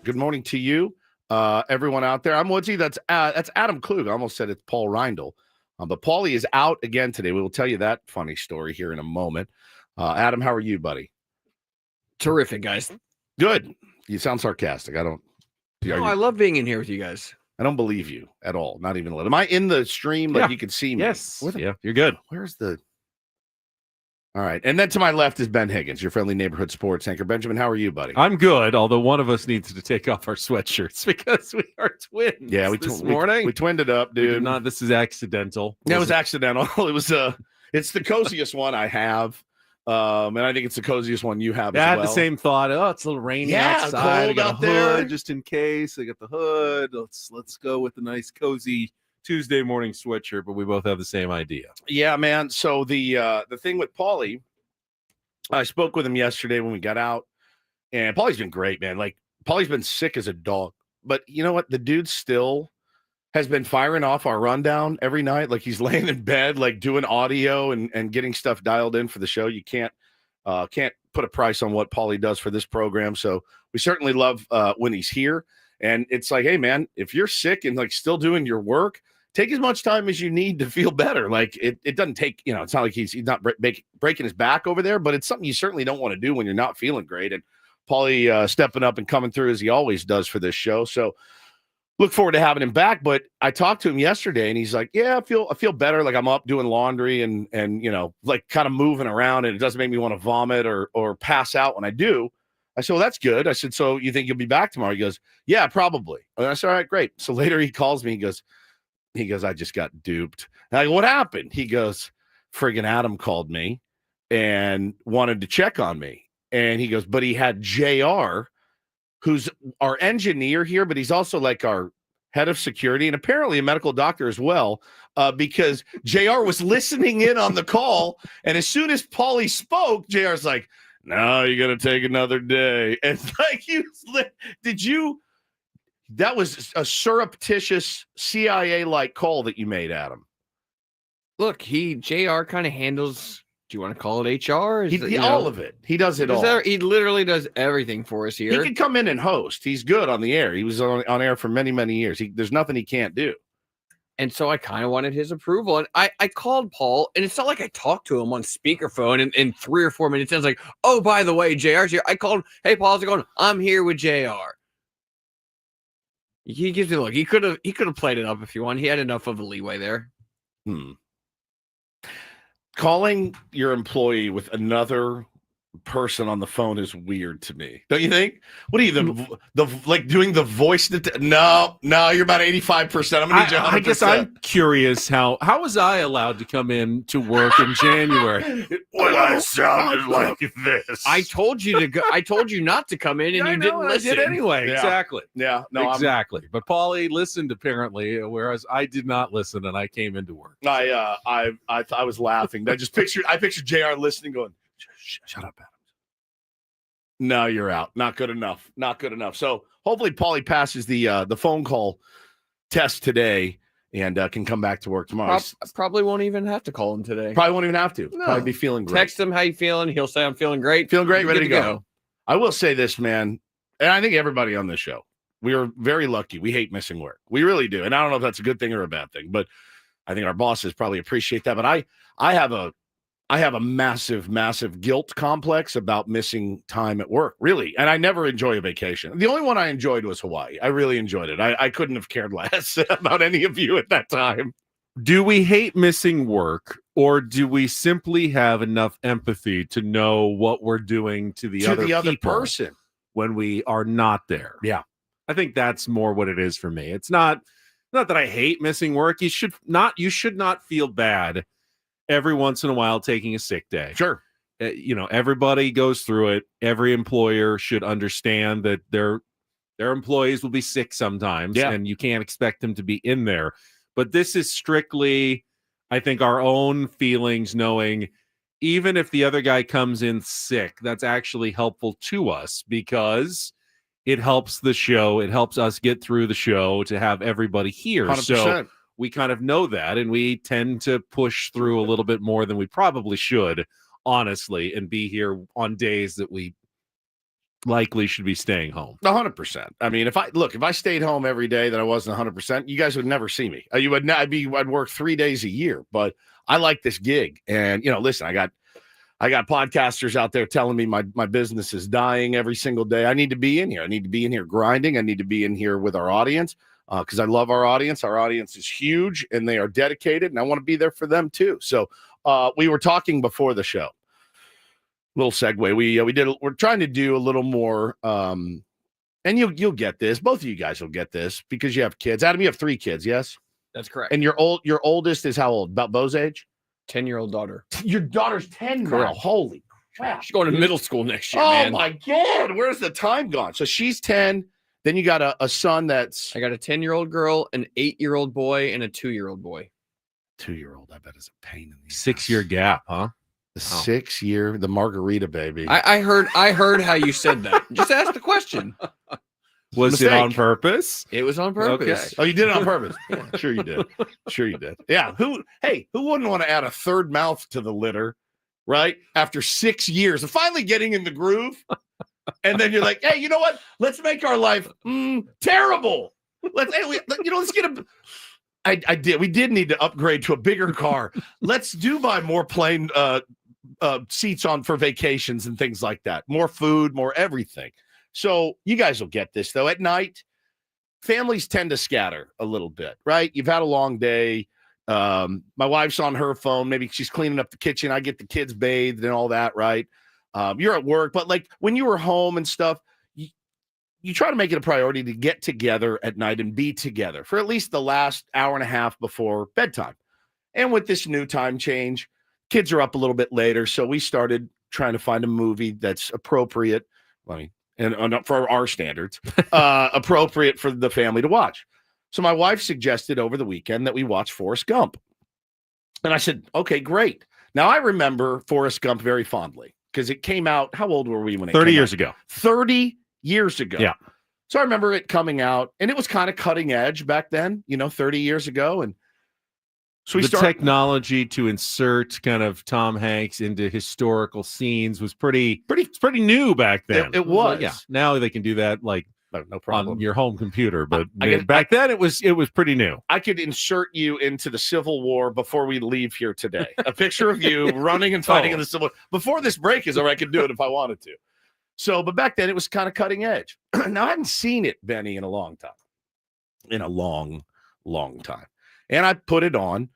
Good morning to you, everyone out there. I'm Woodsy. That's Adam Klug. I almost said it's Paul Reindl. But Paulie is out again today. We will tell you that funny story here in a moment. Adam, how are you, buddy? Terrific, guys. Good. You sound sarcastic. I love being in here with you guys. I don't believe you at all. Not even a little. Am I in the stream like you can see me? Yes. Yeah, you're good. Where's the... All right. And then to my left is Ben Higgins, your friendly neighborhood sports anchor. Benjamin, how are you, buddy? I'm good, although one of us needs to take off our sweatshirts because we are twins. Yeah, this morning. We twinned it up, dude. This is accidental. It was accidental. It was it's the coziest one I have. And I think it's the coziest one you have as well. I had the same thought. Oh, it's a little rainy outside. Cold I got out a hood there. just in case. I got the hood. Let's go with the nice cozy Tuesday morning sweatshirt, but we both have the same idea. Yeah, man. So the thing with Paulie, I spoke with him yesterday when we got out, and Paulie's been great, man. Like, Paulie's been sick as a dog, but you know what? The dude still has been firing off our rundown every night. Like, he's laying in bed, like doing audio and getting stuff dialed in for the show. You can't put a price on what Paulie does for this program. So we certainly love when he's here. And it's like, hey, man, if you're sick and like still doing your work, take as much time as you need to feel better. Like, it doesn't take, it's not like he's not breaking his back over there, but it's something you certainly don't want to do when you're not feeling great. And Paulie stepping up and coming through as he always does for this show. So look forward to having him back. But I talked to him yesterday and he's like, yeah, I feel better. Like, I'm up doing laundry and like kind of moving around, and it doesn't make me want to vomit or pass out when I do. I said, well, that's good. I said, so you think you'll be back tomorrow? He goes, yeah, probably. And I said, all right, great. So later he calls me. He goes, I just got duped. And I go, what happened? He goes, friggin' Adam called me and wanted to check on me. And he goes, but he had JR, who's our engineer here, but he's also like our head of security and apparently a medical doctor as well, because JR was listening in on the call. And as soon as Paulie spoke, JR's like, no, you got to take another day. And like, that was a surreptitious CIA-like call that you made, Adam. Look, JR kind of handles, do you want to call it HR? All of it. He does it all. He literally does everything for us here. He could come in and host. He's good on the air. He was on air for many, many years. There's nothing he can't do. And so I kind of wanted his approval. And I called Paul, and it's not like I talked to him on speakerphone and in 3 or 4 minutes. It sounds like, oh, by the way, JR's here. I called, hey, Paul, how's it going? I'm here with JR. He gives me a look. He could have played it up if he wanted. He had enough of a leeway there. Calling your employee with another person on the phone is weird to me. Don't you think? What are you, the like doing the voice? No, you're about 85%. I'm gonna need you 100%. I guess I'm curious how was I allowed to come in to work in January when I sounded like this? I told you to go. I told you not to come in, and you didn't listen. I did anyway. Yeah. Exactly. Yeah. No. Exactly. But Paulie listened apparently, whereas I did not listen, and I came into work. I was laughing. I pictured JR listening, going, Shut up, Adam. No, you're out. Not good enough. Not good enough. So hopefully Paulie passes the phone call test today and can come back to work tomorrow. Probably won't even have to call him today. Probably won't even have to. No. Probably be feeling great. Text him how you feeling. He'll say, I'm feeling great. Feeling great, ready to go. I will say this, man, and I think everybody on this show, we are very lucky. We hate missing work. We really do. And I don't know if that's a good thing or a bad thing, but I think our bosses probably appreciate that. But I have a massive, massive guilt complex about missing time at work, really. And I never enjoy a vacation. The only one I enjoyed was Hawaii. I really enjoyed it. I couldn't have cared less about any of you at that time. Do we hate missing work, or do we simply have enough empathy to know what we're doing to the other person when we are not there? Yeah. I think that's more what it is for me. It's not that I hate missing work. You should not feel bad every once in a while taking a sick day. Sure. Everybody goes through it. Every employer should understand that their employees will be sick sometimes, and you can't expect them to be in there. But this is strictly, I think, our own feelings, knowing even if the other guy comes in sick, that's actually helpful to us because it helps the show. It helps us get through the show to have everybody here. 100%. So we kind of know that, and we tend to push through a little bit more than we probably should, honestly, and be here on days that we likely should be staying home. 100%. I mean, if I stayed home every day that I wasn't 100%, you guys would never see me. I'd work 3 days a year, but I like this gig. And, listen, I got podcasters out there telling me my business is dying every single day. I need to be in here. I need to be in here grinding. I need to be in here with our audience because I love our audience. Our audience is huge and they are dedicated, and I want to be there for them too. So we were talking before the show. Little segue. We're trying to do a little more, and you'll get this. Both of you guys will get this because you have kids. Adam, you have 3 kids, yes? That's correct. And your oldest is how old? About Bo's age? 10-year-old daughter. Your daughter's 10 now. Correct. Holy crap. She's going to middle school next year, Oh man. my God. Where's the time gone? So she's 10. Then you got a son that's I got a 10-year-old girl, an 8-year-old boy, and a 2-year-old boy. 2-year-old. I bet is a pain in the 6-year gap, huh? The 6-year, the margarita baby. I heard how you said that. Just ask the question. Was Mistake. it on purpose? It was on purpose. Okay. Oh, you did it on purpose. Yeah, sure you did. Sure you did. Yeah. Who wouldn't want to add a third mouth to the litter, right? After 6 years of finally getting in the groove. And then you're like, hey, you know what? Let's make our life terrible. Let's get we did need to upgrade to a bigger car. Let's buy more plane seats for vacations and things like that. More food, more everything. So you guys will get this, though. At night, families tend to scatter a little bit, right? You've had a long day. My wife's on her phone. Maybe she's cleaning up the kitchen. I get the kids bathed and all that, right? You're at work. But like when you were home and stuff, you try to make it a priority to get together at night and be together for at least the last hour and a half before bedtime. And with this new time change, kids are up a little bit later. So we started trying to find a movie that's appropriate. I mean, and for our standards, appropriate for the family to watch. So my wife suggested over the weekend that we watch Forrest Gump. And I said, okay, great. Now I remember Forrest Gump very fondly because it came out. How old were we when it came out? 30 years ago. 30 years ago. Yeah. So I remember it coming out and it was kind of cutting edge back then, 30 years ago. And so the technology to insert kind of Tom Hanks into historical scenes was pretty new back then. It was. Yeah. Now they can do that like no problem on your home computer, but back then it was pretty new. I could insert you into the Civil War before we leave here today. A picture of you running and fighting in the Civil War. Before this break is over, I could do it if I wanted to. So, but back then it was kind of cutting edge. Now I hadn't seen it, Benny, in a long time. In a long, long time. And I put it on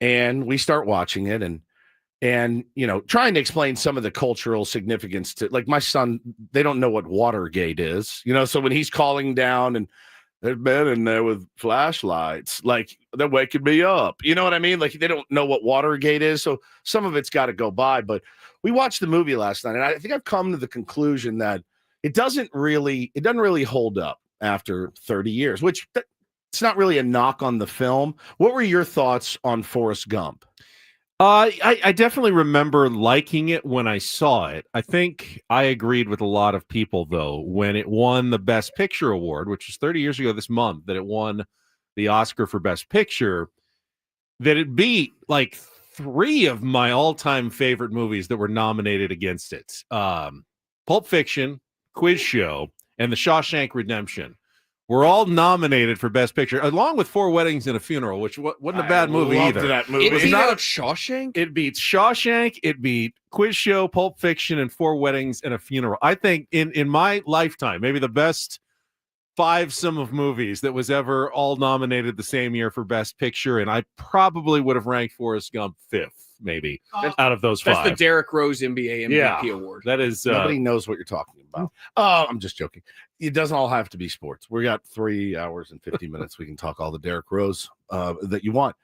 and we start watching it and trying to explain some of the cultural significance to, like, my son, they don't know what Watergate is, so when he's calling down and there's men in there with flashlights, like, they're waking me up. You know what I mean? Like, they don't know what Watergate is. So some of it's got to go by. But we watched the movie last night, and I think I've come to the conclusion that it doesn't really hold up after 30 years, which it's not really a knock on the film. What were your thoughts on Forrest Gump? I definitely remember liking it when I saw it. I think I agreed with a lot of people, though, when it won the Best Picture award, which was 30 years ago this month, that it won the Oscar for Best Picture, that it beat like 3 of my all-time favorite movies that were nominated against it. Pulp Fiction, Quiz Show, and The Shawshank Redemption were all nominated for Best Picture, along with 4 Weddings and a Funeral, which wasn't a bad movie either. That movie. It beat out Shawshank? It beats Shawshank, it beat Quiz Show, Pulp Fiction, and 4 Weddings and a Funeral. I think in my lifetime, maybe the best 5-some of movies that was ever all nominated the same year for Best Picture, and I probably would have ranked Forrest Gump 5th, maybe, out of those 5. That's the Derrick Rose NBA MVP award. That is nobody knows what you're talking about. I'm just joking. It doesn't all have to be sports. We got 3 hours and 50 minutes. We can talk all the Derrick Rose that you want.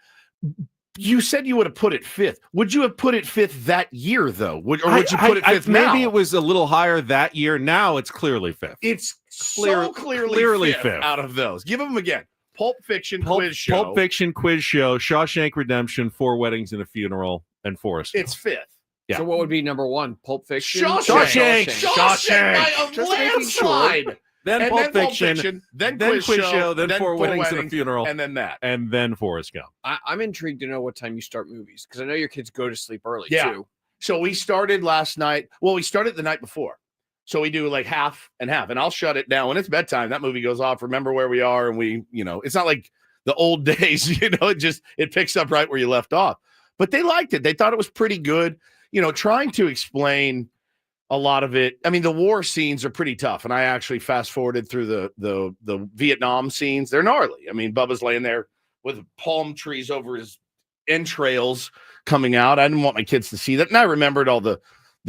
You said you would have put it 5th. Would you have put it 5th that year, though? Would you put it 5th now? Maybe it was a little higher that year. Now it's clearly 5th. It's clearly 5th out of those. Give them again. Pulp Fiction, Quiz Show. Pulp Fiction, Quiz Show, Shawshank Redemption, 4 Weddings and a Funeral, and Forrest Gump. It's 5th. Yeah. So what would be number 1? Pulp Fiction? Shawshank by a landslide. Then Pulp Fiction, then Quiz Show, then 4 Weddings and a Funeral, and then that. And then Forrest Gump. I'm intrigued to know what time you start movies, because I know your kids go to sleep early, yeah. too. So we started last night. Well, we started the night before. So we do like half and half, and I'll shut it down when it's bedtime. That movie goes off. Remember where we are, and we, it's not like the old days. It picks up right where you left off. But they liked it. They thought it was pretty good. Trying to explain a lot of it. I mean, the war scenes are pretty tough, and I actually fast forwarded through the Vietnam scenes. They're gnarly. I mean, Bubba's laying there with palm trees over his entrails coming out. I didn't want my kids to see that, and I remembered all the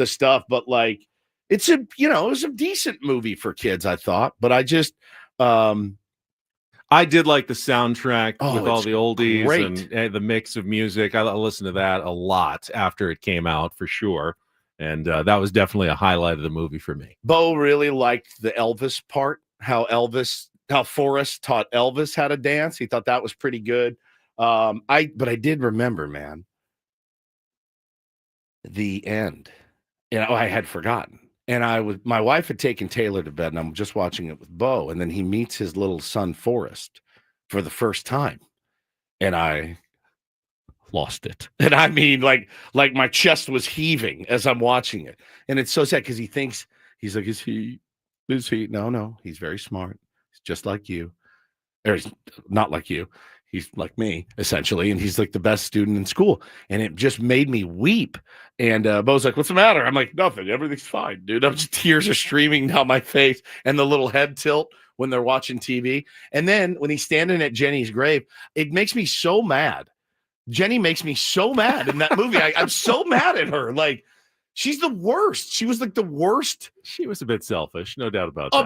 stuff. But like, it was a decent movie for kids, I thought. But I just, I did like the soundtrack with all the oldies great. and the mix of music. I listened to that a lot after it came out, for sure. And that was definitely a highlight of the movie for me. Bo really liked the Elvis part, how Forrest taught Elvis how to dance. He thought that was pretty good. But I did remember, man, the end. I had forgotten. And my wife had taken Taylor to bed, and I'm just watching it with Bo, and then he meets his little son Forrest for the first time, and I lost it. And I mean, like my chest was heaving as I'm watching it, and it's so sad because he's like, is he? No, he's very smart. He's just like you, or he's not like you. He's like me, essentially, and he's like the best student in school. And it just made me weep. And Bo's like, what's the matter? I'm like, nothing. Everything's fine, dude. Tears are streaming down my face, and the little head tilt when they're watching TV. And then when he's standing at Jenny's grave, it makes me so mad. Jenny makes me so mad in that movie. I'm so mad at her. Like, she's the worst. She was like the worst. She was a bit selfish, no doubt about that.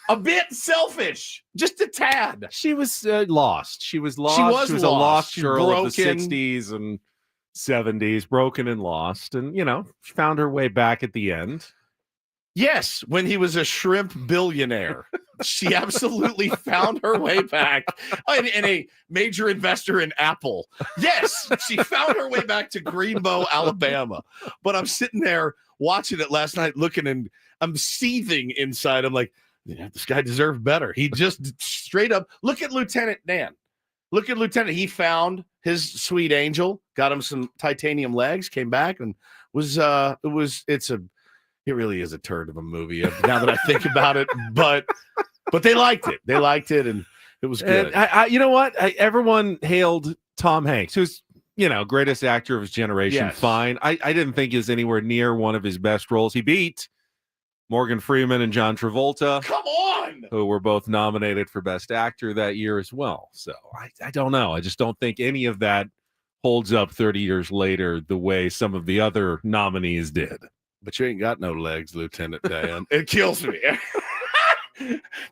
A bit selfish, just a tad. She was lost. She was lost. She was lost. A lost girl broken. Of the 60s and 70s, broken and lost. And, she found her way back at the end. Yes, when he was a shrimp billionaire. She absolutely found her way back. And a major investor in Apple. Yes, she found her way back to Greenbow, Alabama. But I'm sitting there watching it last night, looking, and I'm seething inside. I'm like, yeah, this guy deserved better. He just straight up, look at Lieutenant Dan. Look at Lieutenant. He found his sweet angel, got him some titanium legs, came back, and it really is a turd of a movie now that I think about it. But they liked it. They liked it, and it was good. And you know what? Everyone hailed Tom Hanks, who's greatest actor of his generation. Yes. Fine. I didn't think he was anywhere near one of his best roles. He beat Morgan Freeman and John Travolta. Come on! Who were both nominated for Best Actor that year as well. So I don't know. I just don't think any of that holds up 30 years later the way some of the other nominees did. But you ain't got no legs, Lieutenant Dan. It kills me.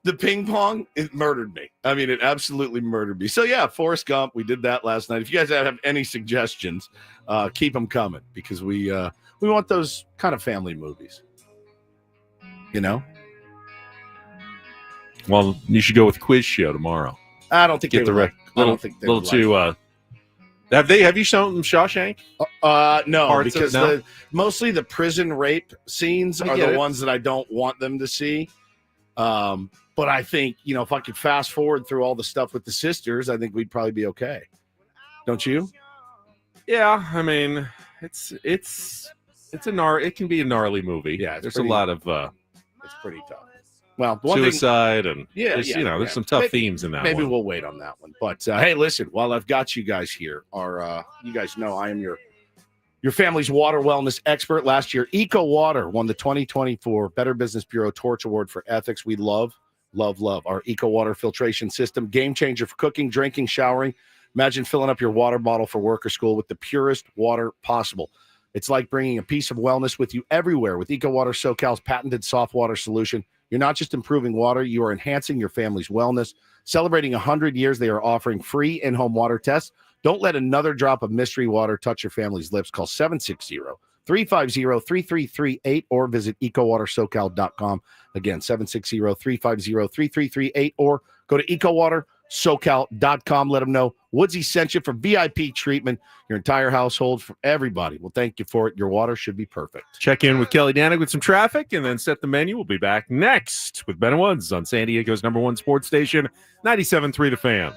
The ping pong, it murdered me. I mean, it absolutely murdered me. So, yeah, Forrest Gump, we did that last night. If you guys have any suggestions, keep them coming because we want those kind of family movies. Well, you should go with Quiz Show tomorrow. I don't think get the rec. Little too. Have you shown them Shawshank? No, because mostly the prison rape scenes are the ones that I don't want them to see. But I think if I could fast forward through all the stuff with the sisters, I think we'd probably be okay. Don't you? Yeah, I mean, it can be a gnarly movie. Yeah, there's a lot of it's pretty tough. Well, suicide and there's some tough themes in that. Maybe we'll wait on that one. But hey, listen, while I've got you guys here, you guys know I am your family's water wellness expert. Last year, Eco Water won the 2024 Better Business Bureau Torch Award for ethics. We love our Eco Water filtration system. Game changer for cooking, drinking, showering. Imagine filling up your water bottle for work or school with the purest water possible. It's like bringing a piece of wellness with you everywhere with Eco Water SoCal's patented soft water solution. You're not just improving water, you are enhancing your family's wellness. Celebrating 100 years, they are offering free in-home water tests. Don't let another drop of mystery water touch your family's lips. Call 760-350-3338 or visit ecowatersocal.com. Again, 760-350-3338 or go to ecowatersocal.com. Let them know Woodsy sent you for VIP treatment. Your entire household, for everybody. Well, thank you for it. Your water should be perfect. Check in with Kelly Danig with some traffic and then set the menu. We'll be back next with Ben Woods on San Diego's #1 sports station, 97.3 The Fan.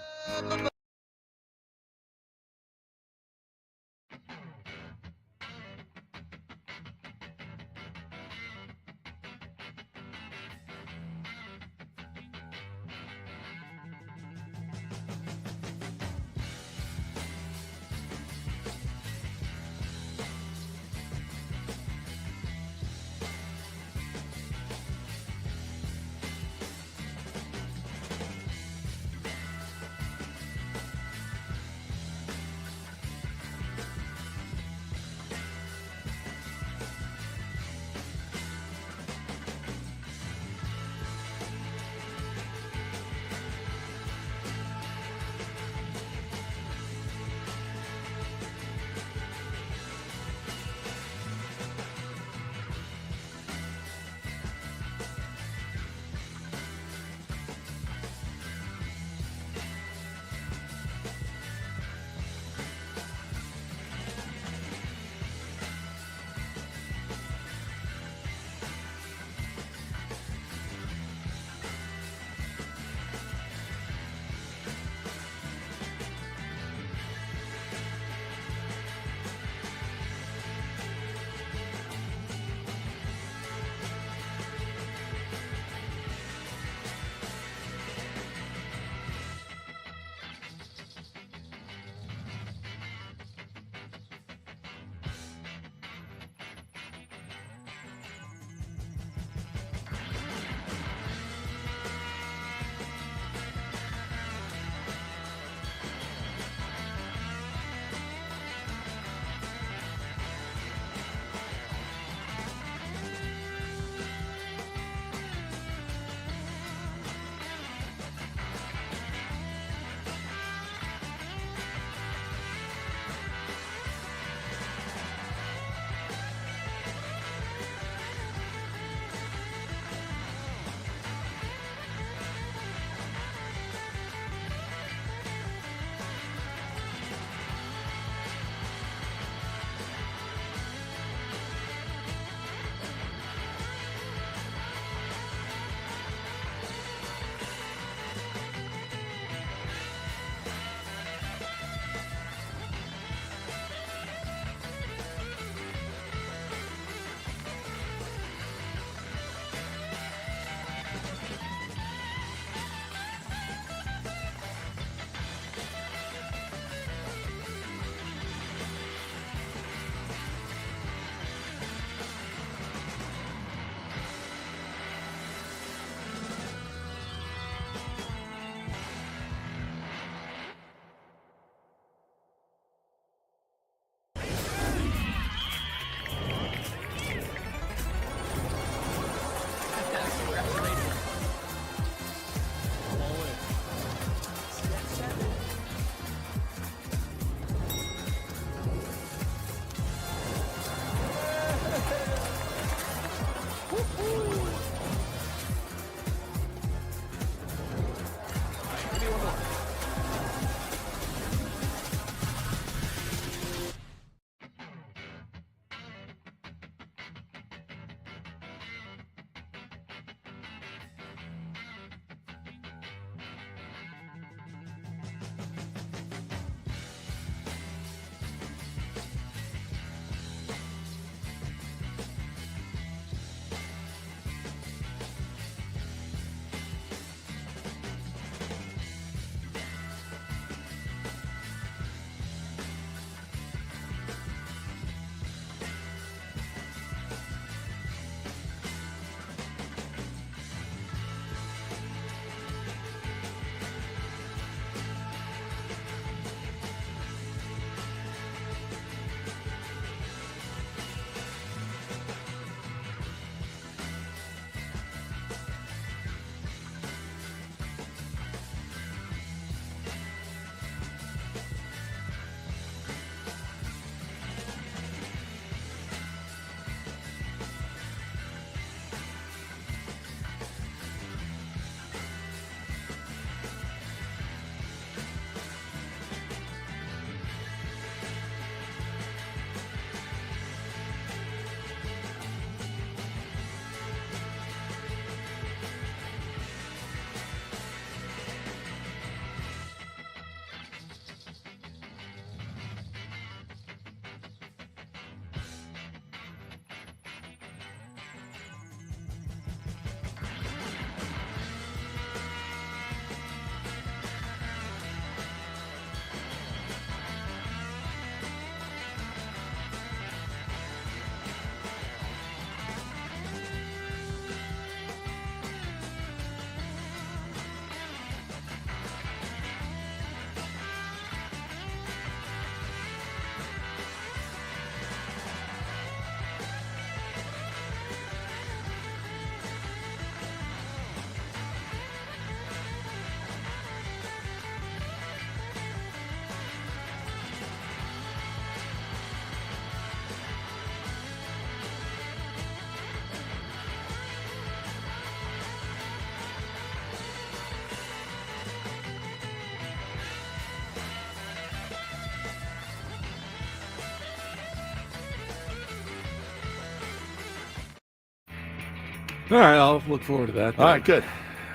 All right, I'll look forward to that. All right, good.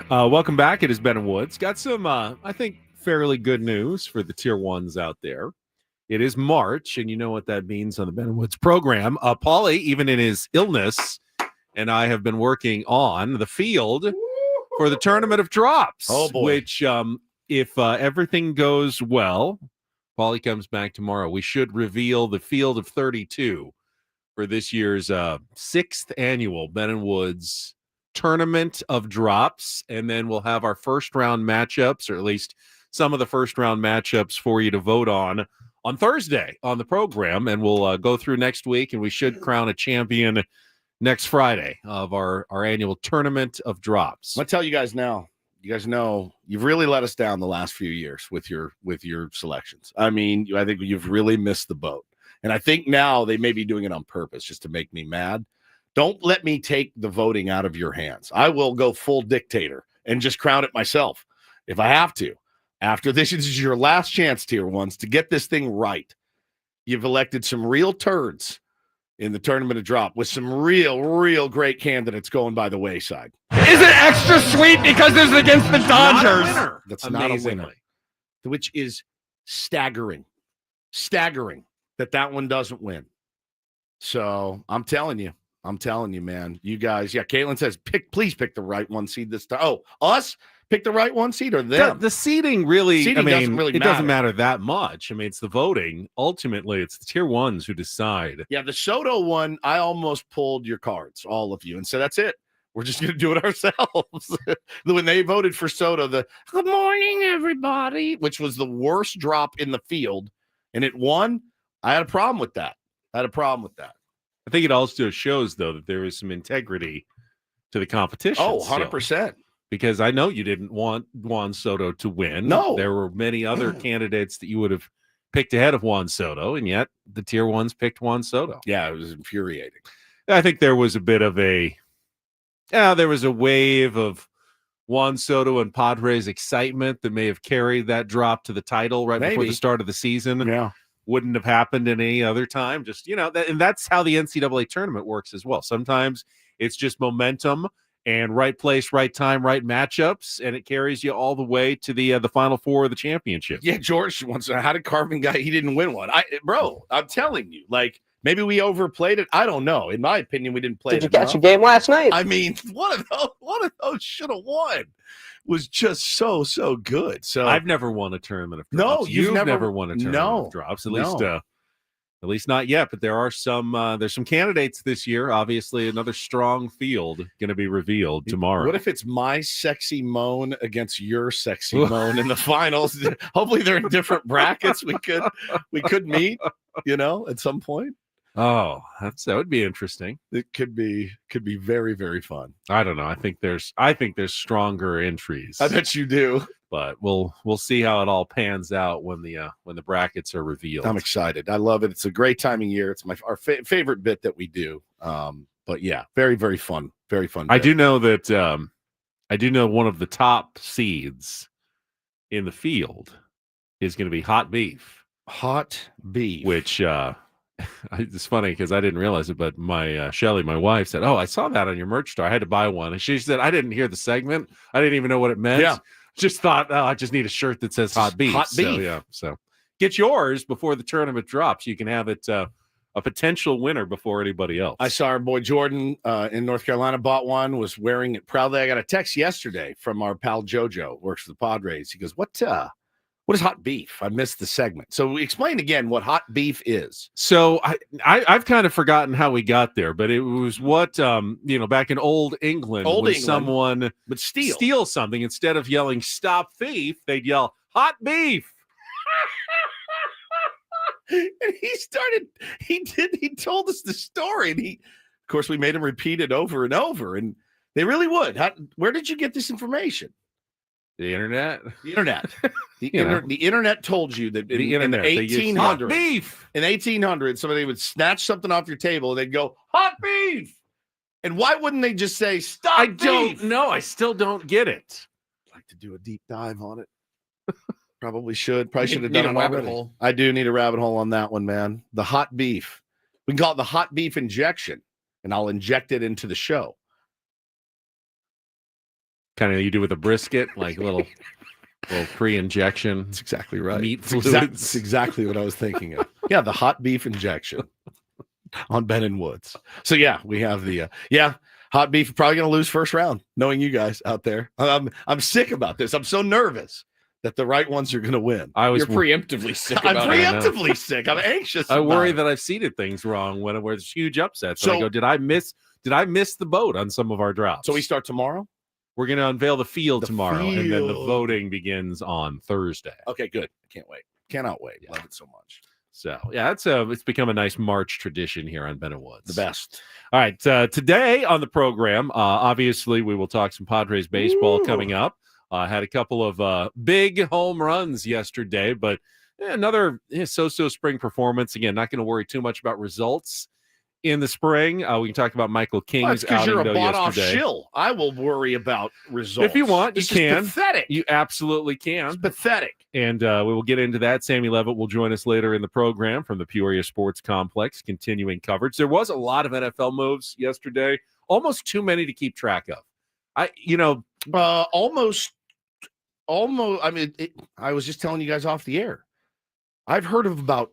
Welcome back. It is Ben and Woods. Got some, I think, fairly good news for the tier ones out there. It is March, and you know what that means on the Ben and Woods program. Paulie, even in his illness, and I have been working on the field for the Tournament of Drops. Oh, boy. Which, if everything goes well, Paulie comes back tomorrow. We should reveal the field of 32 for this year's 6th annual Ben and Woods Tournament of Drops, and then we'll have our first round matchups, or at least some of the first round matchups for you to vote on Thursday on the program, and we'll go through next week, and we should crown a champion next Friday of our annual Tournament of Drops. I'm gonna tell you guys now. You guys know you've really let us down the last few years with your selections. I mean, I think you've really missed the boat, and I think now they may be doing it on purpose just to make me mad. Don't let me take the voting out of your hands. I will go full dictator and just crown it myself if I have to. After this is your last chance, tier ones, to get this thing right. You've elected some real turds in the Tournament of Drop with some real great candidates going by the wayside. Is it extra sweet because this is against the Dodgers? That's not a winner. Which is staggering. Staggering that one doesn't win. So I'm telling you, man. You guys, Caitlin says, please pick the right one seed this time. Oh, us? Pick the right one seed or them? The seeding really, doesn't really doesn't matter that much. I mean, it's the voting. Ultimately, it's the tier ones who decide. Yeah, the Soto one, I almost pulled your cards, all of you, and said, that's it. We're just going to do it ourselves. When they voted for Soto, the good morning, everybody, which was the worst drop in the field, and it won, I had a problem with that. I think it also shows, though, that there is some integrity to the competition. Oh, 100%. Because I know you didn't want Juan Soto to win. No. There were many other candidates that you would have picked ahead of Juan Soto, and yet the tier ones picked Juan Soto. Yeah, it was infuriating. I think there was a bit of there was a wave of Juan Soto and Padres excitement that may have carried that drop to the title before the start of the season. Yeah. Wouldn't have happened at any other time. Just, and that's how the NCAA tournament works as well. Sometimes it's just momentum and right place, right time, right matchups, and it carries you all the way to the Final Four of the championship. Yeah, George wants how did Carvin guy? He didn't win one. I'm telling you, maybe we overplayed it. I don't know. In my opinion, we didn't play it. Did you catch a game last night? I mean, one of those should have won. Was just so good. So I've never won a tournament of drops. No, you've never won a tournament of drops. At least not yet, but there are there's some candidates this year. Obviously, another strong field going to be revealed tomorrow. What if it's my sexy moan against your sexy moan in the finals? Hopefully they're in different brackets. We could meet, at some point. Oh, that would be interesting. It could be very, very fun. I don't know. I think there's stronger entries. I bet you do. But we'll see how it all pans out when the brackets are revealed. I'm excited. I love it. It's a great time of year. It's our favorite bit that we do. But yeah, very, very fun. Very fun bit. I do know that one of the top seeds in the field is going to be hot beef. Hot beef. Which it's funny because I didn't realize it, but my Shelly, my wife, said, "Oh, I saw that on your merch store. I had to buy one." And she said, "I didn't hear the segment. I didn't even know what it meant. Yeah. Just thought, I just need a shirt that says hot beef." Hot beef. So get yours before the tournament drops. You can have it a potential winner before anybody else. I saw our boy Jordan in North Carolina bought one, was wearing it proudly. I got a text yesterday from our pal JoJo, works for the Padres. He goes, What is hot beef? I missed the segment. So explain again what hot beef is. So I've kind of forgotten how we got there, but it was what back in old England, someone would steal something, instead of yelling "stop thief," they'd yell "hot beef." And he told us the story, and of course we made him repeat it over and over, and they really would. Where did you get this information? The internet. The internet told you that in the 1800s, beef. In 1800s, somebody would snatch something off your table and they'd go, hot beef. And why wouldn't they just say, stop beef? Don't know. I still don't get it. I'd like to do a deep dive on it. Probably should. Probably should have done a it rabbit already. hole. I do need a rabbit hole on that one, man. The hot beef. We can call it the hot beef injection, and I'll inject it into the show. Kind of you do with a brisket, like a little pre-injection. That's exactly right. Meat It's fluids. It's exactly what I was thinking of. Yeah, the hot beef injection on Ben and Woods. So yeah, we have the hot beef. Probably going to lose first round. Knowing you guys out there, I'm sick about this. I'm so nervous that the right ones are going to win. You're preemptively sick. I'm about it. preemptively sick. I'm anxious. I worry about that I've seeded things wrong when there's huge upsets. So So I go, did I miss the boat on some of our drops? So we start tomorrow. We're going to unveil the field The tomorrow, and then the field. voting begins on Thursday. Okay, good. I can't wait. Cannot wait. Yeah. Love it so much. So yeah, it's become a nice March tradition here on Ben and Woods. The best. All right, today on the program, obviously we will talk some Padres baseball coming up. Had a couple of big home runs yesterday, but another so-so spring performance. Again, not going to worry too much about results in the spring. We can talk about Michael King's Because outing you're a though bought-off yesterday. shill. I will worry about results. If you want, This you is can. pathetic. You absolutely It's can. pathetic. And we will get into that. Sammy Levitt will join us later in the program from the Peoria Sports Complex, continuing coverage. There was a lot of NFL moves yesterday, almost too many to keep track of. Almost. I mean, I was just telling you guys off the air. I've heard of about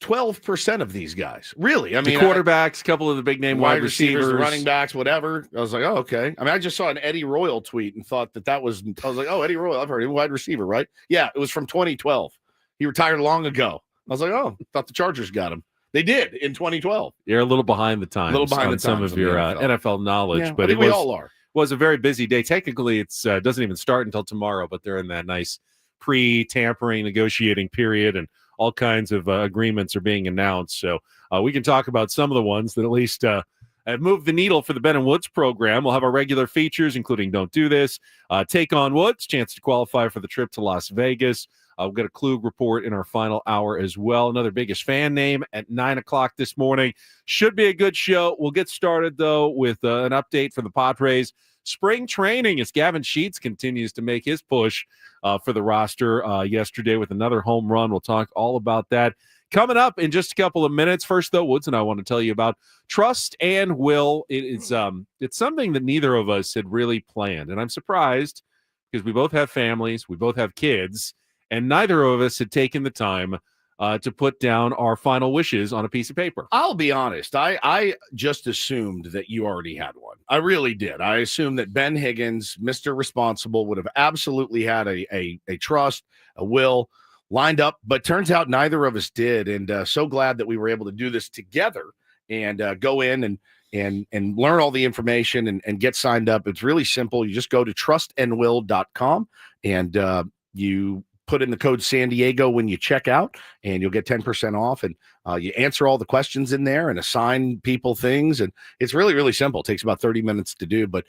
12% of these guys. Really? I mean, the quarterbacks, a couple of the big name wide receivers, the running backs, whatever. I was like, oh, okay. I mean, I just saw an Eddie Royal tweet and thought that was. I was like, oh, Eddie Royal. I've heard him, wide receiver, right? Yeah, it was from 2012. He retired long ago. I was like, oh, thought the Chargers got him. They did in 2012. You're a little behind the times. On some of your NFL knowledge, Yeah, but I think we all are. Was a very busy day. Technically, it's doesn't even start until tomorrow, but they're in that nice pre-tampering negotiating period, and all kinds of agreements are being announced. So we can talk about some of the ones that at least have moved the needle for the Ben and Woods program. We'll have our regular features, including Don't Do This, Take on Woods, chance to qualify for the trip to Las Vegas. We'll get a Klug Report in our final hour as well. Another biggest fan name at 9 o'clock this morning. Should be a good show. We'll get started, though, with an update for the Padres. Spring training as Gavin Sheets continues to make his push for the roster yesterday with another home run. We'll talk all about that coming up in just a couple of minutes. First, though, Woods and I want to tell you about Trust and Will. It's something that neither of us had really planned, and I'm surprised because we both have families, we both have kids, and neither of us had taken the time to put down our final wishes on a piece of paper. I'll be honest. I just assumed that you already had one. I really did. I assumed that Ben Higgins, Mr. Responsible, would have absolutely had a trust, a will lined up, but turns out neither of us did. And so glad that we were able to do this together and go in and learn all the information and get signed up. It's really simple. You just go to trustandwill.com and you put in the code San Diego when you check out, and you'll get 10% off. And you answer all the questions in there and assign people things. And it's really, really simple. It takes about 30 minutes to do, but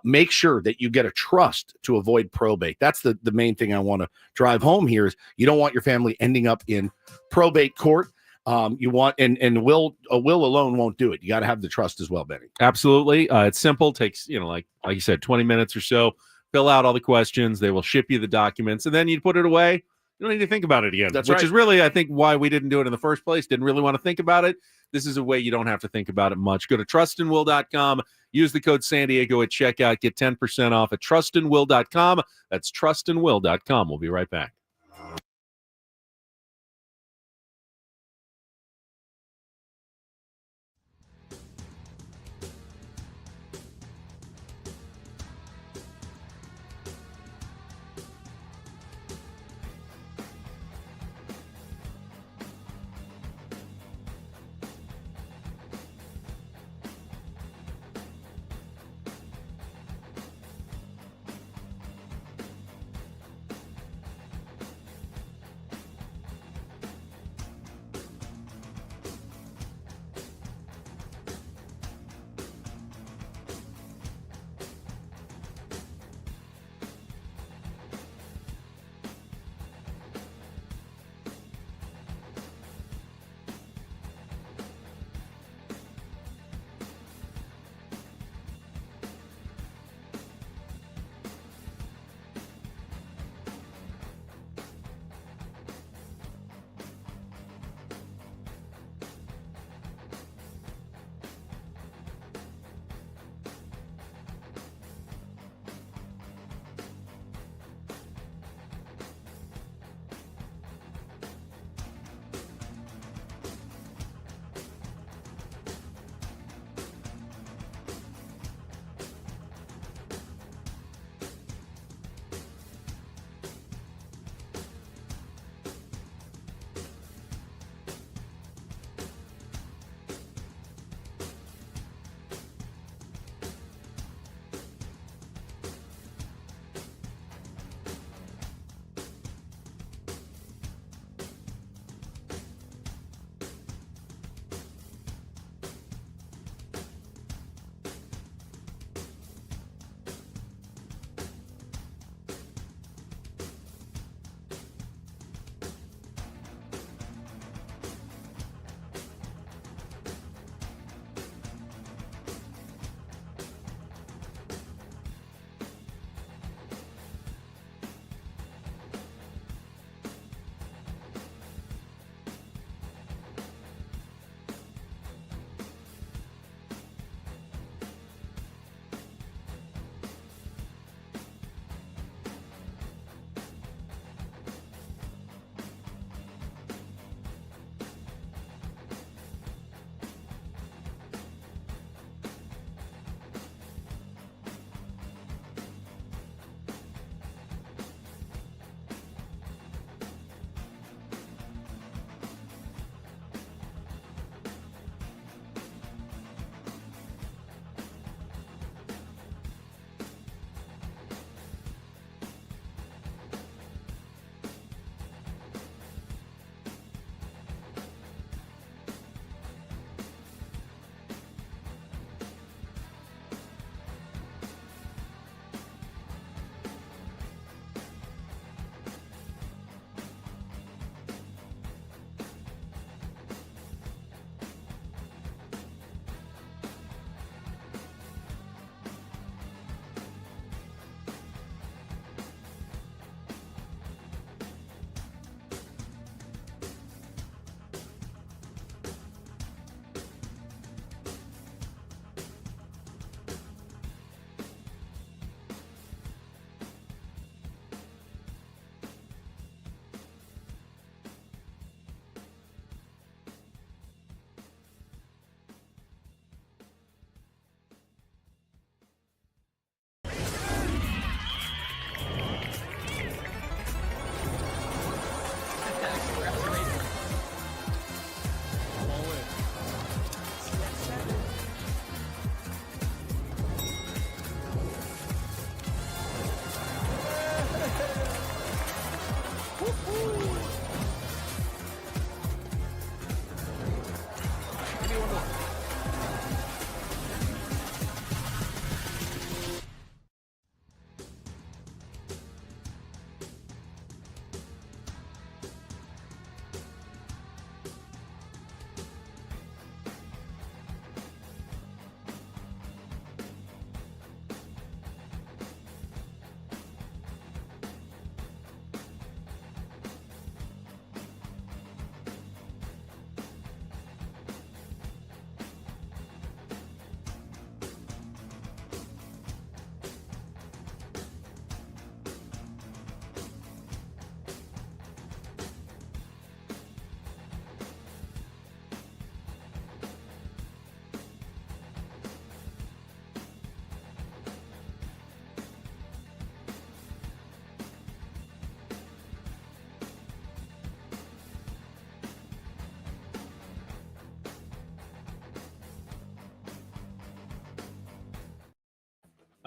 make sure that you get a trust to avoid probate. That's the main thing I want to drive home here is you don't want your family ending up in probate court. You want, and a will alone won't do it. You got to have the trust as well, Benny. Absolutely. It's simple. Takes, like you said, 20 minutes or so. Fill out all the questions. They will ship you the documents, and then you put it away. You don't need to think about it again. That's which right. is really, I think, why we didn't do it in the first place. Didn't really want to think about it. This is a way you don't have to think about it much. Go to trustandwill.com. Use the code San Diego at checkout. Get 10% off at trustandwill.com. That's trustandwill.com. We'll be right back.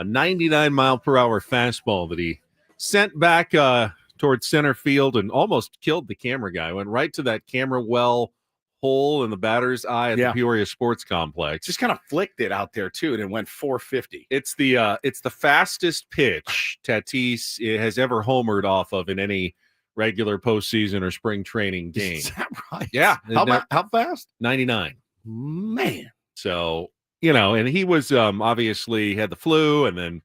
a 99-mile-per-hour fastball that he sent back towards center field and almost killed the camera guy. Went right to that camera well hole in the batter's eye at the Peoria Sports Complex. Just kind of flicked it out there too, and it went 450. It's the fastest pitch Tatis has ever homered off of in any regular postseason or spring training game. Is that right? Yeah. How fast? 99. Man. So, and he was obviously had the flu and then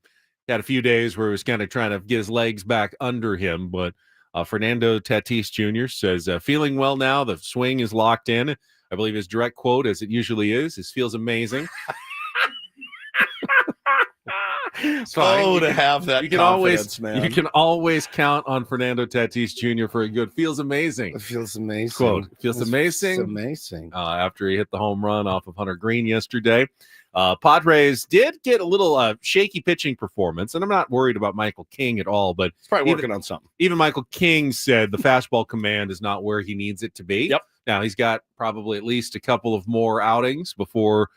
had a few days where he was kind of trying to get his legs back under him. But Fernando Tatis Jr. says, feeling well now. The swing is locked in. I believe his direct quote, as it usually is feels amazing. To have that confidence, man. You can always count on Fernando Tatis Jr. for a good feels amazing. It feels amazing. Quote, feels amazing. It's amazing. After he hit the home run off of Hunter Green yesterday. Padres did get a little shaky pitching performance, and I'm not worried about Michael King at all, but he's probably working on something. Even Michael King said the fastball command is not where he needs it to be. Yep. Now, he's got probably at least a couple of more outings before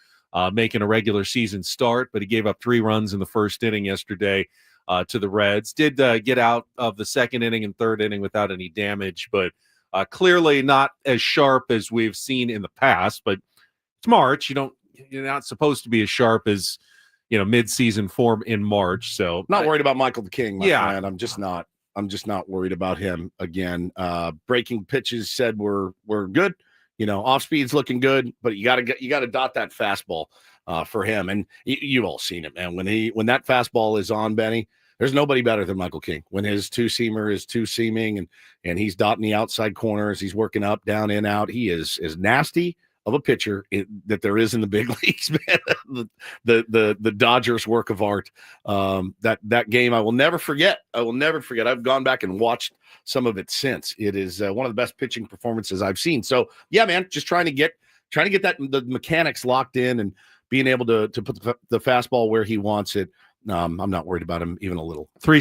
making a regular season start, but he gave up 3 runs in the first inning yesterday to the Reds. Did get out of the second inning and third inning without any damage, but clearly not as sharp as we've seen in the past. But it's March. You're not supposed to be as sharp as mid-season form in March. So not worried about Michael King, my friend. I'm just not worried about him again. Breaking pitches said we're good. Off speed's looking good, but you got to dot that fastball for him. And you've all seen it, man. When that fastball is on, Benny, there's nobody better than Michael King. When his two-seamer is two-seaming and he's dotting the outside corners, he's working up, down, in, out. He is as nasty of a pitcher that there is in the big leagues, man. The Dodgers' work of art. That game I will never forget. I've gone back and watched some of it since. It is one of the best pitching performances I've seen. So yeah, man, just trying to get the mechanics locked in and being able to put the fastball where he wants it. I'm not worried about him even a little. 3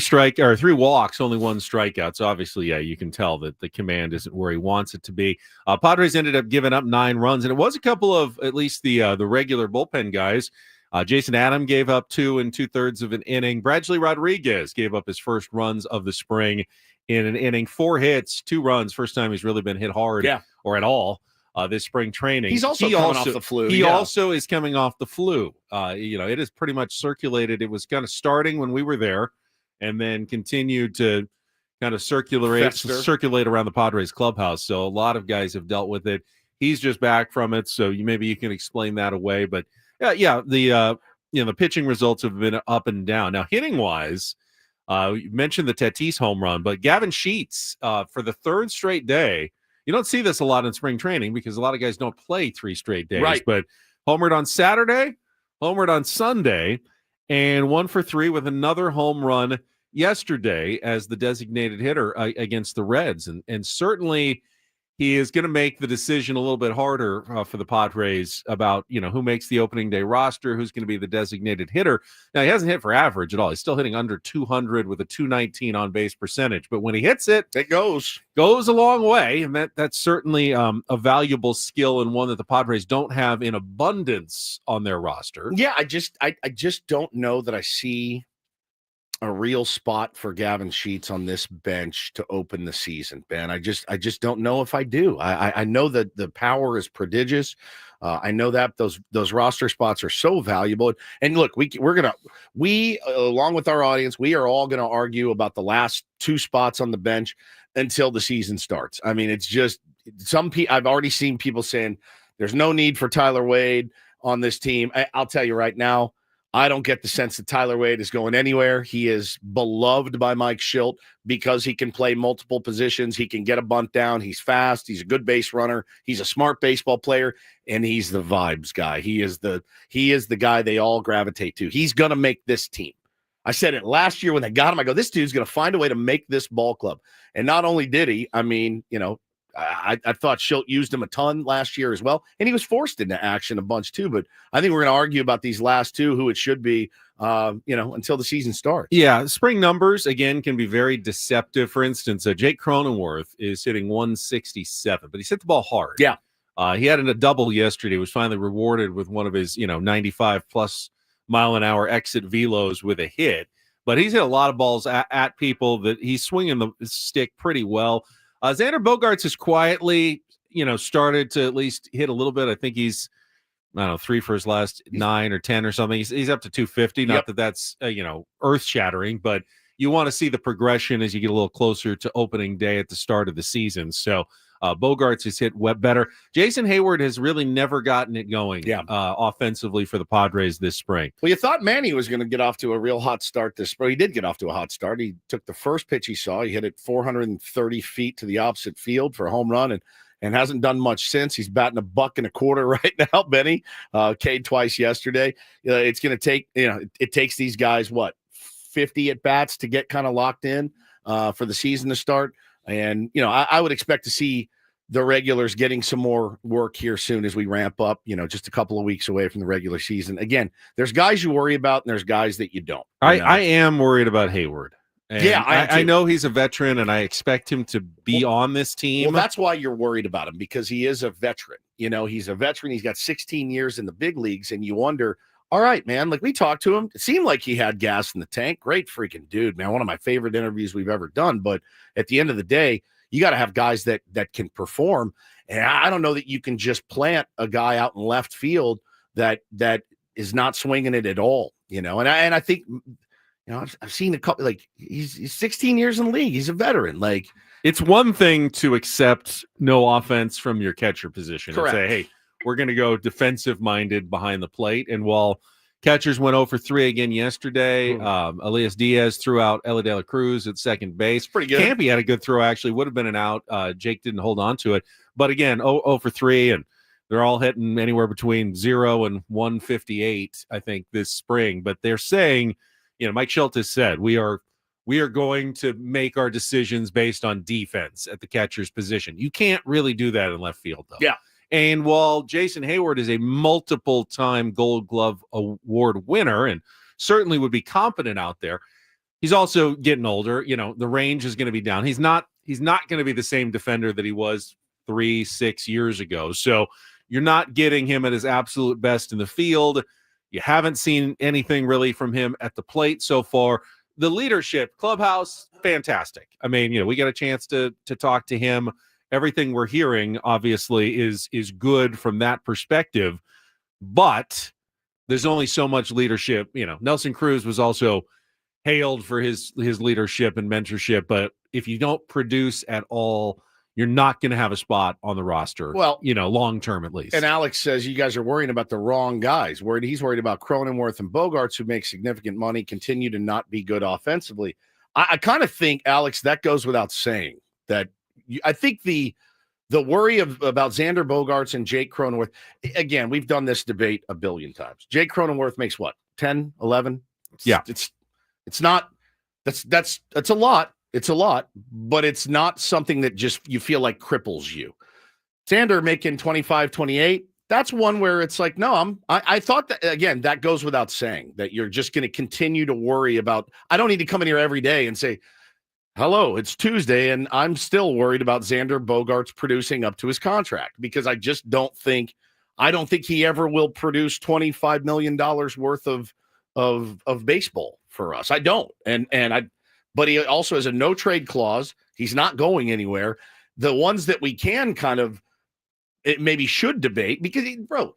walks, only 1 strikeout. So obviously, you can tell that the command isn't where he wants it to be. Padres ended up giving up 9 runs, and it was a couple of at least the regular bullpen guys. Jason Adam gave up 2 2/3 of an inning. Bradley Rodriguez gave up his first runs of the spring in an inning. 4 hits, 2 runs. First time he's really been hit hard or at all. This spring training. He's also coming off the flu. He also is coming off the flu. It is pretty much circulated. It was kind of starting when we were there and then continued to kind of circulate around the Padres clubhouse. So a lot of guys have dealt with it. He's just back from it. So maybe you can explain that away. But the pitching results have been up and down. Now, hitting wise, you mentioned the Tatis home run, but Gavin Sheets for the 3rd straight day. You don't see this a lot in spring training because a lot of guys don't play 3 straight days. Right. But homered on Saturday, homered on Sunday, and 1 for 3 with another home run yesterday as the designated hitter against the Reds. And certainly he is going to make the decision a little bit harder for the Padres about, who makes the opening day roster, who's going to be the designated hitter. Now, he hasn't hit for average at all. He's still hitting under 200 with a 219 on base percentage. But when he hits it, it goes a long way. And that's certainly a valuable skill and one that the Padres don't have in abundance on their roster. Yeah, I just don't know that I see a real spot for Gavin Sheets on this bench to open the season, Ben. I just don't know if I do. I know that the power is prodigious. I know that those roster spots are so valuable. And look, we along with our audience, we are all going to argue about the last 2 spots on the bench until the season starts. I mean, it's just I've already seen people saying there's no need for Tyler Wade on this team. I'll tell you right now, I don't get the sense that Tyler Wade is going anywhere. He is beloved by Mike Schilt because he can play multiple positions. He can get a bunt down. He's fast. He's a good base runner. He's a smart baseball player, and he's the vibes guy. He is the guy they all gravitate to. He's going to make this team. I said it last year when they got him. I go, this dude's going to find a way to make this ball club. And not only did he, I mean, I thought Schilt used him a ton last year as well, and he was forced into action a bunch too. But I think we're going to argue about these last 2, who it should be, until the season starts. Yeah, spring numbers, again, can be very deceptive. For instance, Jake Cronenworth is hitting 167, but he's hit the ball hard. Yeah. He had a double yesterday, was finally rewarded with one of his, 95-plus mile-an-hour exit velos with a hit. But he's hit a lot of balls at people that he's swinging the stick pretty well. Xander Bogaerts has quietly, started to at least hit a little bit. I think he's, I don't know, 3 for his last 9 or 10 or something. He's up to 250. Not that that's, earth-shattering, but you want to see the progression as you get a little closer to opening day at the start of the season. So Bogaerts has hit better. Jason Hayward has really never gotten it going offensively for the Padres this spring. Well, you thought Manny was going to get off to a real hot start this spring. He did get off to a hot start. He took the first pitch he saw. He hit it 430 feet to the opposite field for a home run and hasn't done much since. He's batting $1.25 right now, Benny. K'd twice yesterday. It's going to take, it takes these guys, 50 at-bats to get kind of locked in for the season to start. And, I would expect to see the regulars getting some more work here soon as we ramp up, just a couple of weeks away from the regular season. Again, there's guys you worry about and there's guys that you don't. I am worried about Hayward. And yeah, I know he's a veteran, and I expect him to be on this team. Well, that's why you're worried about him, because he is a veteran. He's a veteran. He's got 16 years in the big leagues, and you wonder, all right, man, like we talked to him. It seemed like he had gas in the tank. Great freaking dude, man. One of my favorite interviews we've ever done. But at the end of the day, you got to have guys that can perform. And I don't know that you can just plant a guy out in left field that is not swinging it at all, And I think, I've seen a couple, like he's 16 years in the league. He's a veteran. Like, it's one thing to accept no offense from your catcher position. Correct. And say, hey, we're going to go defensive-minded behind the plate. And while catchers went 0 for 3 again yesterday, Elias Diaz threw out Ellie De La Cruz at second base. Pretty good. Campy had a good throw, actually. Would have been an out. Jake didn't hold on to it. But again, 0 for 3, and they're all hitting anywhere between 0 and 158, I think, this spring. But they're saying, Mike Schultz said, we are going to make our decisions based on defense at the catcher's position. You can't really do that in left field, though. Yeah. And while Jason Hayward is a multiple-time Gold Glove Award winner and certainly would be competent out there, he's also getting older. The range is going to be down. He's not going to be the same defender that he was 3-6 years ago. So you're not getting him at his absolute best in the field. You haven't seen anything really from him at the plate so far. The leadership, clubhouse, fantastic. I mean, we got a chance to talk to him. Everything we're hearing, obviously, is good from that perspective. But there's only so much leadership. Nelson Cruz was also hailed for his leadership and mentorship. But if you don't produce at all, you're not going to have a spot on the roster. Well, long term at least. And Alex says you guys are worrying about the wrong guys. He's worried about Cronenworth and Bogaerts, who make significant money, continue to not be good offensively. I kind of think, Alex, that goes without saying. That I think the worry about Xander Bogaerts and Jake Cronenworth. Again, we've done this debate a billion times. Jake Cronenworth makes what, 10, 11? Yeah, it's not. That's a lot. It's a lot, but it's not something that just you feel like cripples you. Xander making 25, 28, that's one where it's like, no, I thought that, again, that goes without saying, that you're just going to continue to worry about. I don't need to come in here every day and say, hello, it's Tuesday, and I'm still worried about Xander Bogaerts producing up to his contract, because I just don't think he ever will produce $25 million worth of baseball for us. I don't. But he also has a no trade clause. He's not going anywhere. The ones that we can kind of maybe should debate, because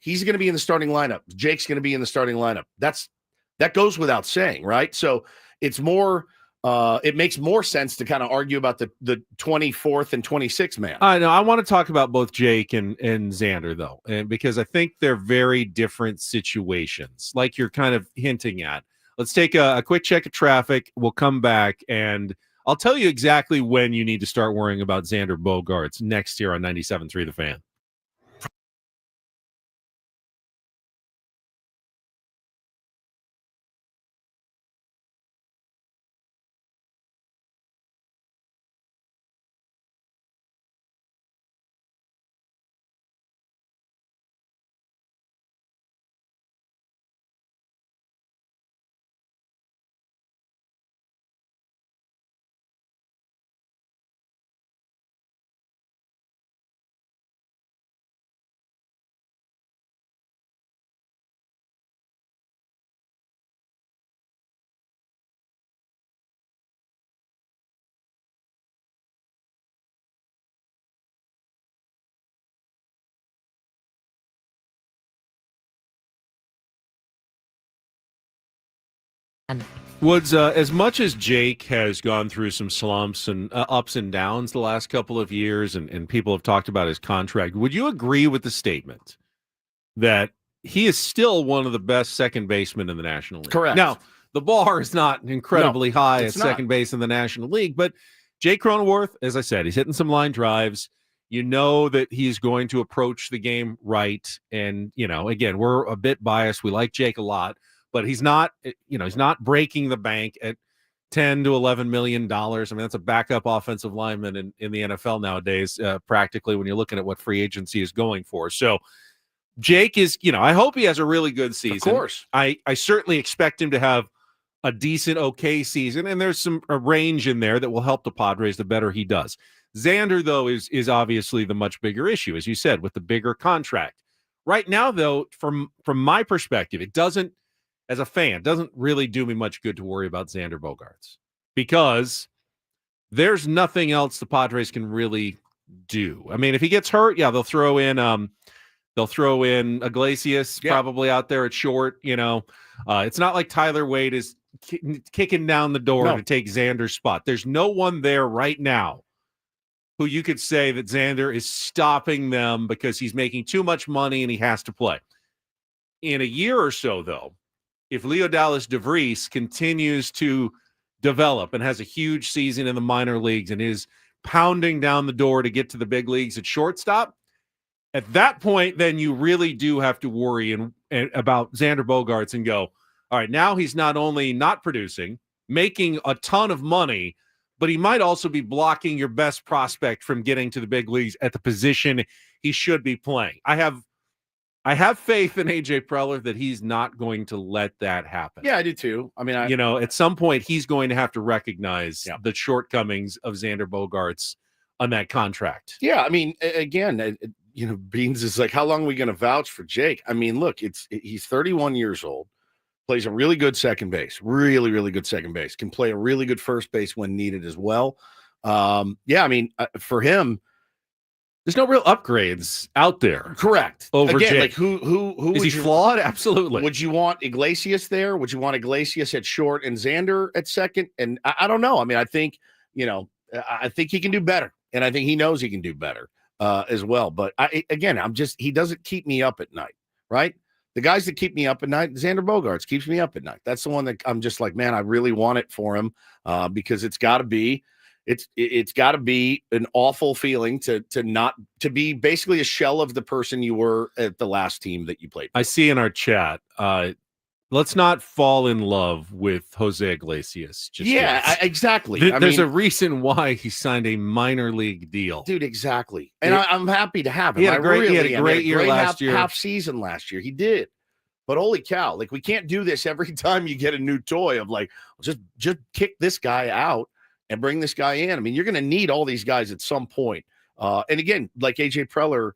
he's going to be in the starting lineup. Jake's going to be in the starting lineup. That goes without saying, right? So it's more. It makes more sense to kind of argue about the 24th and 26th man. I know. I want to talk about both Jake and Xander, though, because I think they're very different situations, like you're kind of hinting at. Let's take a quick check of traffic. We'll come back, and I'll tell you exactly when you need to start worrying about Xander Bogaerts next year on 97.3 The Fan. Woods, as much as Jake has gone through some slumps and ups and downs the last couple of years, and people have talked about his contract, would you agree with the statement that he is still one of the best second basemen in the National League? Correct. Now, the bar is not incredibly high at second base in the National League, but Jake Cronenworth, as I said, he's hitting some line drives. You know that he's going to approach the game right. And, again, we're a bit biased. We like Jake a lot, but he's not breaking the bank at $10 to $11 million. I mean, that's a backup offensive lineman in the NFL nowadays, practically, when you're looking at what free agency is going for. So Jake is, I hope he has a really good season. Of course. I certainly expect him to have a decent, okay season, and there's a range in there that will help the Padres the better he does. Xander, though, is obviously the much bigger issue, as you said, with the bigger contract. Right now, though, from my perspective, it doesn't, as a fan, doesn't really do me much good to worry about Xander Bogaerts, because there's nothing else the Padres can really do. I mean, if he gets hurt, they'll throw in Iglesias probably out there at short. It's not like Tyler Wade is kicking down the door to take Xander's spot. There's no one there right now who you could say that Xander is stopping them because he's making too much money and he has to play. In a year or so, though, if Leodalis DeVries continues to develop and has a huge season in the minor leagues and is pounding down the door to get to the big leagues at shortstop, at that point, then you really do have to worry and about Xander Bogaerts and go, all right, now he's not only not producing, making a ton of money, but he might also be blocking your best prospect from getting to the big leagues at the position he should be playing. I have faith in AJ Preller that he's not going to let that happen. Yeah, I do too. I mean, at some point he's going to have to recognize the shortcomings of Xander Bogaerts on that contract. Yeah, I mean, again, Beans is like, how long are we going to vouch for Jake? I mean, look, he's 31 years old, plays a really good second base, really, really good second base, can play a really good first base when needed as well. I mean, for him, there's no real upgrades out there. Correct. Over Again, Jake. like who is he flawed? Absolutely. Would you want Iglesias there? Would you want Iglesias at short and Xander at second? And I don't know. I mean, I think he can do better, and I think he knows he can do better as well. But he doesn't keep me up at night, right? The guys that keep me up at night, Xander Bogaerts keeps me up at night. That's the one that I'm just like, man, I really want it for him because it's got to be an awful feeling to be basically a shell of the person you were at the last team that you played for. I see in our chat, let's not fall in love with Jose Iglesias. Exactly. There's a reason why he signed a minor league deal. Dude, exactly. And I'm happy to have him. He had a great year last year. Half season last year. He did. But holy cow, like we can't do this every time you get a new toy of like, just kick this guy out and bring this guy in. I mean, you're going to need all these guys at some point. And again, like AJ Preller,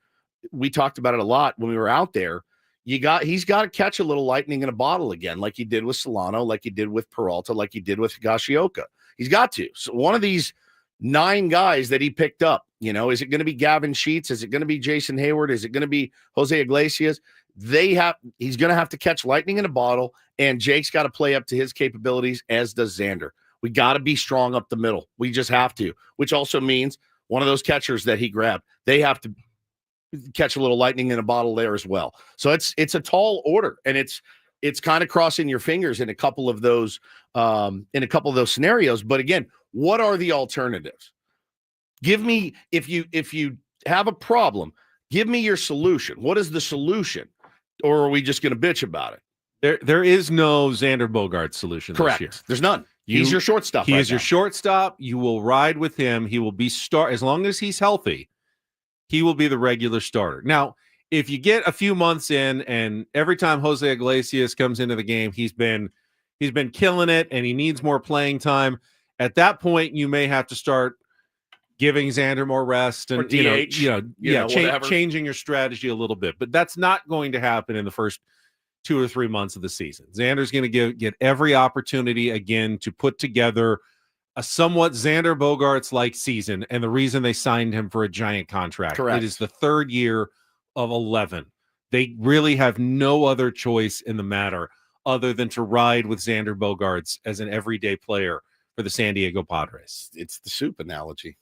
we talked about it a lot when we were out there. He's got to catch a little lightning in a bottle again, like he did with Solano, like he did with Peralta, like he did with Higashioka. He's got to. So one of these 9 guys that he picked up, is it going to be Gavin Sheets? Is it going to be Jason Hayward? Is it going to be Jose Iglesias? He's going to have to catch lightning in a bottle, and Jake's got to play up to his capabilities, as does Xander. We got to be strong up the middle. We just have to, which also means one of those catchers that he grabbed, they have to catch a little lightning in a bottle there as well. So it's a tall order, and it's kind of crossing your fingers in a couple of those scenarios. But again, what are the alternatives? Give me, if you have a problem, give me your solution. What is the solution? Or are we just going to bitch about it? There is no Xander Bogaerts solution. Correct. This year. There's none. He's your shortstop. He is your shortstop. You will ride with him. He will be as long as he's healthy. He will be the regular starter. Now, if you get a few months in, and every time Jose Iglesias comes into the game, he's been killing it, and he needs more playing time. At that point, you may have to start giving Xander more rest and changing your strategy a little bit. But that's not going to happen in the first 2 or 3 months of the season. Xander's going to get every opportunity again to put together a somewhat Xander Bogaerts-like season, and the reason they signed him for a giant contract. Correct. It is the 3rd year of 11. They really have no other choice in the matter other than to ride with Xander Bogaerts as an everyday player for the San Diego Padres. It's the soup analogy.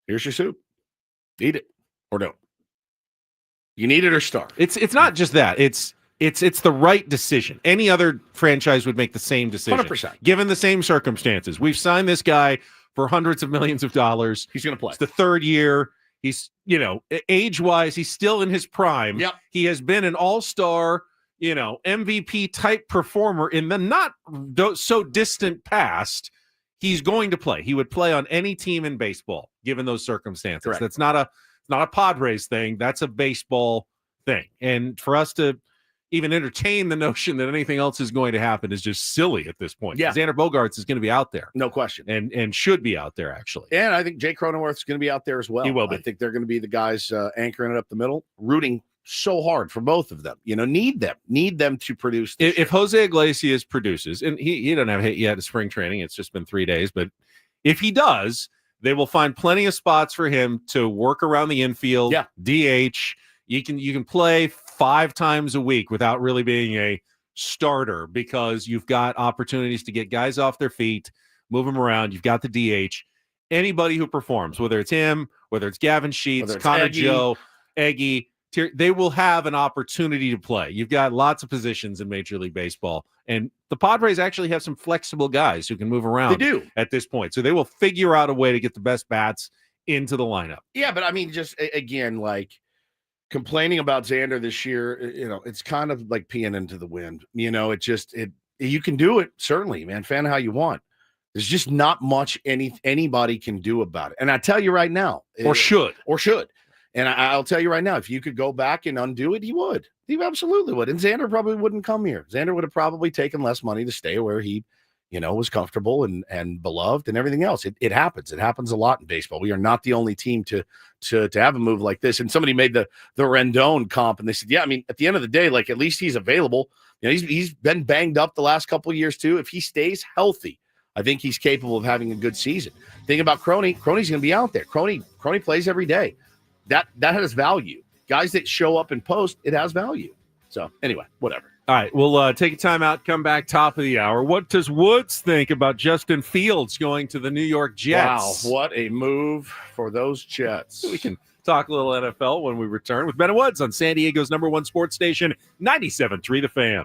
Here's your soup. Eat it or don't. You need it or starve. It's not just that. It's the right decision. Any other franchise would make the same decision. 100%. Given the same circumstances. We've signed this guy for hundreds of millions of dollars. He's going to play. It's the third year. He's, age-wise, he's still in his prime. Yep. He has been an all-star, MVP type performer in the not so distant past. He's going to play. He would play on any team in baseball, given those circumstances. Correct. That's not a Padres thing. That's a baseball thing. And for us to even entertain the notion that anything else is going to happen is just silly at this point. Yeah. Xander Bogaerts is going to be out there. No question. And should be out there, actually. And I think Jay Cronenworth's going to be out there as well. He will be. I think they're going to be the guys anchoring it up the middle, rooting so hard for both of them. Need them to produce. If Jose Iglesias produces, and he doesn't have hit yet at spring training, it's just been 3 days, but if he does, they will find plenty of spots for him to work around the infield. Yeah. DH. You can play 5 times a week without really being a starter because you've got opportunities to get guys off their feet, move them around. You've got the DH. Anybody who performs, whether it's him, whether it's Gavin Sheets, Connor Joe, Eggy, they will have an opportunity to play. You've got lots of positions in Major League Baseball, and the Padres actually have some flexible guys who can move around. They do at this point, so they will figure out a way to get the best bats into the lineup. Yeah, but I mean, just again, like complaining about Xander this year, it's kind of like peeing into the wind. You can do it, certainly, man. Fan how you want. There's just not much anybody can do about it. And I tell you right now, or should. And I'll tell you right now, if you could go back and undo it, he would. He absolutely would. And Xander probably wouldn't come here. Xander would have probably taken less money to stay where he, was comfortable and beloved and everything else. It happens. It happens a lot in baseball. We are not the only team to have a move like this. And somebody made the Rendon comp, and they said, yeah, I mean, at the end of the day, like at least he's available. He's been banged up the last couple of years too. If he stays healthy, I think he's capable of having a good season. Think about Crony. Crony's going to be out there. Crony plays every day. That has value. Guys that show up and post, it has value. So anyway, whatever. All right, we'll take a time out, come back top of the hour. What does Woods think about Justin Fields going to the New York Jets? Wow, what a move for those Jets. We can talk a little NFL when we return with Ben and Woods on San Diego's #1 sports station, 97.3 The Fan.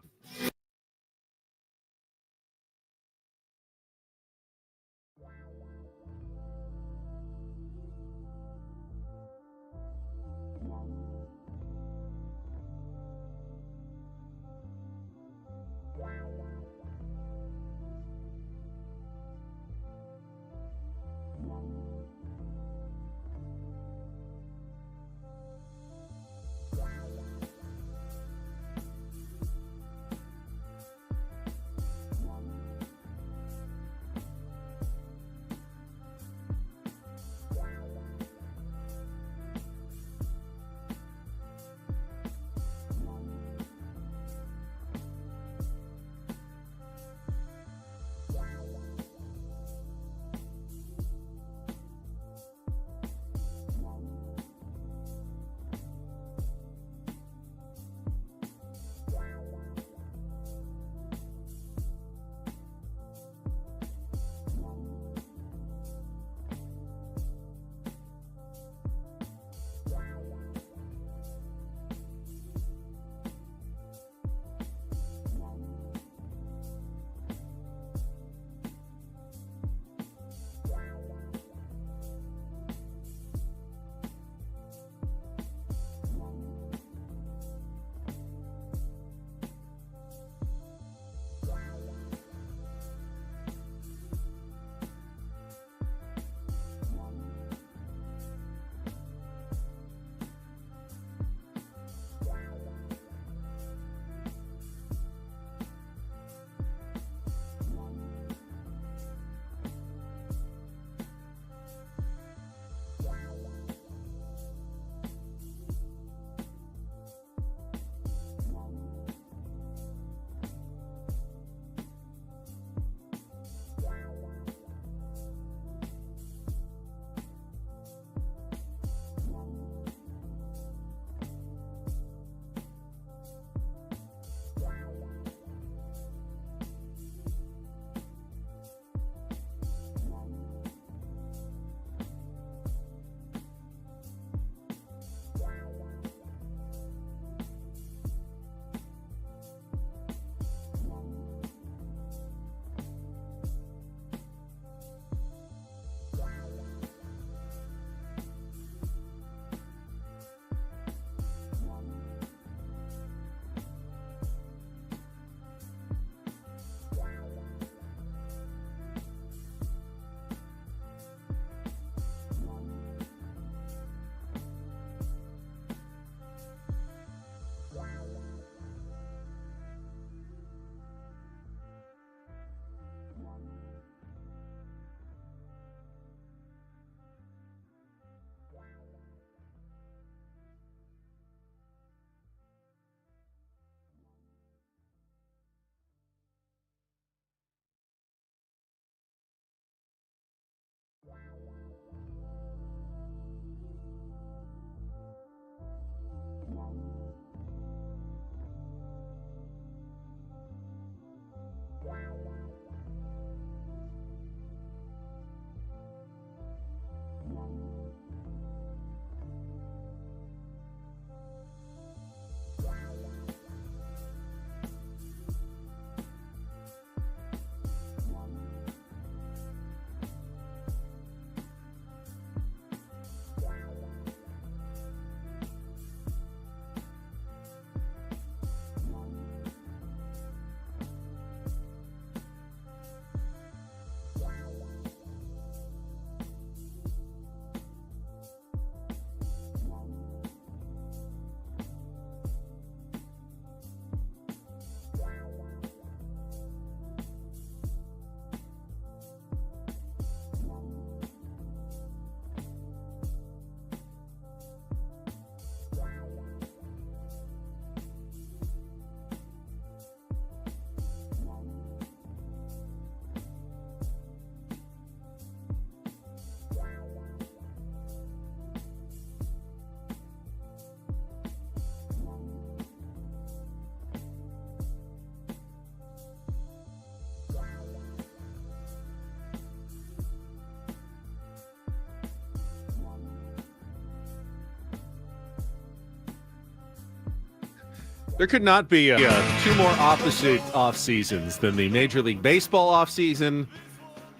There could not be two more opposite off seasons than the Major League Baseball off season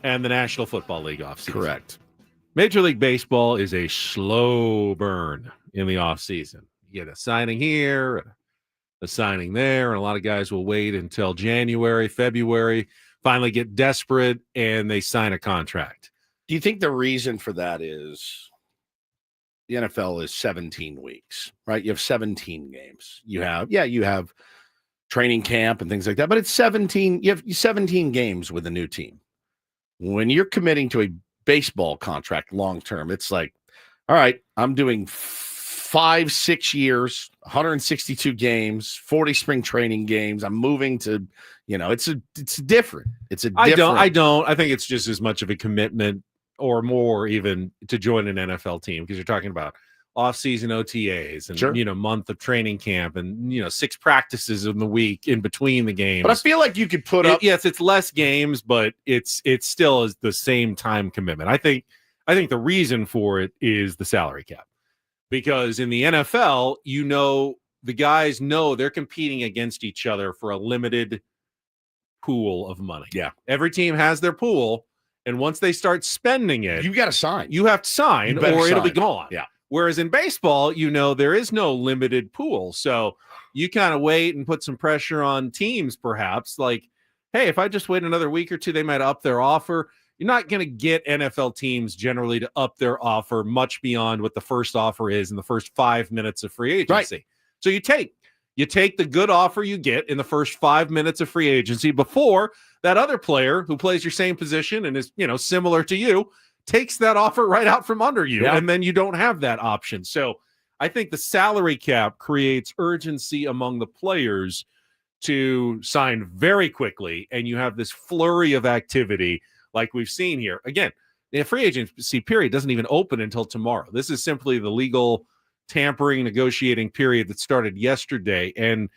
and the National Football League off season. Correct. Major League Baseball is a slow burn in the off season. You get a signing here, a signing there, and a lot of guys will wait until January, February, finally get desperate, and they sign a contract. Do you think the reason for that is the NFL is 17 weeks, right? You have 17 games. You have training camp and things like that, but it's 17. You have 17 games with a new team. When you're committing to a baseball contract long term, it's like, all right, I'm doing 5-6 years, 162 games, 40 spring training games. I'm moving to, it's different. It's a different. I don't. I think it's just as much of a commitment or more even to join an NFL team, because you're talking about off-season OTAs and sure. Month of training camp and 6 practices in the week in between the games. But I feel like you could put up. Yes, it's less games, but it's still is the same time commitment. I think the reason for it is the salary cap, because in the NFL, the guys know they're competing against each other for a limited pool of money. Yeah, every team has their pool. And once they start spending it, you got to sign. You have to sign, or it'll be gone. Yeah. Whereas in baseball, there is no limited pool. So you kind of wait and put some pressure on teams, perhaps. Like, hey, if I just wait another week or two, they might up their offer. You're not going to get NFL teams generally to up their offer much beyond what the first offer is in the first 5 minutes of free agency. Right. So you take the good offer you get in the first 5 minutes of free agency before that other player who plays your same position and is, similar to you, takes that offer right out from under you. Yeah. And then you don't have that option. So I think the salary cap creates urgency among the players to sign very quickly. And you have this flurry of activity like we've seen here. Again, the free agency period doesn't even open until tomorrow. This is simply the legal tampering negotiating period that started yesterday. And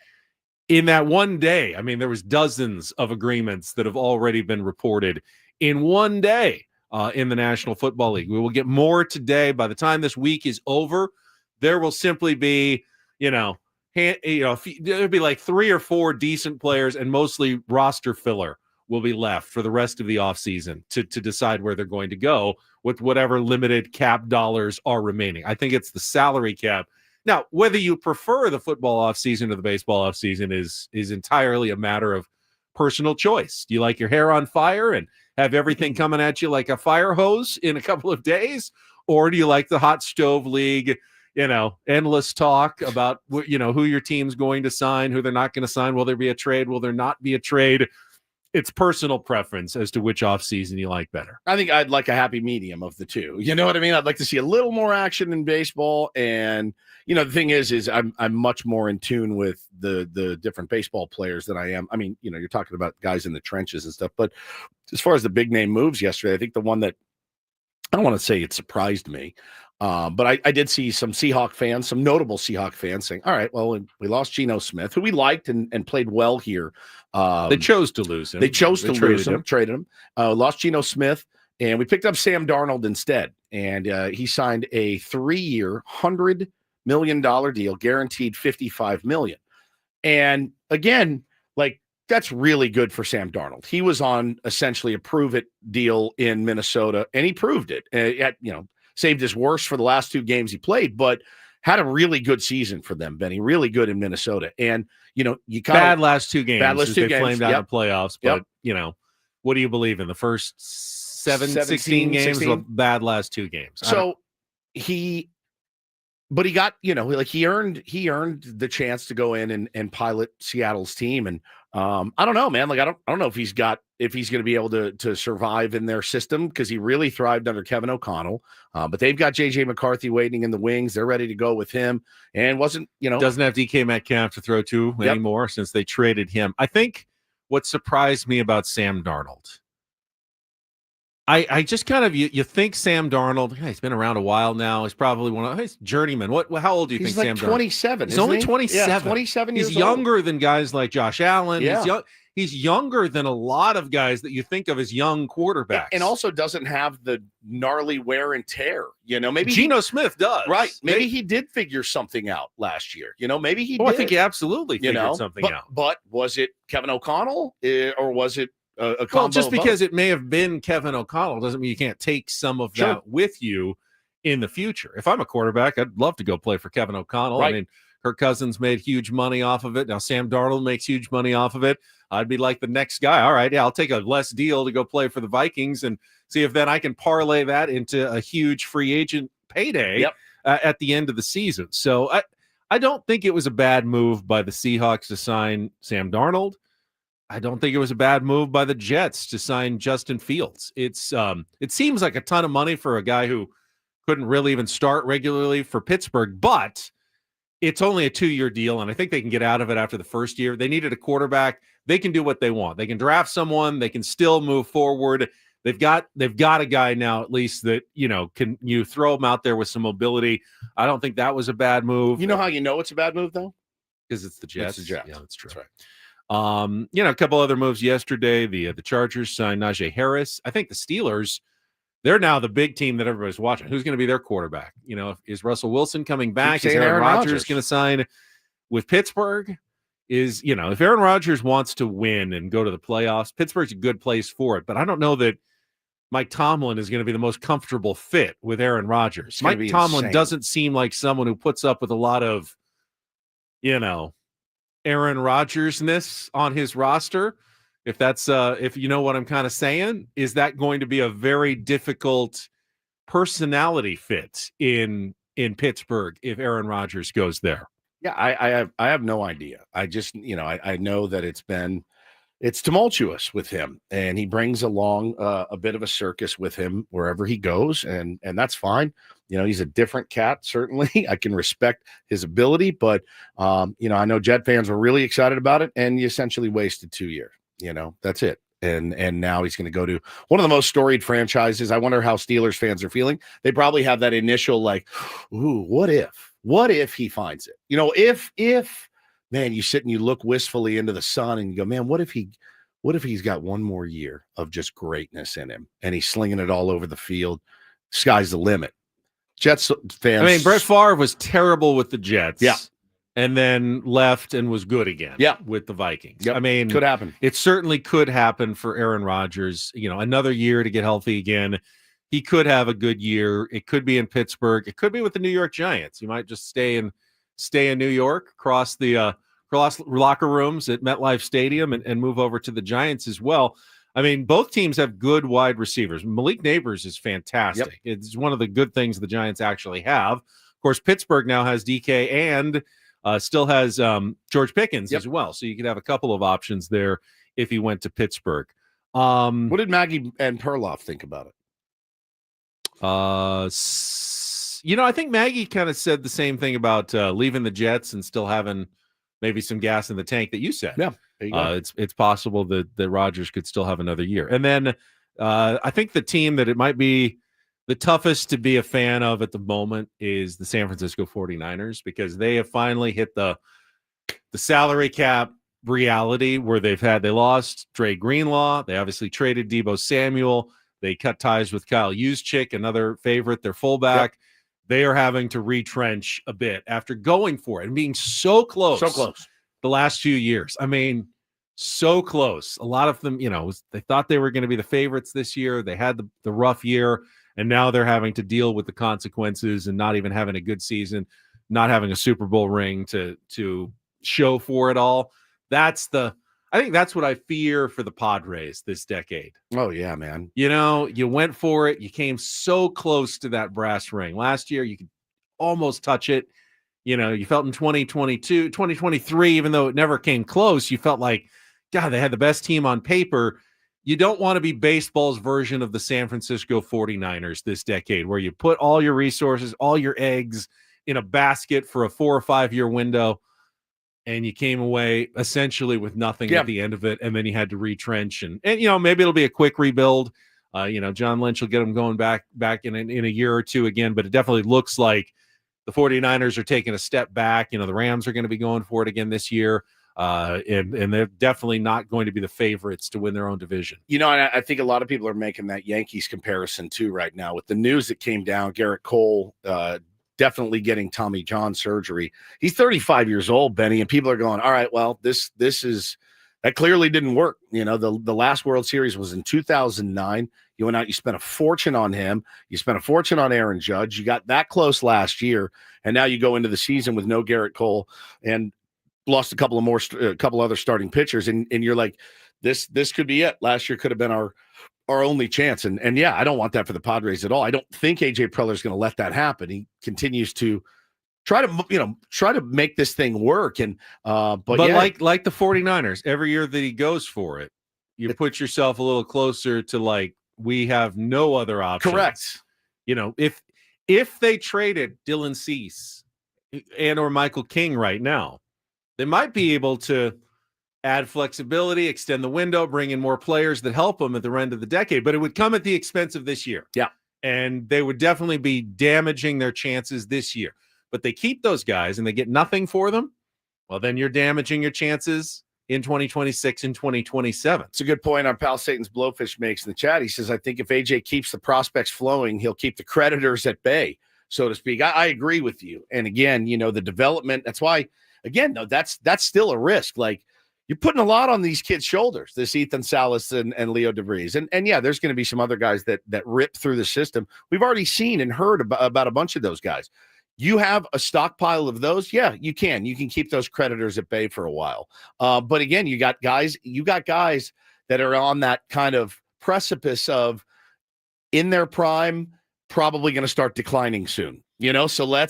in that one day, there was dozens of agreements that have already been reported in one day in the National Football League. We will get more today. By the time this week is over, there will simply be, there'll be like 3 or 4 decent players, and mostly roster filler will be left for the rest of the offseason to decide where they're going to go with whatever limited cap dollars are remaining. I think it's the salary cap. Now, whether you prefer the football offseason or the baseball offseason is entirely a matter of personal choice. Do you like your hair on fire and have everything coming at you like a fire hose in a couple of days? Or do you like the hot stove league, endless talk about, who your team's going to sign, who they're not going to sign? Will there be a trade? Will there not be a trade? It's personal preference as to which offseason you like better. I think I'd like a happy medium of the two. You know what I mean? I'd like to see a little more action in baseball. And, the thing is I'm much more in tune with the different baseball players than I am. You're talking about guys in the trenches and stuff. But as far as the big name moves yesterday, I think the one that I don't want to say it surprised me, but I did see some notable Seahawk fans saying, all right, well, we lost Geno Smith, who we liked and played well here. They chose to lose him. They traded him. Lost Geno Smith, and we picked up Sam Darnold instead. And he signed a 3-year, $100 million deal, guaranteed $55 million. And again, that's really good for Sam Darnold. He was on essentially a prove-it deal in Minnesota, and he proved it. Saved his worst for the last 2 games he played, but had a really good season for them, Benny. Really good in Minnesota. And, you kind bad last 2 games. Bad last 2 games. Flamed out in the playoffs. But, what do you believe in? The first 16 games? 16? Bad last 2 games. So he got, he earned the chance to go in and pilot Seattle's team. And I don't know, man. I don't know if he's going to be able to survive in their system, because he really thrived under Kevin O'Connell. But they've got JJ McCarthy waiting in the wings. They're ready to go with him, and doesn't have DK Metcalf to throw to anymore since they traded him. I think what surprised me about Sam Darnold I just kind of you think Sam Darnold, he's been around a while now. He's probably one of his journeyman. How old do you He's think like Sam 27. Darnold? He's only he? 27. Yeah, 27 years He's old. younger than guys like Josh Allen. Yeah. He's younger than a lot of guys that you think of as young quarterbacks. And also doesn't have the gnarly wear and tear. Maybe Geno Smith does. Right. Maybe he did figure something out last year. Maybe he did. I think he absolutely figured something out. But was it Kevin O'Connell or was it a combo? Well, just because it may have been Kevin O'Connell doesn't mean you can't take some of that with you in the future. If I'm a quarterback, I'd love to go play for Kevin O'Connell. Right. I mean, Kirk Cousins made huge money off of it. Now Sam Darnold makes huge money off of it. I'd be like the next guy. All right, yeah, I'll take a less deal to go play for the Vikings and see if then I can parlay that into a huge free agent payday at the end of the season. So I don't think it was a bad move by the Seahawks to sign Sam Darnold. I don't think it was a bad move by the Jets to sign Justin Fields. It seems like a ton of money for a guy who couldn't really even start regularly for Pittsburgh, but it's only a 2-year deal, and I think they can get out of it after the first year. They needed a quarterback. They can do what they want. They can draft someone. They can still move forward. They've got a guy now at least that, can you throw him out there with some mobility. I don't think that was a bad move. You know how you know it's a bad move, though? Because it's the Jets. It's the Jets. Yeah, that's true. That's right. A couple other moves yesterday. The Chargers signed Najee Harris. I think the Steelers, they're now the big team that everybody's watching. Who's going to be their quarterback? Is Russell Wilson coming back? Is Aaron Rodgers going to sign with Pittsburgh? If Aaron Rodgers wants to win and go to the playoffs, Pittsburgh's a good place for it. But I don't know that Mike Tomlin is going to be the most comfortable fit with Aaron Rodgers. Mike Tomlin doesn't seem like someone who puts up with a lot of, Aaron Rodgers-ness on his roster. If that's if you know what I'm kind of saying, is that going to be a very difficult personality fit in Pittsburgh if Aaron Rodgers goes there? Yeah, I have no idea. I just, I know that it's tumultuous with him, and he brings along a bit of a circus with him wherever he goes, and that's fine. He's a different cat, certainly. I can respect his ability, but I know Jet fans were really excited about it, and he essentially wasted 2 years. That's it. And now he's going to go to one of the most storied franchises. I wonder how Steelers fans are feeling. They probably have that initial ooh, what if he finds it? If man, you sit and you look wistfully into the sun and you go, man, what if he's got one more year of just greatness in him and he's slinging it all over the field? Sky's the limit. Jets fans. I mean, Brett Favre was terrible with the Jets. Yeah. And then left and was good again with the Vikings. Yep. I mean, could happen. It certainly could happen for Aaron Rodgers. Another year to get healthy again. He could have a good year. It could be in Pittsburgh. It could be with the New York Giants. He might just stay in New York, cross the locker rooms at MetLife Stadium and move over to the Giants as well. I mean, both teams have good wide receivers. Malik Neighbors is fantastic. Yep. It's one of the good things the Giants actually have. Of course, Pittsburgh now has DK and still has George Pickens as well. So you could have a couple of options there if he went to Pittsburgh. What did Maggie and Perloff think about it? I think Maggie kind of said the same thing about leaving the Jets and still having maybe some gas in the tank that you said. Yeah. It's possible that Rodgers could still have another year. And then I think the team that it might be the toughest to be a fan of at the moment is the San Francisco 49ers, because they have finally hit the salary cap reality where they lost Dre Greenlaw. They obviously traded Deebo Samuel. They cut ties with Kyle Juszczyk, another favorite, their fullback. Yep. They are having to retrench a bit after going for it and being so close. So close. The last few years. I mean, so close. A lot of them, they thought they were going to be the favorites this year. They had the rough year, and now they're having to deal with the consequences and not even having a good season, not having a Super Bowl ring to show for it all. I think that's what I fear for the Padres this decade. Oh, yeah, man. You went for it. You came so close to that brass ring. Last year, you could almost touch it. You felt in 2022, 2023, even though it never came close, you felt like, God, they had the best team on paper. You don't want to be baseball's version of the San Francisco 49ers this decade, where you put all your resources, all your eggs in a basket for a 4 or 5 year window, and you came away essentially with nothing at the end of it, and then you had to retrench. And maybe it'll be a quick rebuild. John Lynch will get them going back in a year or two again, but it definitely looks like the 49ers are taking a step back. The Rams are going to be going for it again this year. And they're definitely not going to be the favorites to win their own division. And I think a lot of people are making that Yankees comparison too right now with the news that came down. Garrett Cole definitely getting Tommy John surgery. He's 35 years old, Benny, and people are going, all right, well, this is that clearly didn't work. The last World Series was in 2009. You went out, you spent a fortune on him. You spent a fortune on Aaron Judge. You got that close last year, and now you go into the season with no Garrett Cole and lost a couple other starting pitchers, and you're like, this could be it. Last year could have been our only chance, and yeah, I don't want that for the Padres at all. I don't think AJ Preller is going to let that happen. He continues to try to make this thing work, and but yeah. like the 49ers, every year that he goes for it, you put yourself a little closer to like, we have no other option. Correct. If they traded Dylan Cease and or Michael King right now, they might be able to add flexibility, extend the window, bring in more players that help them at the end of the decade, but it would come at the expense of this year. Yeah. And they would definitely be damaging their chances this year. But they keep those guys and they get nothing for them, well, then you're damaging your chances in 2026 and 2027. It's a good point our pal Satan's Blowfish makes in the chat. He says, I think if AJ keeps the prospects flowing, he'll keep the creditors at bay, so to speak. I agree with you. And again, the development, that's why, again, though, that's still a risk. Like, you're putting a lot on these kids' shoulders, this Ethan Salas and Leo DeVries. And yeah, there's going to be some other guys that rip through the system. We've already seen and heard about a bunch of those guys. You have a stockpile of those? Yeah, you can. You can keep those creditors at bay for a while. But again, you got guys that are on that kind of precipice of, in their prime, probably going to start declining soon. So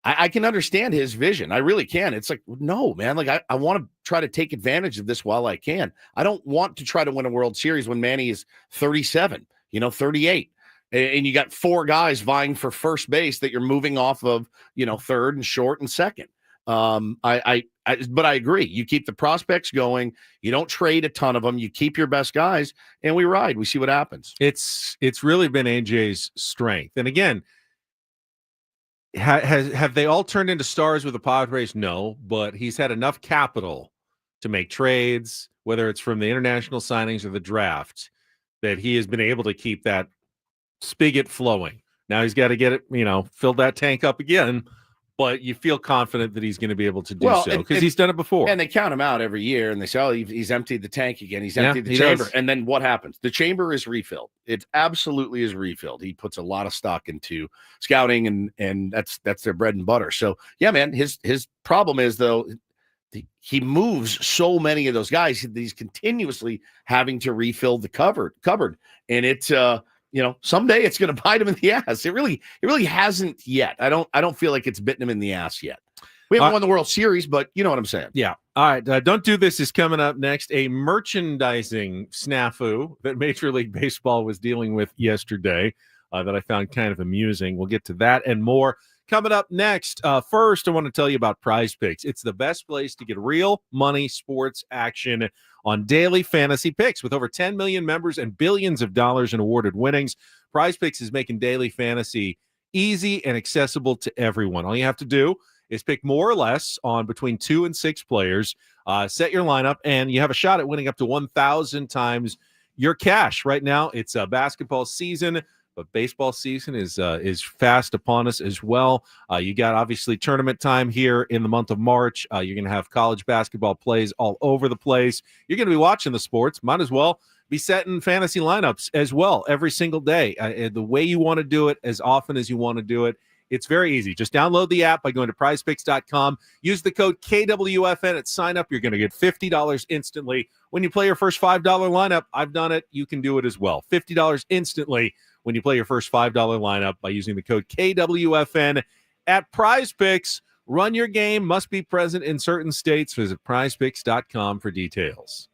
I can understand his vision. I really can. It's like, no, man, like I want to try to take advantage of this while I can. I don't want to try to win a World Series when Manny is 37, 38. And you got four guys vying for first base that you're moving off of, third and short and second. But I agree. You keep the prospects going. You don't trade a ton of them. You keep your best guys, and we ride. We see what happens. It's really been AJ's strength. And again, have they all turned into stars with the Padres? No, but he's had enough capital to make trades, whether it's from the international signings or the draft, that he has been able to keep that spigot flowing. Now he's got to get it, fill that tank up again, but you feel confident that he's going to be able to do so because he's done it before. And they count him out every year and they say, oh, he's emptied the tank again. He's emptied the chamber. Does. And then what happens? The chamber is refilled. It absolutely is refilled. He puts a lot of stock into scouting and that's their bread and butter. So yeah, man, his problem is though, he moves so many of those guys that he's continuously having to refill the cupboard. And it's, someday it's going to bite him in the ass. It really hasn't yet. I don't feel like it's bitten him in the ass yet. We haven't won the World Series, but you know what I'm saying. Yeah. All right. Don't Do This is coming up next. A merchandising snafu that Major League Baseball was dealing with yesterday that I found kind of amusing. We'll get to that and more coming up next. First, I want to tell you about Prize Picks. It's the best place to get real money sports action on daily fantasy picks. With over 10 million members and billions of dollars in awarded winnings, Prize Picks is making daily fantasy easy and accessible to everyone. All you have to do is pick more or less on between 2 and 6 players, set your lineup, and you have a shot at winning up to 1,000 times your cash. Right now, it's basketball season, but baseball season is fast upon us as well. You got obviously tournament time here in the month of March. You're going to have college basketball plays all over the place. You're going to be watching the sports. Might as well be setting fantasy lineups as well every single day. The way you want to do it, as often as you want to do it. It's very easy. Just download the app by going to prizepicks.com. Use the code KWFN at sign up. You're going to get $50 instantly. When you play your first $5 lineup, I've done it. You can do it as well. $50 instantly when you play your first $5 lineup by using the code KWFN at Prize Picks. Run your game. Must be present in certain states. Visit prizepicks.com for details.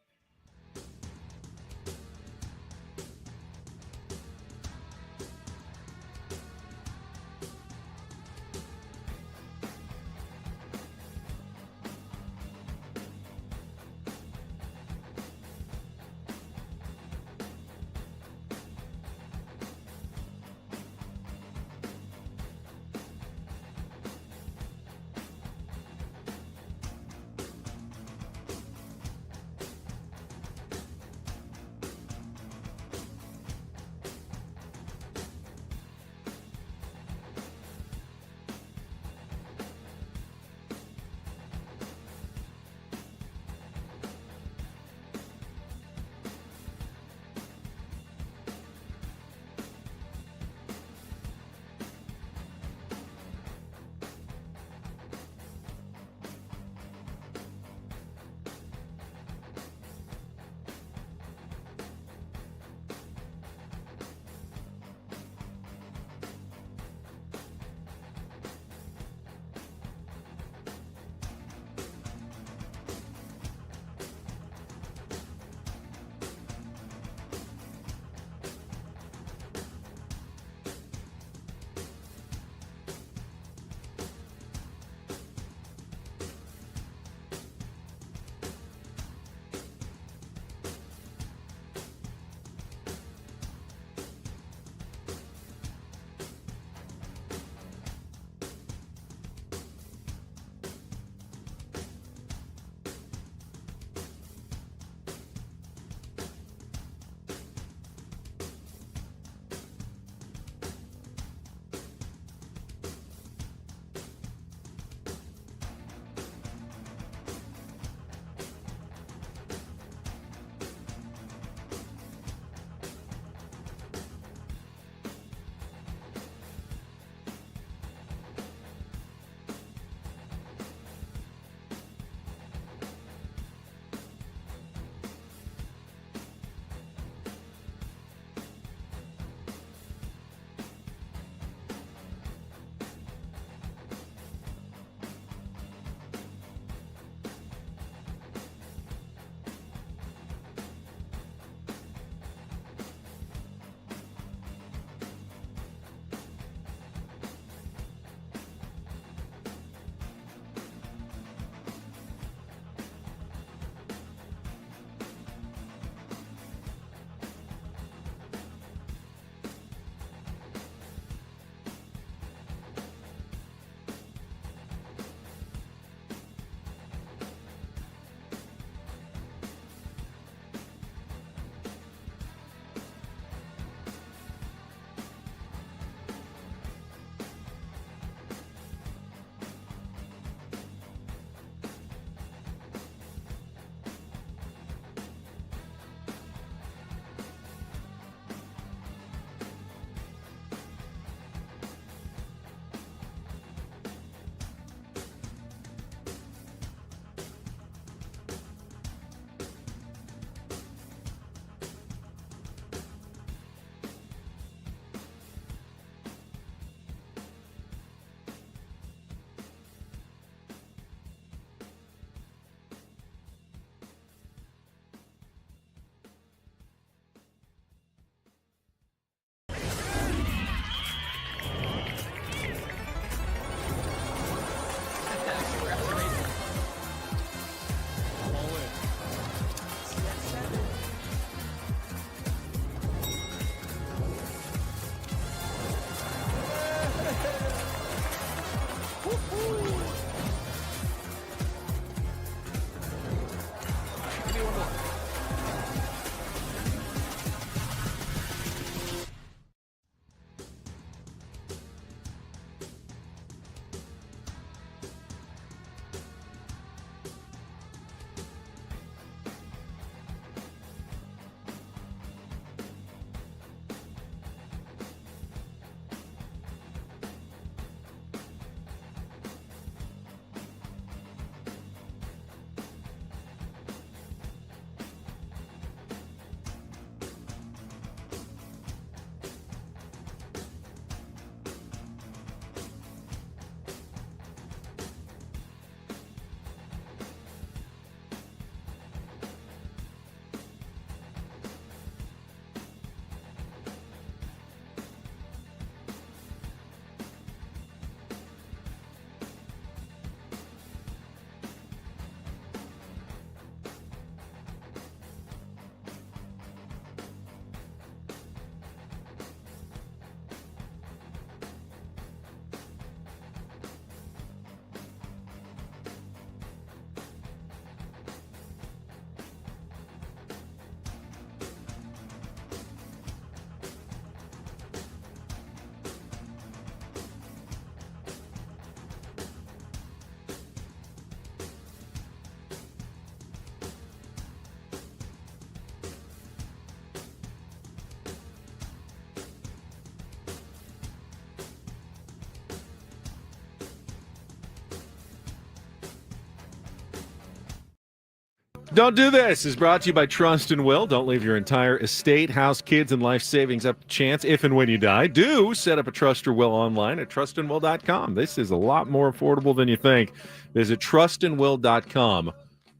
Don't Do This is brought to you by Trust and Will. Don't leave your entire estate, house, kids, and life savings up to chance if and when you die. Do set up a Trust or Will online at trustandwill.com. This is a lot more affordable than you think. Visit trustandwill.com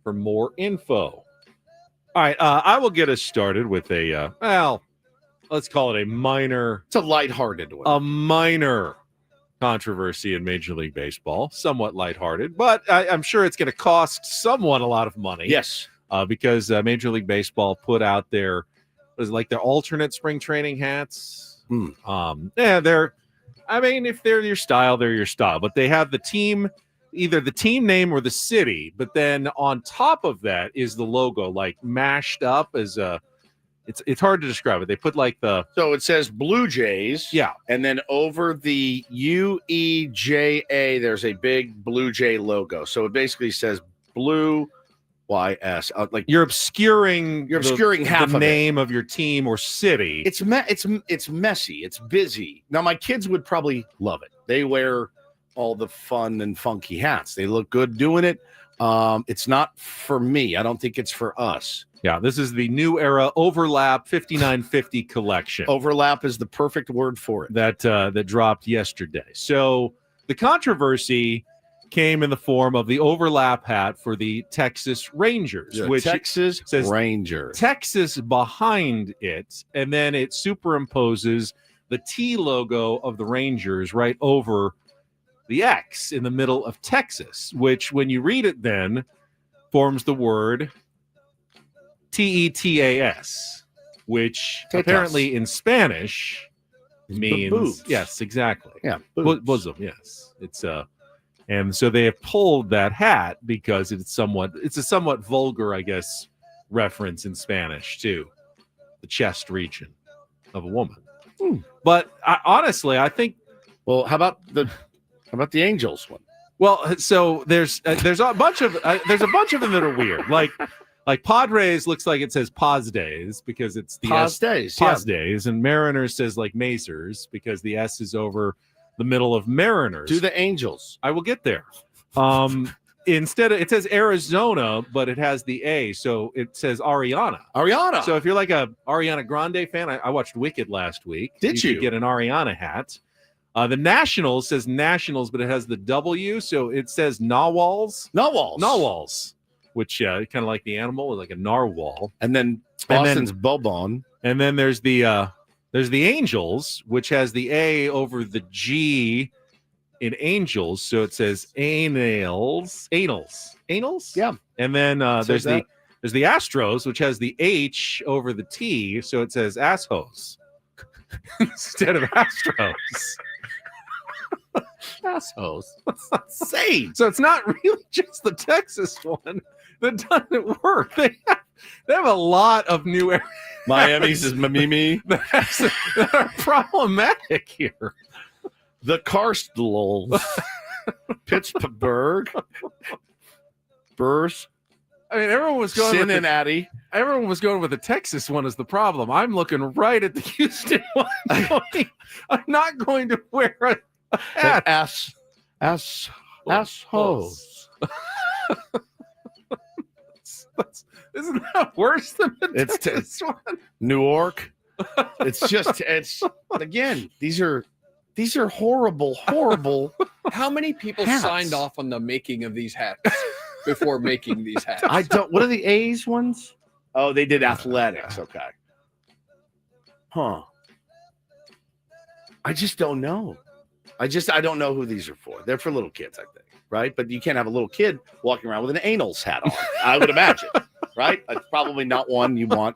for more info. All right, I will get us started with a, let's call it a minor. It's a lighthearted one. A minor controversy in Major League Baseball, somewhat lighthearted, but I'm sure it's going to cost someone a lot of money. Yes, because Major League Baseball put out their alternate spring training hats. They're, I mean, if they're your style, they're your style. But they have the team, either the team name or the city. But then on top of that is the logo, like mashed up as a. It's hard to describe it. They put like the so it says Blue Jays, and then over the UEJA, there's a big Blue Jay logo. So it basically says Blue YS. Like you're obscuring half the of name of your team or city. It's messy. It's busy. Now my kids would probably love it. They wear all the fun and funky hats. They look good doing it. It's not for me. I don't think it's for us. Yeah, this is the New Era Overlap 5950 collection. Overlap is the perfect word for it. That dropped yesterday. So the controversy came in the form of the overlap hat for the Texas Rangers, which Texas says Ranger. Texas behind it, and then it superimposes the T logo of the Rangers right over the X in the middle of Texas, which when you read it then forms the word Tetas, which apparently in Spanish means yes, exactly. Yeah, bosom. Yes, it's and so they have pulled that hat because it's a somewhat vulgar, I guess, reference in Spanish to the chest region of a woman. But honestly, I think. Well, how about the Angels one? Well, so there's a bunch of them that are weird, Like Padres looks like it says Paz-Days because it's the Paz-Days, and Mariners says like Macers because the S is over the middle of Mariners. Do the Angels. I will get there. Instead of, it says Arizona, but it has the A, so it says Ariana. So if you're like a Ariana Grande fan, I watched Wicked last week. Did you? Could get an Ariana hat. The Nationals says Nationals, but it has the W, so it says Nawals. Which kind of like the animal, like a narwhal. And then Boston's Bobon. And then there's the Angels, which has the A over the G in Angels, so it says anals. Yeah. And then there's the Astros, which has the H over the T, so it says asshos instead of Astros. Assholes. That's insane. So it's not really just the Texas one that doesn't work. They have a lot of new areas. Miami's is Mamimi. that are problematic here. The Karstlols. Pittsburgh. Burrs. I mean, everyone was going Cincinnati. Everyone was going with the Texas one as the problem. I'm looking right at the Houston one. I'm not going to wear a hat. Assholes. Isn't that worse than the Texas one? Newark. It's again, these are horrible. How many people hats. signed off on the making of these hats before making these hats? What are the A's ones? Oh, they did athletics. Okay. Huh. I just don't know. I don't know who these are for. They're for little kids, I think, right? But you can't have a little kid walking around with an anals hat on, I would imagine, right? It's probably not one you want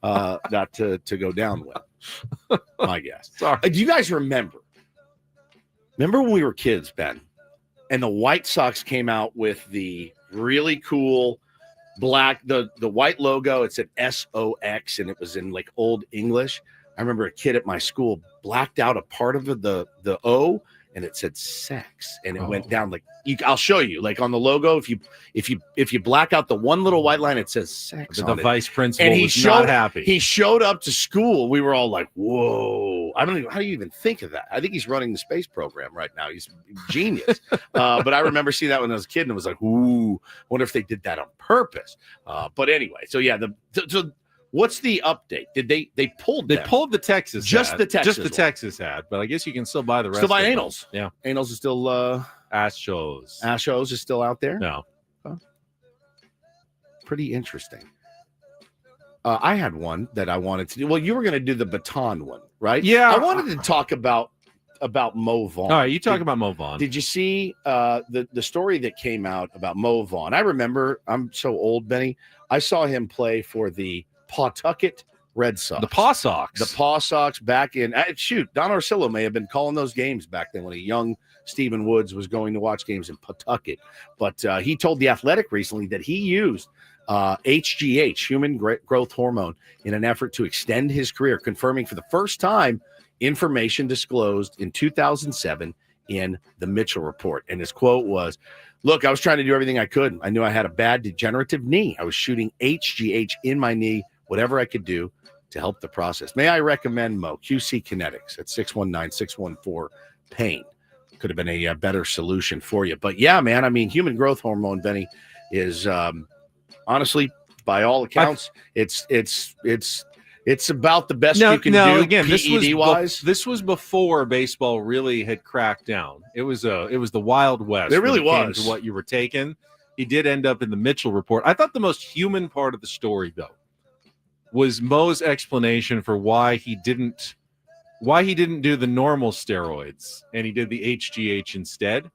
that to go down with, my guess. Sorry. Do you guys remember when we were kids, Ben, and the White Sox came out with the really cool black, the white logo? It said SOX, and it was in like old English. I remember a kid at my school blacked out a part of the O, and it said sex, and it went down like I'll show you, like on the logo. If you black out the one little white line, it says sex. The on vice it. principal and was not happy. He showed up to school. We were all like, "Whoa!" so I don't even, how do you even think of that? I think he's running the space program right now. He's genius. But I remember seeing that when I was a kid and it was like, ooh, wonder if they did that on purpose. But anyway, so yeah, so what's the update? Did they pulled They them? pulled the Texas Just hat. the Texas Just the one. Texas hat, but I guess you can still buy the rest. Still buy of them. anals. Yeah. Anals is still Astros. Astros is still out there. No. Pretty interesting. I had one that I wanted to do. Well, you were going to do the baton one, right? Yeah. I wanted to talk about Mo Vaughn. All right, you talk about Mo Vaughn. Did you see the story that came out about Mo Vaughn? I remember, I'm so old, Benny. I saw him play for the Pawtucket Red Sox. The Paw Sox. The Paw Sox back in, Don Orsillo may have been calling those games back then when a young Stephen Woods was going to watch games in Pawtucket. But he told The Athletic recently that he used HGH, human growth hormone, in an effort to extend his career, confirming for the first time information disclosed in 2007 in the Mitchell Report. And his quote was, "Look, I was trying to do everything I could. I knew I had a bad degenerative knee. I was shooting HGH in my knee, whatever I could do to help the process. May I recommend Mo, QC Kinetics at 619-614-PAIN. Could have been a better solution for you." But yeah, man, I mean, human growth hormone, Benny, is honestly, by all accounts, it's about the best you can do. Again, PED-wise. this was before baseball really had cracked down. It was the Wild West. It really when it came was. to what you were taking. He did end up in the Mitchell Report. I thought the most human part of the story, though, was Mo's explanation for why he didn't do the normal steroids and he did the HGH instead.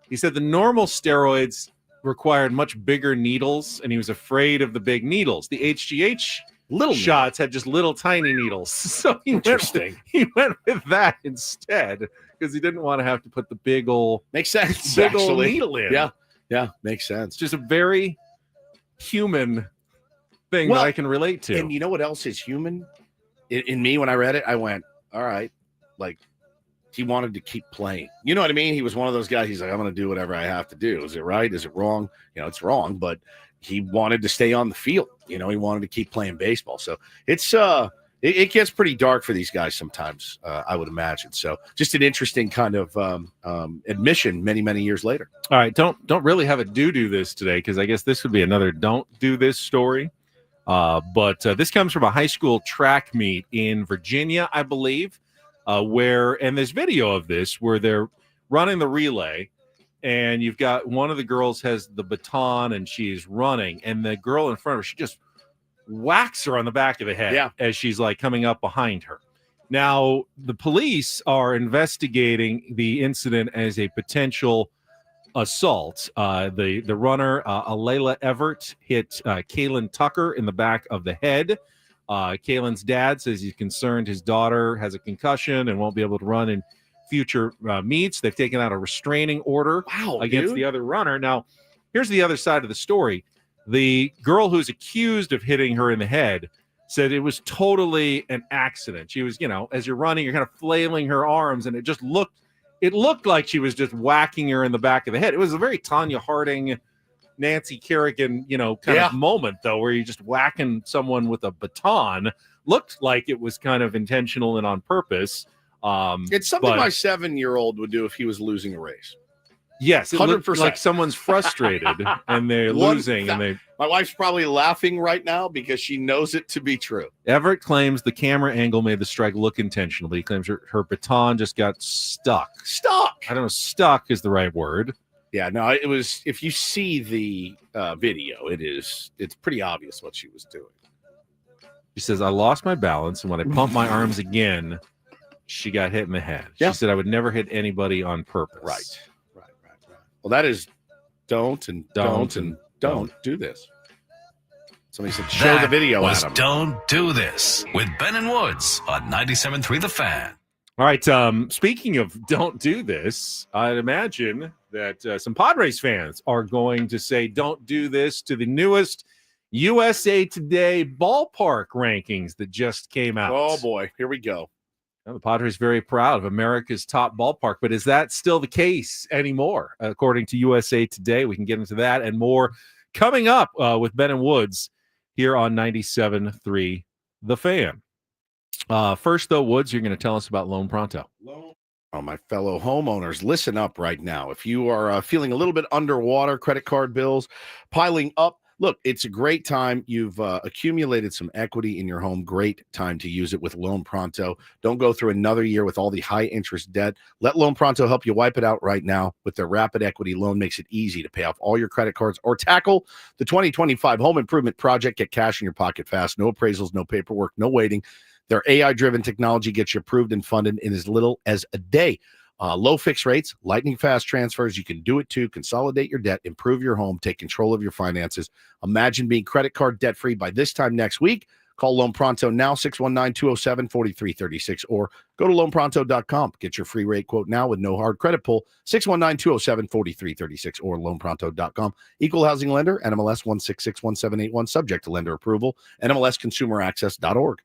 He said the normal steroids required much bigger needles, and he was afraid of the big needles. The HGH Little shots had just little tiny needles. So he went with that instead because he didn't want to have to put the big old makes sense. big old Actually. needle in. Yeah, makes sense. It's just a very human thing Well, that I can relate to. And you know what else is human? In me, when I read it, I went, all right, like, he wanted to keep playing. You know what I mean? He was one of those guys. He's like, I'm going to do whatever I have to do. Is it right? Is it wrong? You know, it's wrong, but he wanted to stay on the field. You know, he wanted to keep playing baseball. So it's it gets pretty dark for these guys sometimes, I would imagine. So just an interesting kind of admission many years later. All right, don't really have a do this today because I guess this would be another don't do this story. But this comes from a high school track meet in Virginia, I believe, and there's video of this where they're running the relay, and you've got one of the girls has the baton and she's running, and the girl in front of her, she just whacks her on the back of the head as she's like coming up behind her. Now, the police are investigating the incident as a potential assault. The runner, Alayla Everett, hit Kaylin Tucker in the back of the head. Kaylin's dad says he's concerned his daughter has a concussion and won't be able to run in future meets. They've taken out a restraining order against the other runner. Now, here's the other side of the story. The girl who's accused of hitting her in the head said it was totally an accident. She was, as you're running, you're kind of flailing her arms, and it looked like she was just whacking her in the back of the head. It was a very Tanya Harding, Nancy Kerrigan, kind of moment, though, where you're just whacking someone with a baton. Looked like it was kind of intentional and on purpose. It's something my 7-year-old would do if he was losing a race. Yes, it 100%. looked like someone's frustrated and they're losing. My wife's probably laughing right now because she knows it to be true. Everett claims the camera angle made the strike look intentional, but he claims her baton just got stuck. Stuck. I don't know. Stuck is the right word. Yeah, no, it was. If you see the video, it's pretty obvious what she was doing. She says, "I lost my balance, and when I pumped my arms again, she got hit in the head." Yeah. She said, "I would never hit anybody on purpose." Right. Well, that is don't do this. Somebody said, show the video, Adam. Don't do this with Ben and Woods on 97.3 The Fan. All right. Speaking of don't do this, I'd imagine that some Padres fans are going to say don't do this to the newest USA Today ballpark rankings that just came out. Oh, boy. Here we go. Now, the Padres very proud of America's top ballpark, but is that still the case anymore? According to USA Today, we can get into that and more coming up with Ben and Woods here on 97.3 The Fan. First, though, Woods, you're going to tell us about Loan Pronto. Oh, my fellow homeowners, listen up right now. If you are feeling a little bit underwater, credit card bills piling up, look, it's a great time. You've accumulated some equity in your home. Great time to use it with Loan Pronto. Don't go through another year with all the high interest debt. Let Loan Pronto help you wipe it out right now with their rapid equity loan. Makes it easy to pay off all your credit cards or tackle the 2025 home improvement project. Get cash in your pocket fast. No appraisals, no paperwork, no waiting. Their AI-driven technology gets you approved and funded in as little as a day. Low fixed rates, lightning fast transfers. You can do it too. Consolidate your debt, improve your home, take control of your finances. Imagine being credit card debt-free by this time next week. Call Loan Pronto now, 619-207-4336, or go to loanpronto.com. Get your free rate quote now with no hard credit pull, 619-207-4336, or loanpronto.com. Equal housing lender, NMLS 1661781, subject to lender approval, NMLSconsumeraccess.org.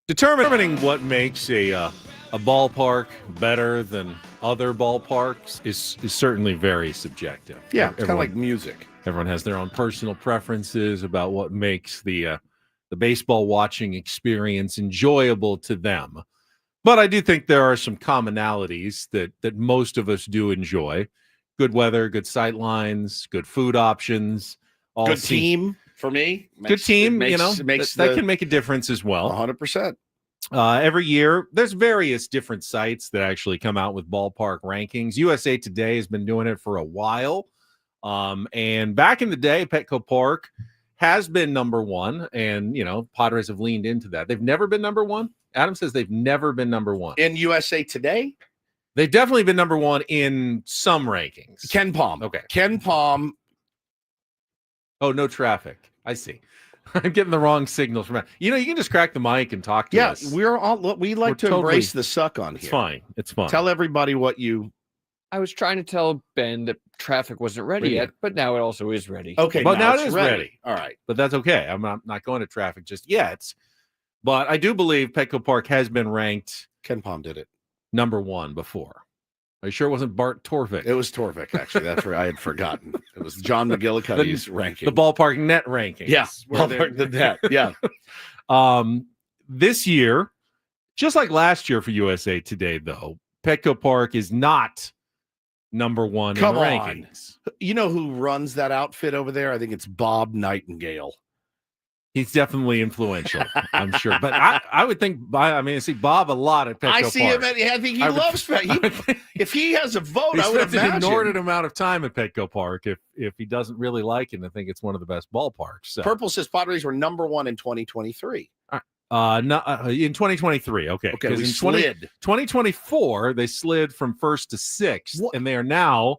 Determining what makes a ballpark better than other ballparks is certainly very subjective. Yeah, it's kind of like music. Everyone has their own personal preferences about what makes the baseball watching experience enjoyable to them. But I do think there are some commonalities that most of us do enjoy. Good weather, good sight lines, good food options. Good team for me. Good team, Makes that can make a difference as well. 100%. Every year, there's various different sites that actually come out with ballpark rankings. USA Today has been doing it for a while. And back in the day, Petco Park has been number one. And, Padres have leaned into that. They've never been number one. Adam says they've never been number one. In USA Today? They've definitely been number one in some rankings. Ken Palm. Okay. Ken Palm. Oh, no traffic. I see. I'm getting the wrong signals from. You can just crack the mic and talk to us. Yeah, we like to embrace the suck on here. It's fine. It's fine. Tell everybody what you. I was trying to tell Ben that traffic wasn't ready yet, but now it also is ready. Okay, but now it's it is ready. All right, but that's okay. I'm not going to traffic just yet. But I do believe Petco Park has been ranked. Ken Palm did it number one before. Are you sure it wasn't Bart Torvik? It was Torvik, actually. That's where I had forgotten. It was John McGillicuddy's ranking. The ballpark net rankings. Yeah, ballpark the net. Yeah. This year, just like last year for USA Today, though, Petco Park is not number one in the rankings. You know who runs that outfit over there? I think it's Bob Nightingale. He's definitely influential, I'm sure. But I would think, I see Bob a lot at Petco Park. I see him. I think he loves Petco. If he has a vote, I would imagine. An inordinate amount of time at Petco Park if he doesn't really like it and think it's one of the best ballparks. So. Purple says Padres were number one in 2023. In 2023. Okay. We in slid. 2024, they slid from first to sixth, and they are now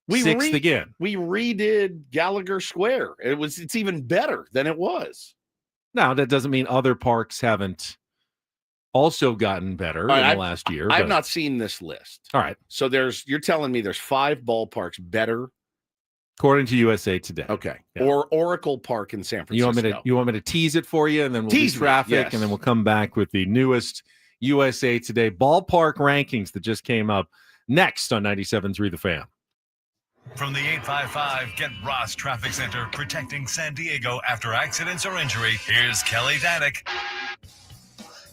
sixth again. We redid Gallagher Square. It's even better than it was. Now, that doesn't mean other parks haven't also gotten better in the last year. I've not seen this list. All right. So you're telling me there's 5 ballparks better? According to USA Today. Okay. Yeah. Or Oracle Park in San Francisco. You want me to tease it for you, and then we'll do traffic, and then we'll come back with the newest USA Today ballpark rankings that just came up next on 97.3 The Fan. From the 855 Get Ross Traffic Center, protecting San Diego after accidents or injury, here's Kelly Danick.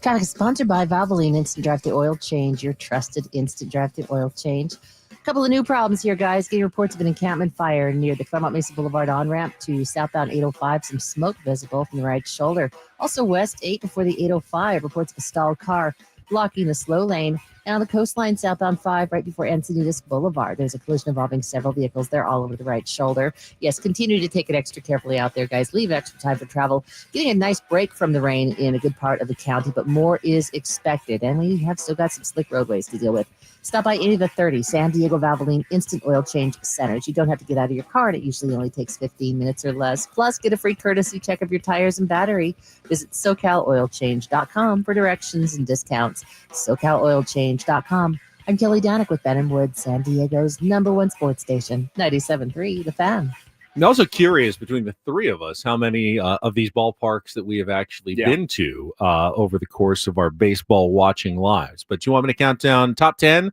Traffic is sponsored by Valvoline Instant Drive Thru Oil Change, your trusted instant drive thru oil change. A couple of new problems here, guys. Getting reports of an encampment fire near the Claremont Mesa Boulevard on-ramp to southbound 805. Some smoke visible from the right shoulder. Also west 8 before the 805. Reports of a stalled car blocking the slow lane. And on the coastline, southbound 5, right before Encinitas Boulevard, there's a collision involving several vehicles. They're all over the right shoulder. Yes, continue to take it extra carefully out there, guys. Leave extra time for travel. Getting a nice break from the rain in a good part of the county, but more is expected. And we have still got some slick roadways to deal with. Stop by any of the 30 San Diego Valvoline Instant Oil Change Centers. You don't have to get out of your car, and it usually only takes 15 minutes or less. Plus, get a free courtesy check of your tires and battery. Visit SoCalOilChange.com for directions and discounts. SoCalOilChange.com. I'm Kelly Danick with Ben & Wood, San Diego's #1 sports station, 97.3 The Fan. I'm also curious between the three of us how many of these ballparks that we have actually been to over the course of our baseball watching lives. But you want me to count down top 10?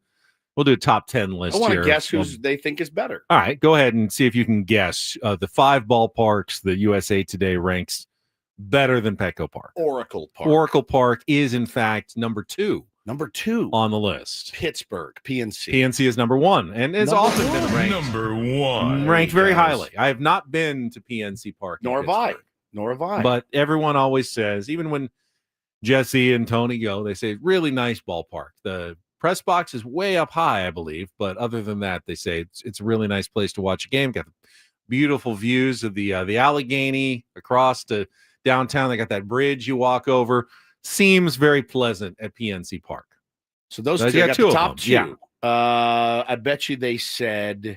We'll do a top 10 list here. I want to guess who they think is better. All right, go ahead and see if you can guess the 5 ballparks that USA Today ranks better than Petco Park. Oracle Park. Oracle Park is, in fact, number 2. Number 2 on the list. Pittsburgh, PNC. PNC is number 1 and has often been ranked number 1. Ranked very highly. I have not been to PNC Park. Nor have I. But everyone always says, even when Jesse and Tony go, they say, really nice ballpark. The press box is way up high, I believe. But other than that, they say it's a really nice place to watch a game. Got beautiful views of the Allegheny across to downtown. They got that bridge you walk over. Seems very pleasant at PNC Park. So those two got the top 2. Yeah. I bet you they said,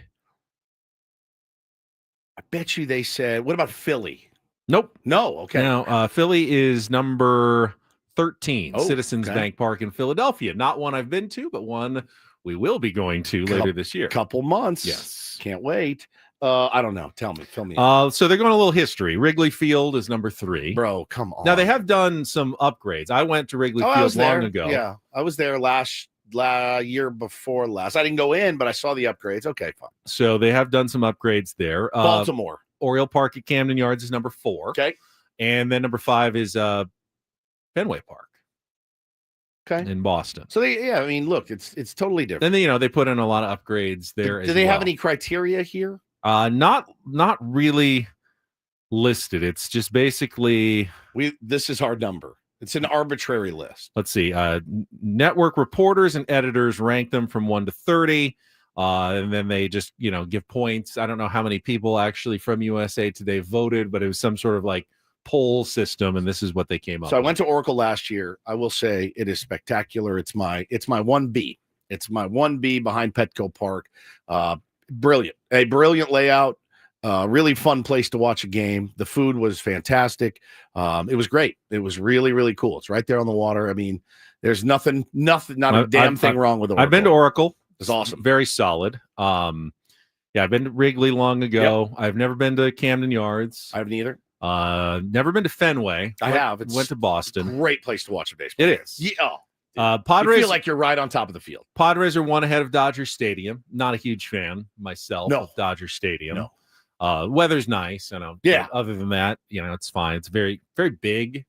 what about Philly? Nope. No. Okay. Now, Philly is number 13, Oh, Citizens okay. Bank Park in Philadelphia. Not one I've been to, but one we will be going to later this year. Couple months. Yes. Can't wait. I don't know. Fill me. So they're going a little history. Wrigley Field is number 3. Bro, come on. Now they have done some upgrades. I went to Wrigley Field long ago. Yeah, I was there last year before last. I didn't go in, but I saw the upgrades. Okay, fine. So they have done some upgrades there. Baltimore. Oriole Park at Camden Yards is number 4. Okay. And then number 5 is Fenway Park. Okay. In Boston. So I mean, look, it's totally different. And they put in a lot of upgrades there. Do they have any criteria here? Not really listed. It's just basically this is our number. It's an arbitrary list. Let's see. Network reporters and editors rank them from 1 to 30. And then they just, give points. I don't know how many people actually from USA Today voted, but it was some sort of like poll system, and this is what they came up with. So I went to Oracle last year. I will say it is spectacular. It's my 1B. It's my 1B behind Petco Park. Brilliant. A brilliant layout. Really fun place to watch a game. The food was fantastic. It was great. It was really, really cool. It's right there on the water. I mean, there's not a damn thing wrong with Oracle. I've been to Oracle. It's awesome. Very solid. I've been to Wrigley long ago. Yep. I've never been to Camden Yards. I haven't either. Never been to Fenway. I have. Went to Boston. Great place to watch a baseball. It is. Yeah. Padres, you feel like you're right on top of the field. Padres are 1 ahead of Dodger Stadium. Not a huge fan myself of Dodger Stadium. No. Weather's nice. I know. Yeah. Other than that, it's fine. It's very, very big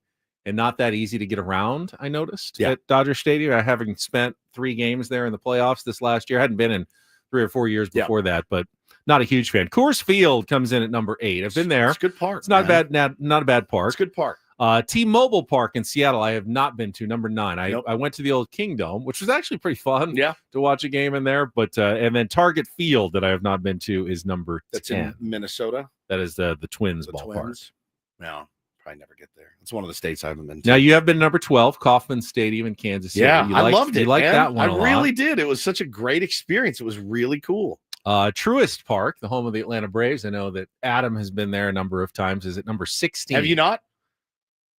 and not that easy to get around. I noticed at Dodger Stadium. I having spent 3 games there in the playoffs this last year. I hadn't been in 3 or 4 years before that, but not a huge fan. Coors Field comes in at number 8. I've been there. It's a good park. It's not bad. Not a bad park. It's a good park. T-Mobile Park in Seattle, I have not been to, number 9. I went to the old Kingdom, which was actually pretty fun to watch a game in there. But and then Target Field that I have not been to is number 10. That's in Minnesota. That is the Twins ballpark. Twins. No, probably never get there. It's one of the states I haven't been to. Now you have been number 12, Kauffman Stadium in Kansas City. Yeah, I loved it. You liked that one a lot. I really did. It was such a great experience. It was really cool. Truist Park, the home of the Atlanta Braves. I know that Adam has been there a number of times. Is it number 16? Have you not?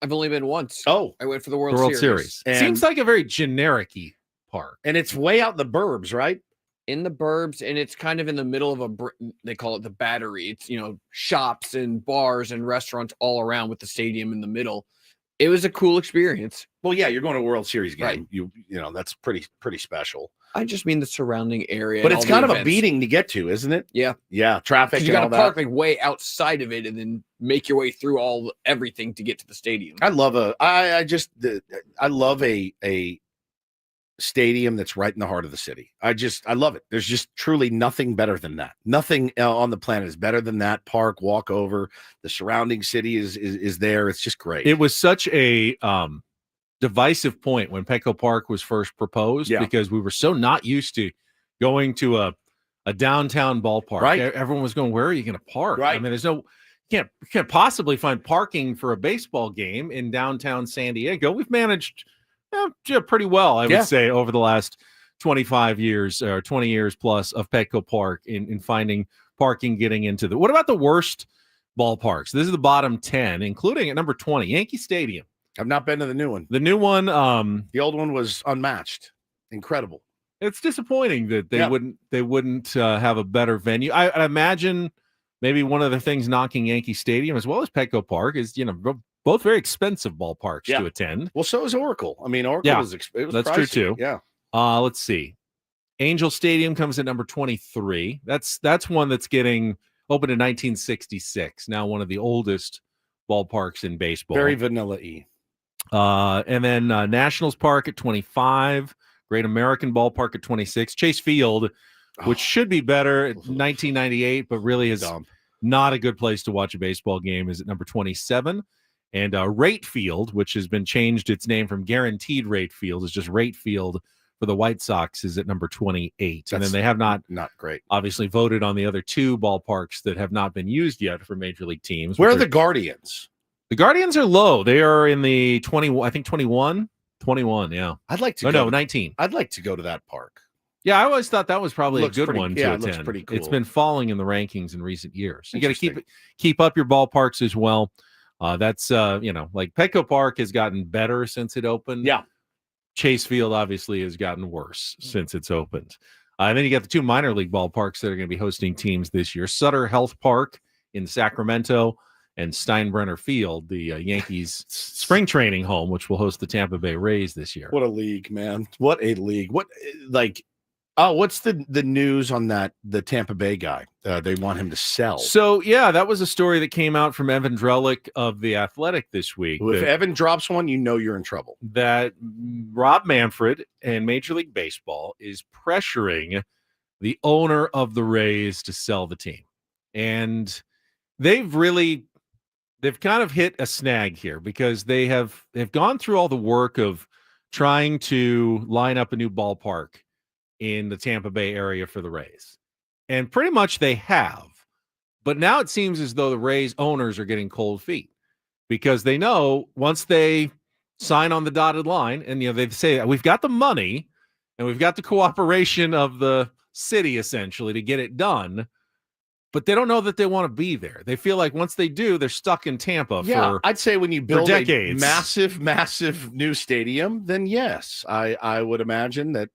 I've only been once. Oh, I went for the World Series. Seems like a very generic-y park. And it's way out in the burbs, right? In the burbs, and it's kind of in the middle of they call it the Battery. It's, shops and bars and restaurants all around with the stadium in the middle. It was a cool experience. Well, yeah, you're going to a World Series game. Right. You know, that's pretty special. I just mean the surrounding area. But it's kind of a beating to get to, isn't it? Yeah. Yeah, traffic and all that. You got to park like way outside of it and then make your way through everything to get to the stadium. I love I love a stadium that's right in the heart of the city. I love it. There's just truly nothing better than that. Nothing on the planet is better than that park. Walk over, the surrounding city is there. It's just great. It was such a divisive point when Petco Park was first proposed because we were so not used to going to a downtown ballpark. Right. Everyone was going, where are you going to park? Right. I mean, you can't possibly find parking for a baseball game in downtown San Diego. We've managed pretty well, I would say, over the last 25 years or 20 years plus of Petco Park in finding parking, getting into what about the worst ballparks? This is the bottom 10, including at number 20, Yankee Stadium. I've not been to the new one. The new one, the old one was unmatched. Incredible. It's disappointing that they wouldn't have a better venue. I imagine maybe one of the things knocking Yankee Stadium as well as Petco Park is, both very expensive ballparks to attend. Well, so is Oracle. I mean, Oracle was that's pricey. True too. Yeah. Let's see. Angel Stadium comes at number 23. That's one that's getting opened in 1966. Now one of the oldest ballparks in baseball. Very vanilla-y. And then Nationals Park at 25. Great American Ballpark at 26. Chase Field, which should be better at 1998, but really is not a good place to watch a baseball game, is at number 27. And Rate Field, which has been changed its name from Guaranteed Rate Field, is just Rate Field for the White Sox, is at number 28. And then they have not great. Obviously voted on the other 2 ballparks that have not been used yet for major league teams. Where are the Guardians? The Guardians are low. They are in the 21, yeah. I'd like to 19. I'd like to go to that park. Yeah, I always thought that was probably a good one to attend. It looks pretty cool. It's been falling in the rankings in recent years. You got to keep up your ballparks as well. That's like Petco Park has gotten better since it opened. Yeah. Chase Field obviously has gotten worse since it's opened. And then you got the 2 minor league ballparks that are going to be hosting teams this year. Sutter Health Park in Sacramento and Steinbrenner Field, the Yankees spring training home, which will host the Tampa Bay Rays this year. What a league, man. What a league. What's the news on the Tampa Bay guy? They want him to sell. So, yeah, that was a story that came out from Evan Drellick of The Athletic this week. If Evan drops one, you know you're in trouble. That Rob Manfred and Major League Baseball is pressuring the owner of the Rays to sell the team. And they've kind of hit a snag here because they've gone through all the work of trying to line up a new ballpark in the Tampa Bay area for the Rays. And pretty much they have. But now it seems as though the Rays owners are getting cold feet because they know once they sign on the dotted line and they say we've got the money and we've got the cooperation of the city essentially to get it done, but they don't know that they want to be there. They feel like once they do, they're stuck in Tampa I'd say when you build decades. A massive new stadium, then yes, I would imagine that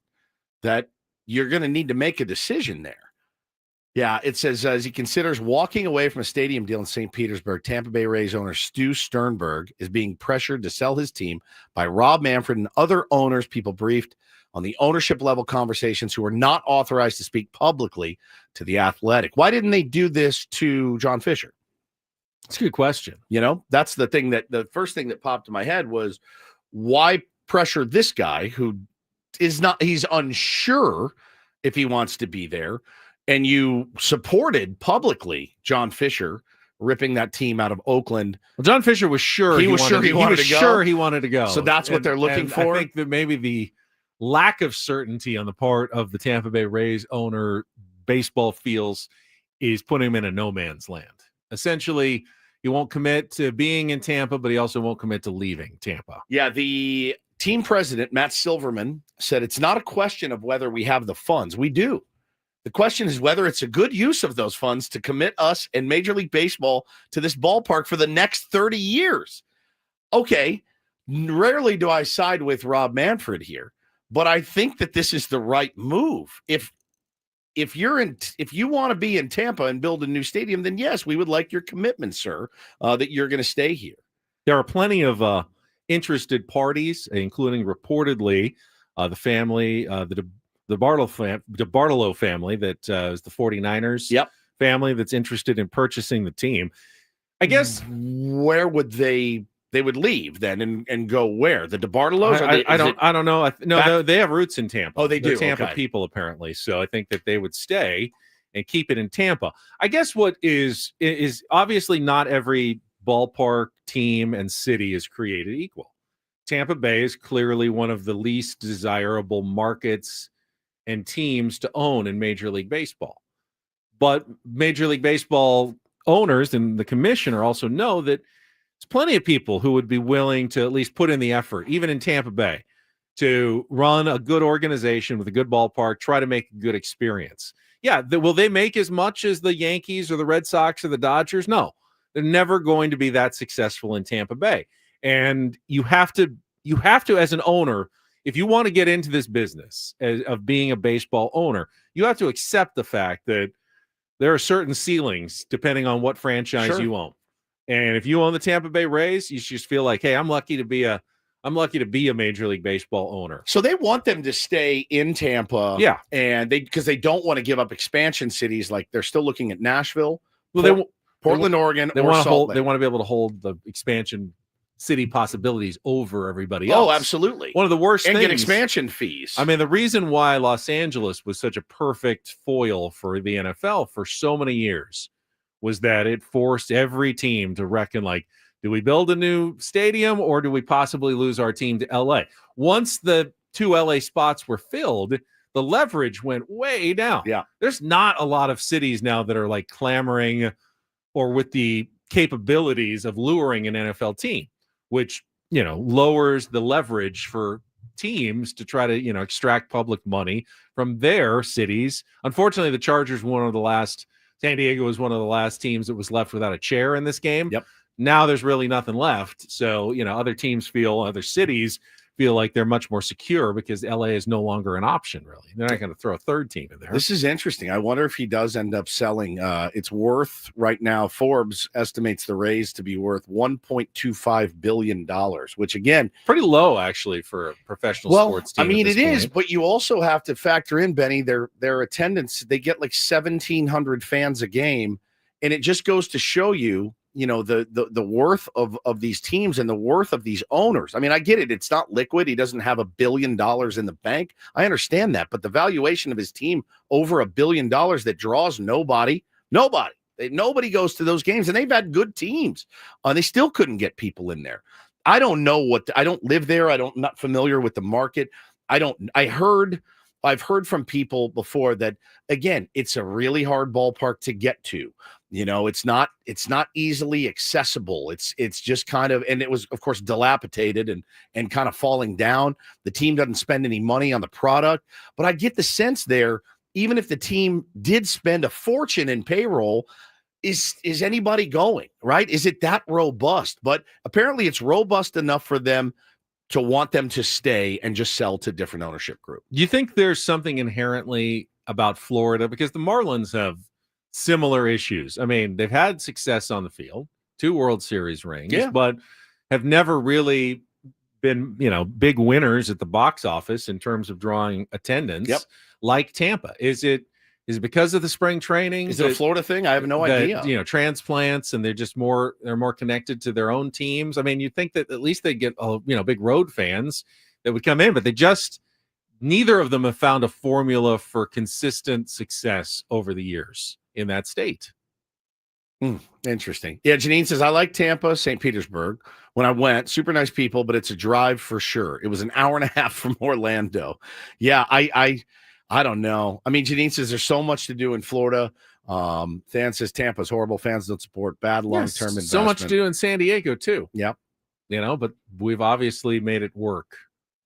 you're going to need to make a decision there. Yeah, it says as he considers walking away from a stadium deal in St. Petersburg, Tampa Bay Rays owner Stu Sternberg is being pressured to sell his team by Rob Manfred and other owners. People briefed on the ownership level conversations who are not authorized to speak publicly to The Athletic. Why didn't they do this to John Fisher? It's a good question. That's the first thing that popped in my head was why pressure this guy who he's unsure if he wants to be there. And you supported publicly John Fisher ripping that team out of Oakland. Well, John Fisher was sure he wanted to go. So that's what they're looking for. I think that maybe the lack of certainty on the part of the Tampa Bay Rays owner baseball feels is putting him in a no man's land. Essentially, he won't commit to being in Tampa, but he also won't commit to leaving Tampa. Yeah, the team president, Matt Silverman, said it's not a question of whether we have the funds. We do. The question is whether it's a good use of those funds to commit us and Major League Baseball to this ballpark for the next 30 years. Okay, rarely do I side with Rob Manfred here, but I think that this is the right move. If you want to be in Tampa and build a new stadium, then yes, we would like your commitment, sir, that you're going to stay here. There are plenty of interested parties, including reportedly the family, the Bartolo family that is the 49ers family that's interested in purchasing the team. I guess where would they would leave then and go where? The DeBartolos? I don't know. They have roots in Tampa. Oh, they do. They're Tampa people apparently. So I think that they would stay and keep it in Tampa. I guess what is obviously not every ballpark, team, and city is created equal. Tampa Bay is clearly one of the least desirable markets and teams to own in Major League Baseball. But Major League Baseball owners and the commissioner also know that there's plenty of people who would be willing to at least put in the effort, even in Tampa Bay, to run a good organization with a good ballpark, try to make a good experience. Yeah, will they make as much as the Yankees or the Red Sox or the Dodgers? No, they're never going to be that successful in Tampa Bay. And you have to, as an owner, if you want to get into this business of being a baseball owner, you have to accept the fact that there are certain ceilings depending on what franchise you own. And if you own the Tampa Bay Rays, you should just feel like, hey, I'm lucky to be a Major League Baseball owner. So they want them to stay in Tampa. Yeah. And because they don't want to give up expansion cities. Like they're still looking at Nashville, Portland, Oregon, they or want Salt Lake. They want to be able to hold the expansion city possibilities over everybody else. Oh, absolutely. One of the worst things. And get expansion fees. I mean, the reason why Los Angeles was such a perfect foil for the NFL for so many years was that it forced every team to reckon, like, do we build a new stadium or do we possibly lose our team to LA? Once the 2 LA spots were filled, the leverage went way down. Yeah. There's not a lot of cities now that are like clamoring or with the capabilities of luring an NFL team, which, lowers the leverage for teams to try to, extract public money from their cities. Unfortunately, the Chargers San Diego was one of the last teams that was left without a chair in this game. Yep. Now there's really nothing left. So, other cities feel like they're much more secure because LA is no longer an option, really. They're not going to throw a third team in there. This is interesting. I wonder if he does end up selling. It's worth right now, Forbes estimates the Rays to be worth $1.25 billion, which again, pretty low actually for a professional sports team. I mean, it is, but you also have to factor in, Benny, their attendance. They get like 1,700 fans a game, and it just goes to show you, the worth of these teams and the worth of these owners. I mean, I get it. It's not liquid. He doesn't have $1 billion in the bank. I understand that. But the valuation of his team over $1 billion that draws nobody. Nobody goes to those games, and they've had good teams. They still couldn't get people in there. I don't know I don't live there. I'm not familiar with the market. I've heard from people before that, again, it's a really hard ballpark to get to. It's not easily accessible. It's just kind of, and it was, of course, dilapidated and kind of falling down. The team doesn't spend any money on the product, but I get the sense there, even if the team did spend a fortune in payroll, is anybody going, right? Is it that robust? But apparently it's robust enough for them to want them to stay and just sell to different ownership group. Do you think there's something inherently about Florida? Because the Marlins have similar issues. I mean, they've had success on the field, 2 World Series rings, but have never really been, big winners at the box office in terms of drawing attendance like Tampa. Is it because of the spring training? Is it a Florida thing? I have no idea. Transplants, and they're more connected to their own teams. I mean, you'd think that at least they get, big road fans that would come in, but neither of them have found a formula for consistent success over the years in that state. Interesting. Yeah, Janine says, I like Tampa, St. Petersburg. When I went, super nice people, but it's a drive for sure. It was an hour and a half from Orlando. Yeah, I don't know. I mean, Janine says there's so much to do in Florida. Than says Tampa's horrible. Fans don't support bad long-term investment. So much to do in San Diego too. Yep. But we've obviously made it work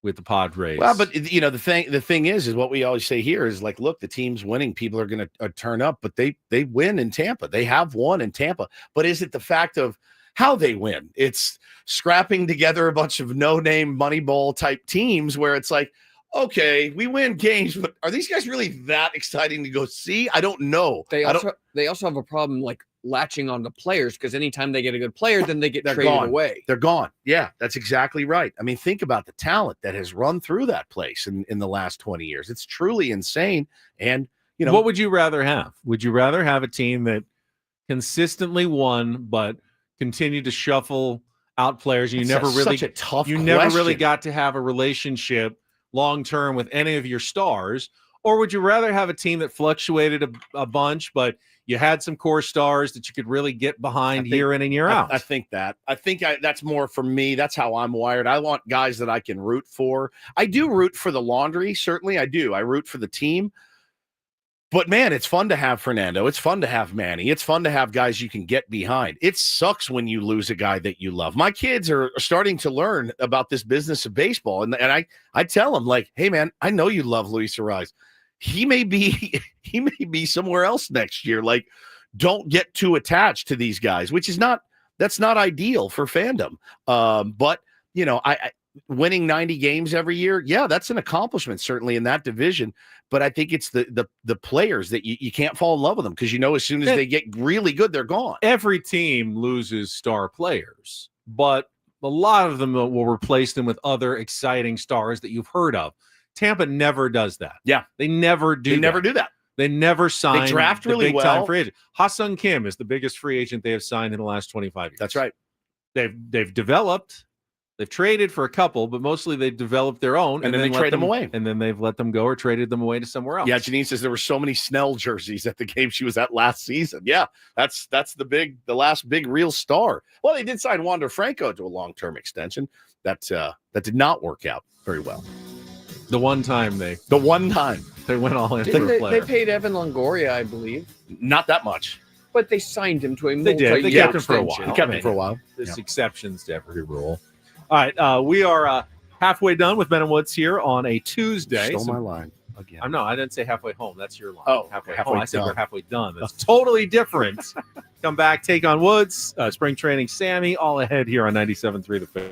with the Padres. Well, but the thing is what we always say here is like, look, the team's winning. People are going to turn up, but they win in Tampa. They have won in Tampa. But is it the fact of how they win? It's scrapping together a bunch of no-name Moneyball type teams where it's like, okay, we win games, but are these guys really that exciting to go see? I don't know. They also have a problem like latching on to players, because anytime they get a good player, then they get traded away. They're gone. Yeah, that's exactly right. I mean, think about the talent that has run through that place in the last 20 years. It's truly insane. And, what would you rather have? Would you rather have a team that consistently won, but continued to shuffle out players? You never really, such a tough you question. Never really got to have a relationship long-term with any of your stars? Or would you rather have a team that fluctuated a bunch, but you had some core stars that you could really get behind year in and year out? I think that's more for me. That's how I'm wired. I want guys that I can root for. I do root for the laundry. Certainly I do. I root for the team. But, man, it's fun to have Fernando. It's fun to have Manny. It's fun to have guys you can get behind. It sucks when you lose a guy that you love. My kids are starting to learn about this business of baseball. And I tell them, like, hey, man, I know you love Luis Ariz. He may be somewhere else next year. Like, don't get too attached to these guys, that's not ideal for fandom. But, winning 90 games every year, yeah, that's an accomplishment, certainly in that division. But I think it's the players that you can't fall in love with them, because as soon as they get really good, they're gone. Every team loses star players, but a lot of them will replace them with other exciting stars that you've heard of. Tampa never does that. Yeah, they never do. They never do that. They never sign. They draft really big well. Time free agent. Ha-Seong Kim is the biggest free agent they have signed in the last 25 years. That's right. They've developed. They've traded for a couple, but mostly they've developed their own, and then they trade them away. And then they've let them go or traded them away to somewhere else. Yeah, Janine says there were so many Snell jerseys at the game she was at last season. Yeah, that's the last big real star. Well, they did sign Wander Franco to a long-term extension. That did not work out very well. The one time they went all in for a player. They paid Evan Longoria, I believe. Not that much. But they signed him to a They did. They kept him for a while. They kept him for a while. There's exceptions to every rule. All right, we are halfway done with Ben and Woods here on a Tuesday. Stole my line again. I didn't say halfway home. That's your line. Oh, halfway home. I said we're halfway done. That's totally different. Come back, take on Woods, spring training Sammy, all ahead here on 97.3 The Fan.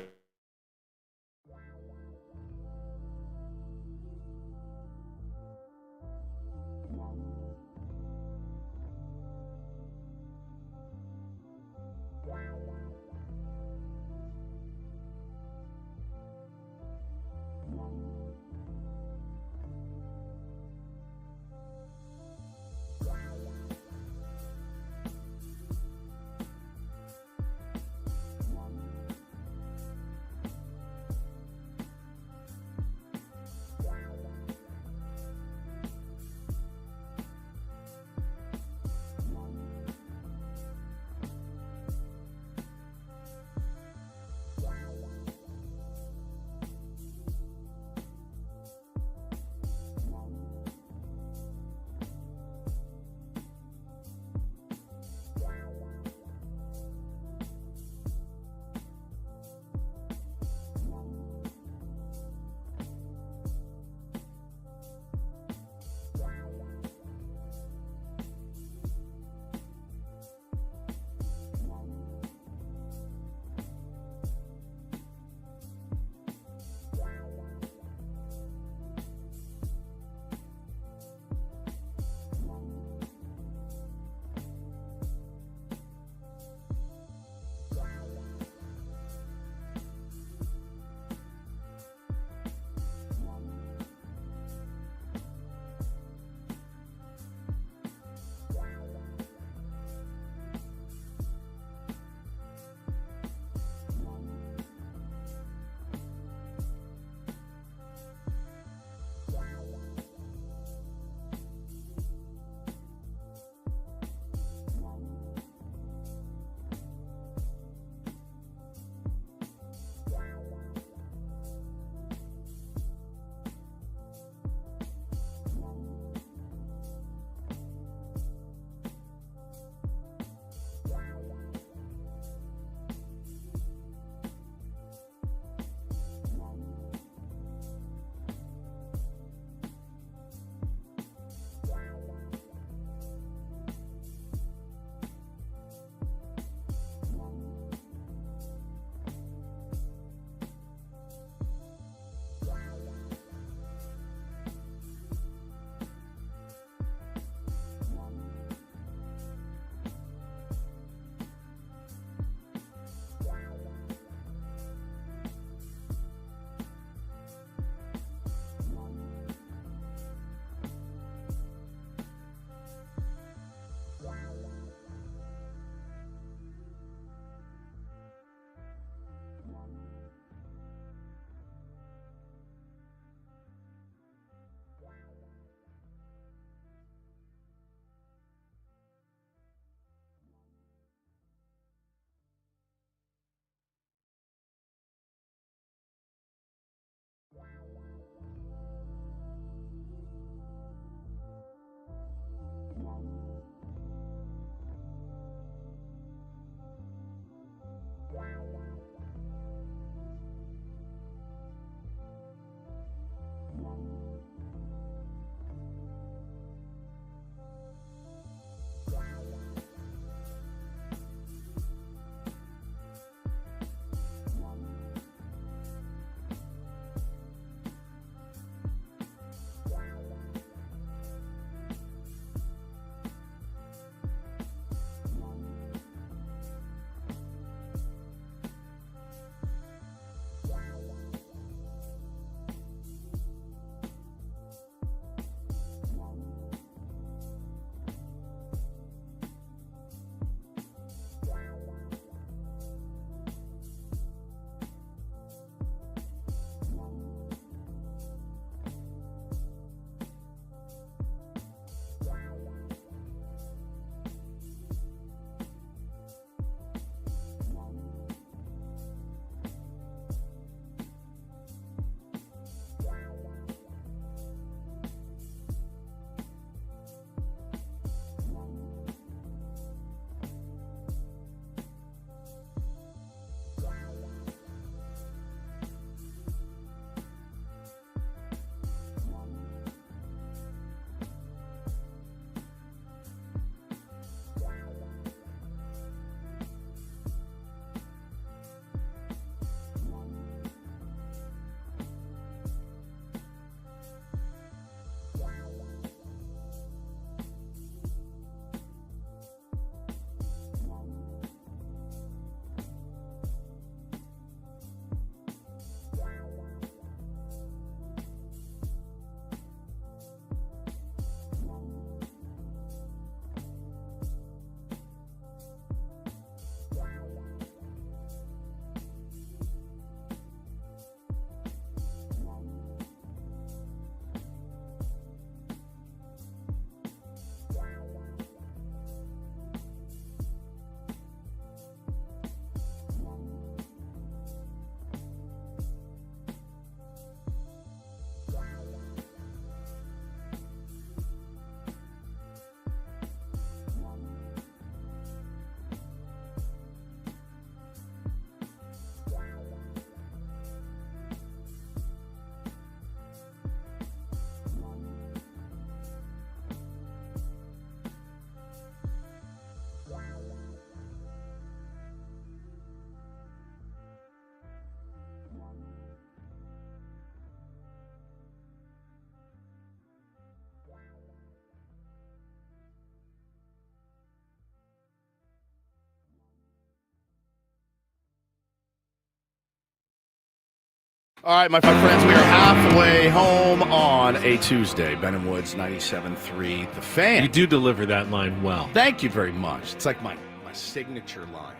All right, my friends, we are halfway home on a Tuesday. Ben and Woods, 97.3, The Fan. You do deliver that line well. Thank you very much. It's like my signature line,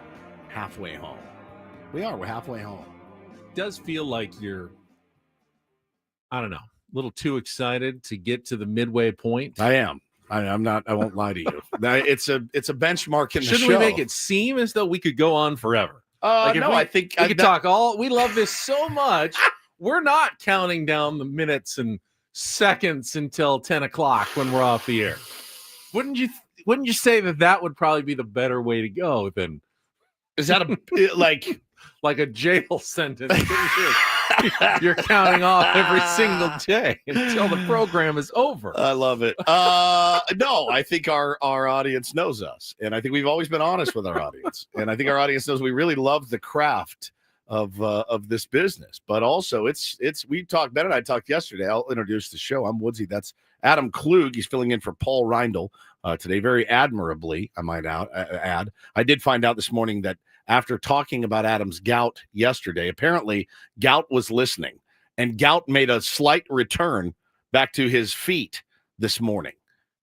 halfway home. We're halfway home. It does feel like you're, I don't know, a little too excited to get to the midway point. I am. I'm not. I won't lie to you. It's a benchmark in the show. Shouldn't we make it seem as though we could go on forever? I think we could talk all. We love this so much. We're not counting down the minutes and seconds until 10 o'clock when we're off the air. Wouldn't you say that would probably be the better way to go? Then is that like a jail sentence? You're counting off every single day until the program is over. I love it. No, I think our audience knows us, and I think we've always been honest with our audience, and I think our audience knows we really love the craft of this business. But also, Ben and I talked yesterday. I'll introduce the show. I'm Woodsy. That's Adam Klug. He's filling in for Paul Reindl today, very admirably, I might add. I did find out this morning that after talking about Adam's gout yesterday, apparently gout was listening, and gout made a slight return back to his feet this morning.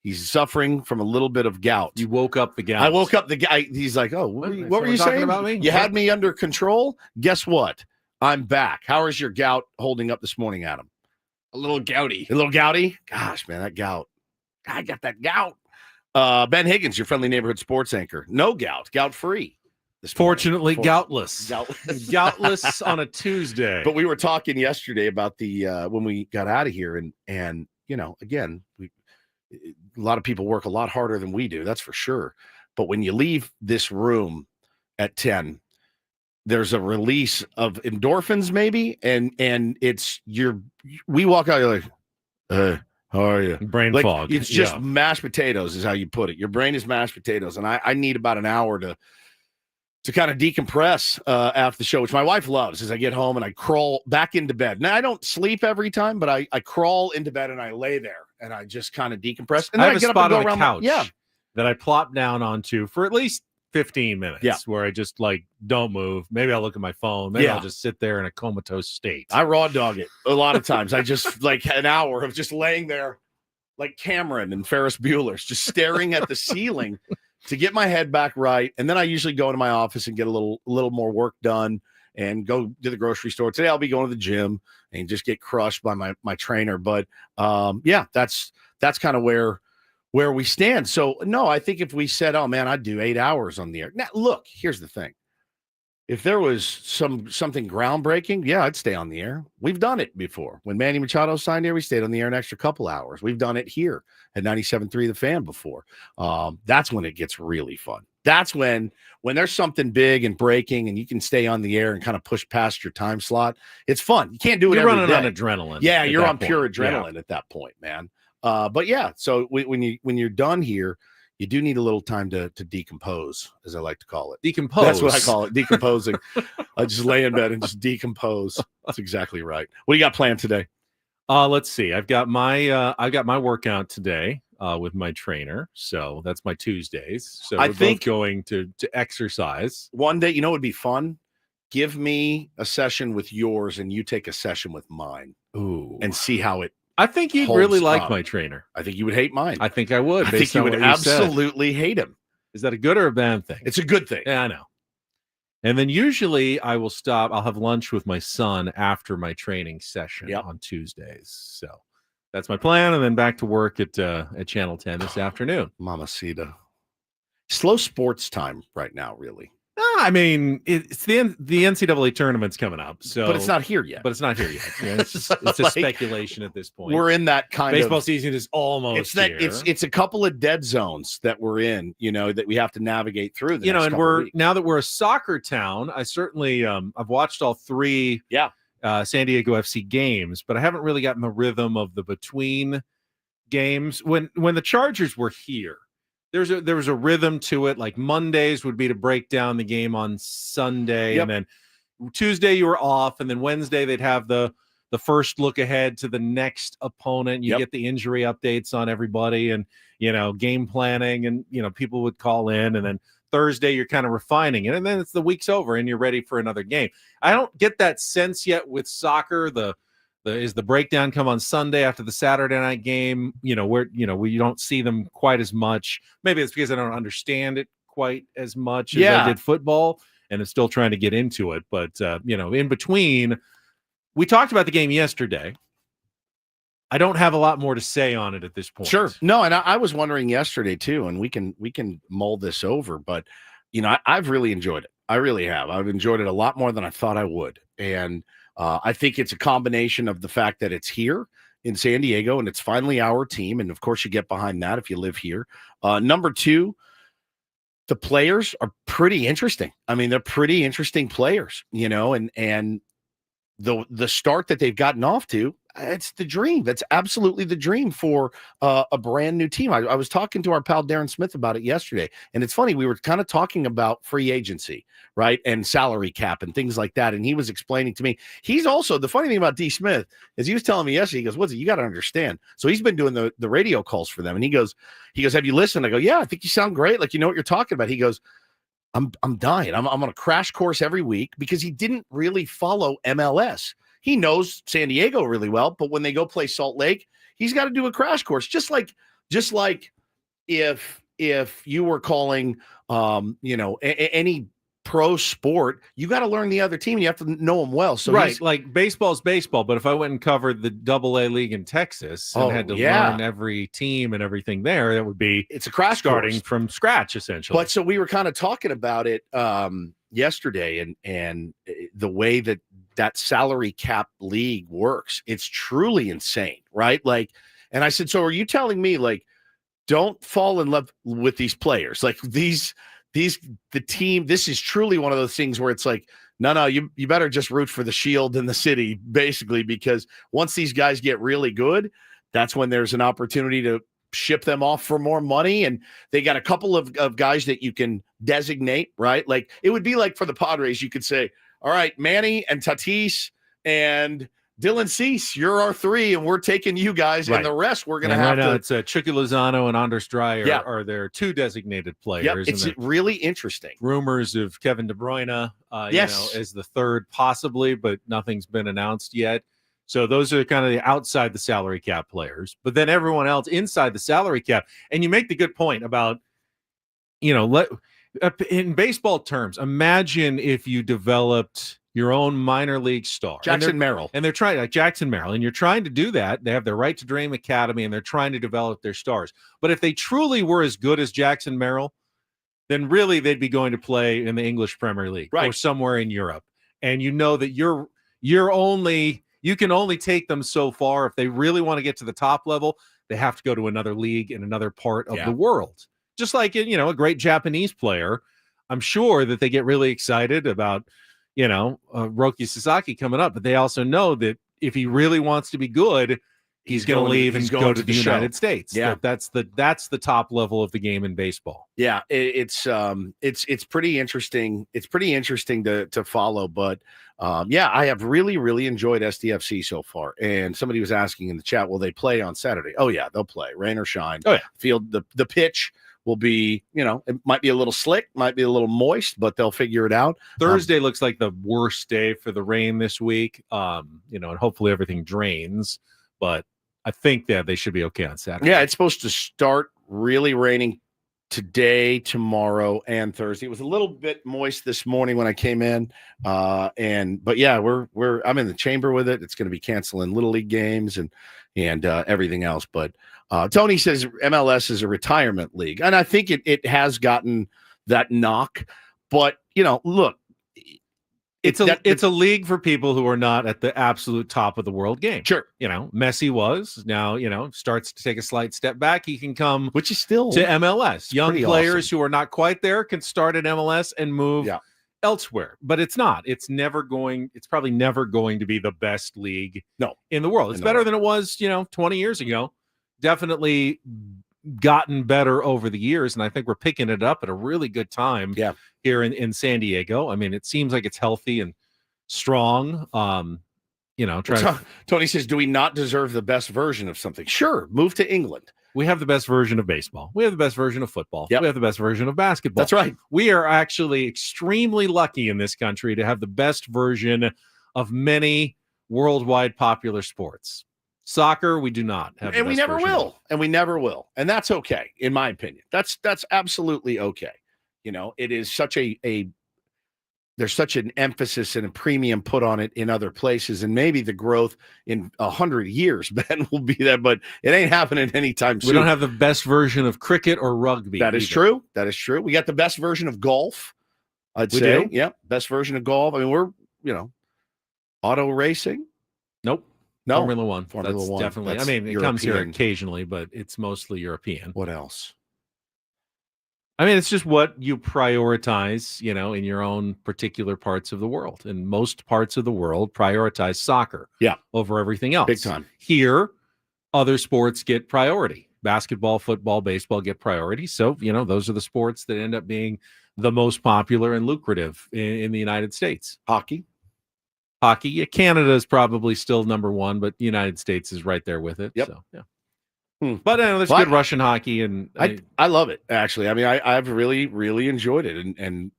He's suffering from a little bit of gout. You woke up the gout. I woke up the guy. He's like, "Oh, what were you saying about me? You had me under control. Guess what? I'm back. How is your gout holding up this morning, Adam? A little gouty. A little gouty? Gosh, man, that gout. I got that gout. Ben Higgins, your friendly neighborhood sports anchor. No gout, gout-free. Fortunately, goutless. Goutless on a Tuesday. But we were talking yesterday about the when we got out of here, and you know, again, a lot of people work a lot harder than we do, that's for sure. But when you leave this room at 10, there's a release of endorphins, maybe, and we walk out, you're like, how are you? Brain fog. It's just mashed potatoes is how you put it. Your brain is mashed potatoes, and I need about an hour to kind of decompress after the show, which my wife loves. As I get home and I crawl back into bed. Now, I don't sleep every time, but I crawl into bed and I lay there and I just kind of decompress. And I then have I get a spot up and go on the around couch that I plop down onto for at least 15 minutes where I just don't move. Maybe I'll look at my phone. Maybe I'll just sit there in a comatose state. I raw dog it a lot of times. I just an hour of just laying there like Cameron and Ferris Bueller's, just staring at the ceiling to get my head back right. And then I usually go into my office and get a little more work done and go to the grocery store. Today I'll be going to the gym and just get crushed by my trainer. But that's kind of where we stand. So no, I think if we said, oh man, I'd do 8 hours on the air. Now look, here's the thing. If there was something groundbreaking, I'd stay on the air. We've done it before. When Manny Machado signed here, we stayed on the air an extra couple hours. We've done it here at 97.3 The Fan before. That's when it gets really fun. That's when there's something big and breaking and you can stay on the air and kind of push past your time slot. It's fun. You can't do it every day. You're running on adrenaline. Yeah, you're on pure adrenaline at that point, man. But yeah, so when you're done here, you do need a little time to decompose, as I like to call it. Decompose. That's what I call it, decomposing. I just lay in bed and just decompose. That's exactly right. What do you got planned today? Let's see. I've got my workout today with my trainer. So that's my Tuesdays. So we're both going to exercise. One day, you know what would be fun? Give me a session with yours and you take a session with mine. Ooh. And see how it I think you'd really like my trainer. I think you would hate mine. I think I would. I think you would absolutely hate him. Is that a good or a bad thing? It's a good thing. Yeah, I know. And then usually I will stop. I'll have lunch with my son after my training session on Tuesdays. So that's my plan. And then back to work at Channel 10 this afternoon. Mamacita. Slow sports time right now, really. I mean, it's the NCAA tournament's coming up, so but it's not here yet. Yeah, it's a speculation at this point. We're in that kind baseball of season is almost here. It's a couple of dead zones that we're in, that we have to navigate through. And now that we're a soccer town, I certainly I've watched all three San Diego FC games, but I haven't really gotten the rhythm of the between games. When the Chargers were here, there was a rhythm to it. Like Mondays would be to break down the game on Sunday, and then Tuesday you were off, and then Wednesday they'd have the first look ahead to the next opponent. You get the injury updates on everybody, and game planning, and people would call in, and then Thursday, you're kind of refining it, and then it's the week's over and you're ready for another game. I don't get that sense yet with soccer. Is the breakdown come on Sunday after the Saturday night game? Where we don't see them quite as much. Maybe it's because I don't understand it quite as much as I did football, and I'm still trying to get into it. But in between, we talked about the game yesterday. I don't have a lot more to say on it at this point. Sure. No, and I was wondering yesterday too, and we can mull this over, but I've really enjoyed it. I really have. I've enjoyed it a lot more than I thought I would. And I think it's a combination of the fact that it's here in San Diego and it's finally our team. And of course you get behind that if you live here. Number two, the players are pretty interesting. I mean, they're pretty interesting players, and the start that they've gotten off to, it's the dream. That's absolutely the dream for a brand new team. I was talking to our pal Darren Smith about it yesterday, and it's funny. We were kind of talking about free agency, right, and salary cap and things like that. And he was explaining to me. He's also, the funny thing about D. Smith is he was telling me yesterday. He goes, "What's it? You got to understand." So he's been doing the radio calls for them, and he goes, "Have you listened?" I go, "Yeah, I think you sound great. Like you know what you're talking about." He goes, I'm dying. I'm on a crash course every week because he didn't really follow MLS. He knows San Diego really well, but when they go play Salt Lake, he's got to do a crash course. Just like if you were calling, any pro sport, you got to learn the other team and you have to know them well. So right, like baseball's baseball, but if I went and covered the AA league in Texas and had to learn every team and everything there, that would be it's a crash starting course from scratch essentially. But so we were kind of talking about it yesterday, and the way that salary cap league works, it's truly insane, right? Like, and I said, so are you telling me like, don't fall in love with these players? Like the team, this is truly one of those things where it's like, no, you better just root for the Shield in the city, basically, because once these guys get really good, that's when there's an opportunity to ship them off for more money. And they got a couple of guys that you can designate, right? Like it would be like for the Padres, you could say, all right, Manny and Tatis and Dylan Cease, you're our three, and we're taking you guys, and the rest we're going to have to. It's Chucky Lozano and Andres Dreyer are their two designated players. Yep, it's really interesting. Rumors of Kevin De Bruyne, as the third possibly, but nothing's been announced yet. So those are kind of the outside the salary cap players, but then everyone else inside the salary cap. And you make the good point about, in baseball terms, imagine if you developed your own minor league star. Jackson Merrill. And they're trying, like Jackson Merrill, and you're trying to do that. They have their Right to Dream Academy, and they're trying to develop their stars. But if they truly were as good as Jackson Merrill, then really they'd be going to play in the English Premier League or somewhere in Europe. And you know that you can only take them so far. If they really want to get to the top level, they have to go to another league in another part of the world. Just like, a great Japanese player, I'm sure that they get really excited about, Roki Sasaki coming up, but they also know that if he really wants to be good, he's going to leave and go to the United States. Yeah, that's the top level of the game in baseball. Yeah, it's pretty interesting. It's pretty interesting to follow, but I have really, really enjoyed SDFC so far. And somebody was asking in the chat, will they play on Saturday? Oh yeah, they'll play, rain or shine. Oh yeah, field the pitch will be, it might be a little slick, might be a little moist, but they'll figure it out. Thursday looks like the worst day for the rain this week. And hopefully everything drains, but I think that they should be okay on Saturday. Yeah, it's supposed to start really raining today, tomorrow, and Thursday. It was a little bit moist this morning when I came in. But yeah, I'm in the chamber with it. It's going to be canceling Little League games and everything else. But Tony says MLS is a retirement league, and I think it has gotten that knock. But look, it's a league for people who are not at the absolute top of the world game. Sure, Messi was now starts to take a slight step back. He can come, which is still to MLS. Young players awesome. Who are not quite there can start at MLS and move elsewhere. But it's not. It's probably never going to be the best league in the world. It's better than it was 20 years ago. Definitely gotten better over the years, and I think we're picking it up at a really good time here in San Diego. I mean, it seems like it's healthy and strong. Tony says, do we not deserve the best version of something? Sure, move to England. We have the best version of baseball. We have the best version of football. Yep. We have the best version of basketball. That's right. We are actually extremely lucky in this country to have the best version of many worldwide popular sports. Soccer, we do not have. And we never will. And we never will. And that's okay, in my opinion. That's absolutely okay. You know, it is such there's such an emphasis and a premium put on it in other places. And maybe the growth in 100 years, Ben, will be that, but it ain't happening anytime soon. We don't have the best version of cricket or rugby. That is true. That is true. We got the best version of golf, I'd say. Do? Yeah, best version of golf. I mean, we're, auto racing. Nope. No. Formula One. Formula That's One. Definitely. That's it comes here European. occasionally, but it's mostly European. What else? I mean, it's just what you prioritize, in your own particular parts of the world. And most parts of the world prioritize soccer over everything else. Big time. Here, other sports get priority. Basketball, football, baseball get priority. So, those are the sports that end up being the most popular and lucrative in the United States. Hockey. Canada is probably still number one, but the United States is right there with it. Yep. So, yeah. But there's good Russian hockey, and I love it, actually. I mean, I've really, really enjoyed it, and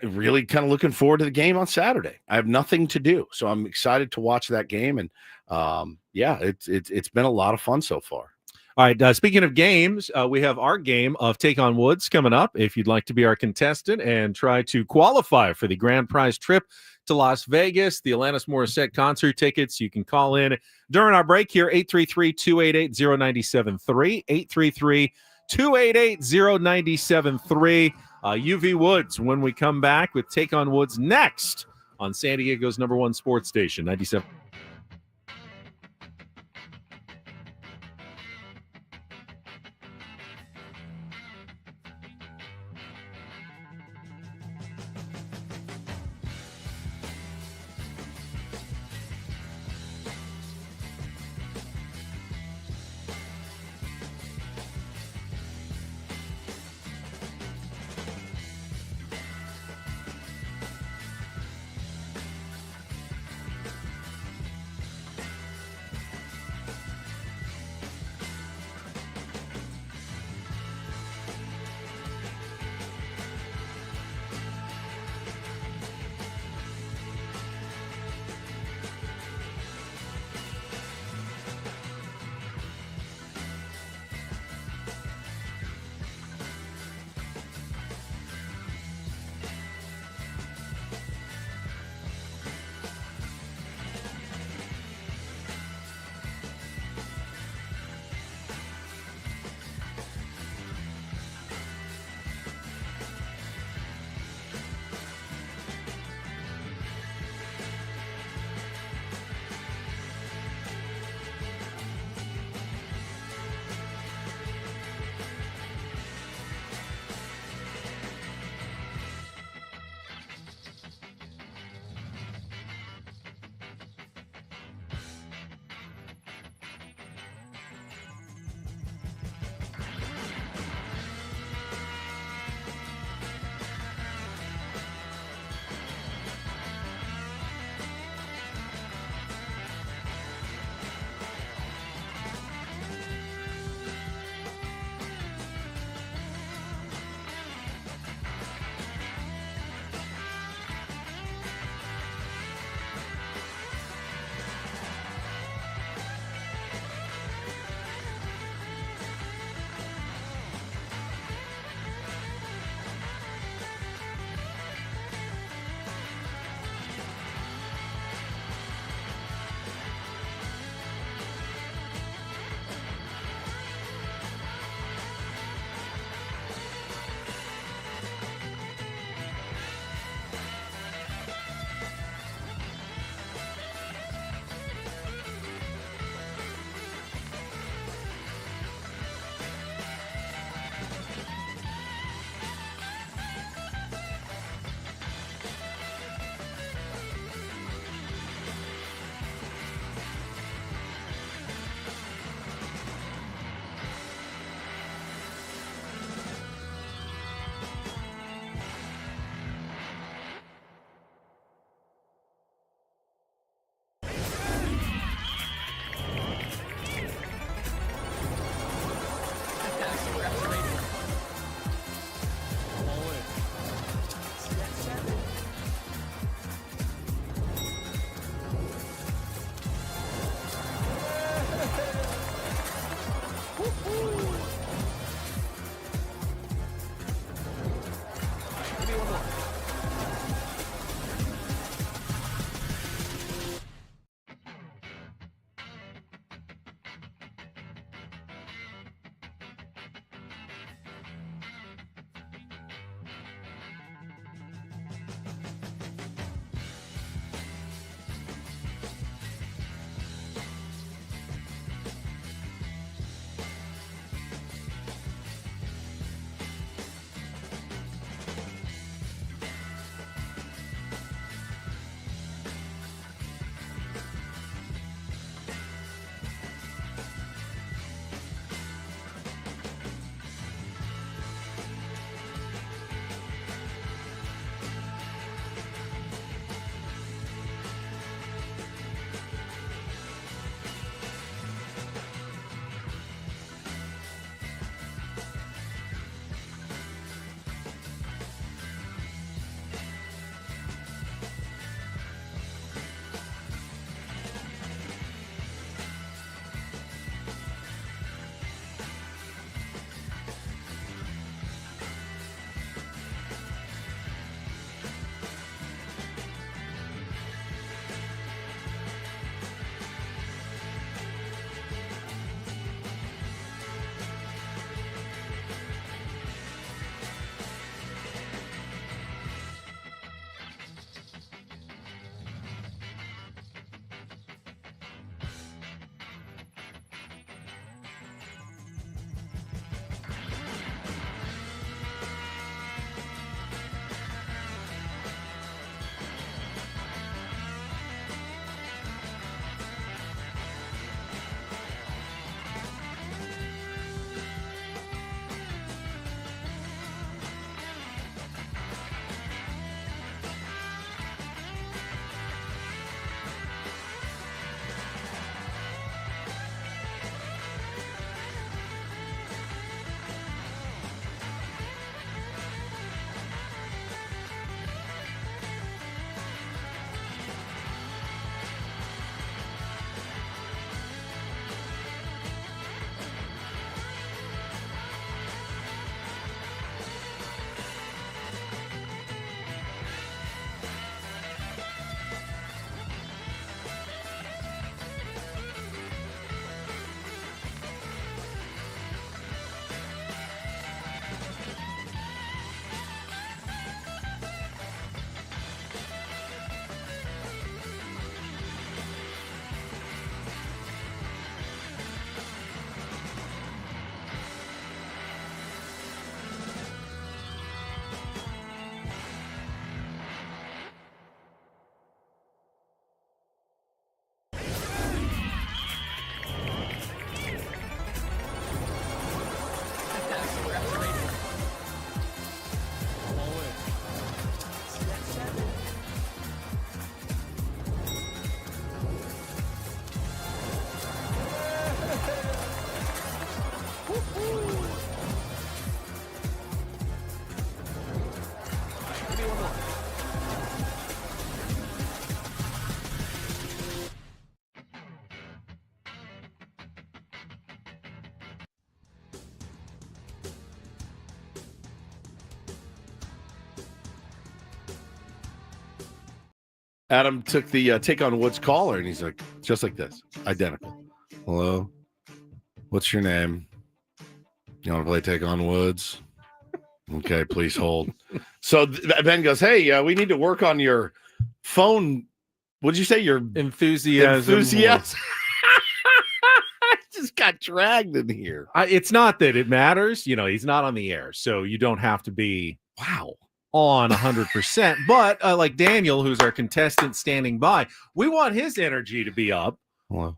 really kind of looking forward to the game on Saturday. I have nothing to do, so I'm excited to watch that game. And it's been a lot of fun so far. All right. Speaking of games, we have our game of Take on Woods coming up. If you'd like to be our contestant and try to qualify for the grand prize trip to Las Vegas, the Alanis Morissette concert tickets, you can call in during our break here, 833-288-0973, 833-288-0973. UV Woods when we come back with Take on Woods next on San Diego's #1 sports station, 97. Adam took the Take on Woods caller, and he's like, just like this, identical. Hello, what's your name? You want to play Take on Woods? Okay, please hold. So Ben goes, hey, we need to work on your phone. What'd you say? Your Enthusiasm. I just got dragged in here. It's not that it matters. He's not on the air, so you don't have to be on 100%. But like Daniel, who's our contestant standing by, we want his energy to be up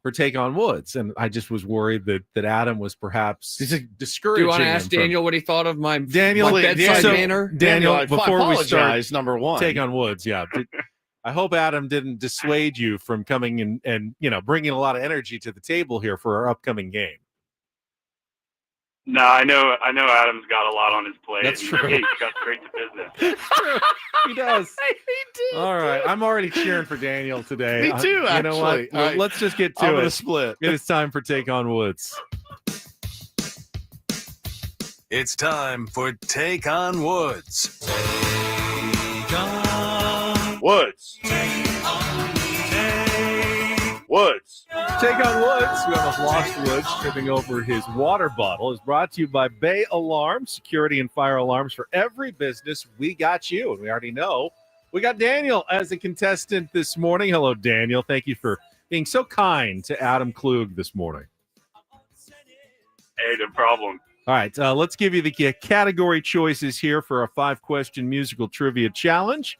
for Take on Woods. And I just was worried that Adam was perhaps discouraging. Do you want to ask Daniel what he thought of my Daniel bedside manner? Daniel, before we start number one, Take on Woods, I hope Adam didn't dissuade you from coming and bringing a lot of energy to the table here for our upcoming game. No, I know Adam's got a lot on his plate. That's true. He got straight to business. He does. He did. All right. I'm already cheering for Daniel today. Me too, You know what? actually. All right. Let's just get I'm to gonna it. split. It is time for Take on Woods. It's time for Take on Woods. Take on Woods. Woods. Take on Woods. We almost lost Woods tripping over his water bottle. Is brought to you by Bay Alarm, security and fire alarms for every business. We got you, and we already know we got Daniel as a contestant this morning. Hello, Daniel. Thank you for being so kind to Adam Klug this morning. Hey, no problem. All right, let's give you the category choices here for a 5-question musical trivia challenge.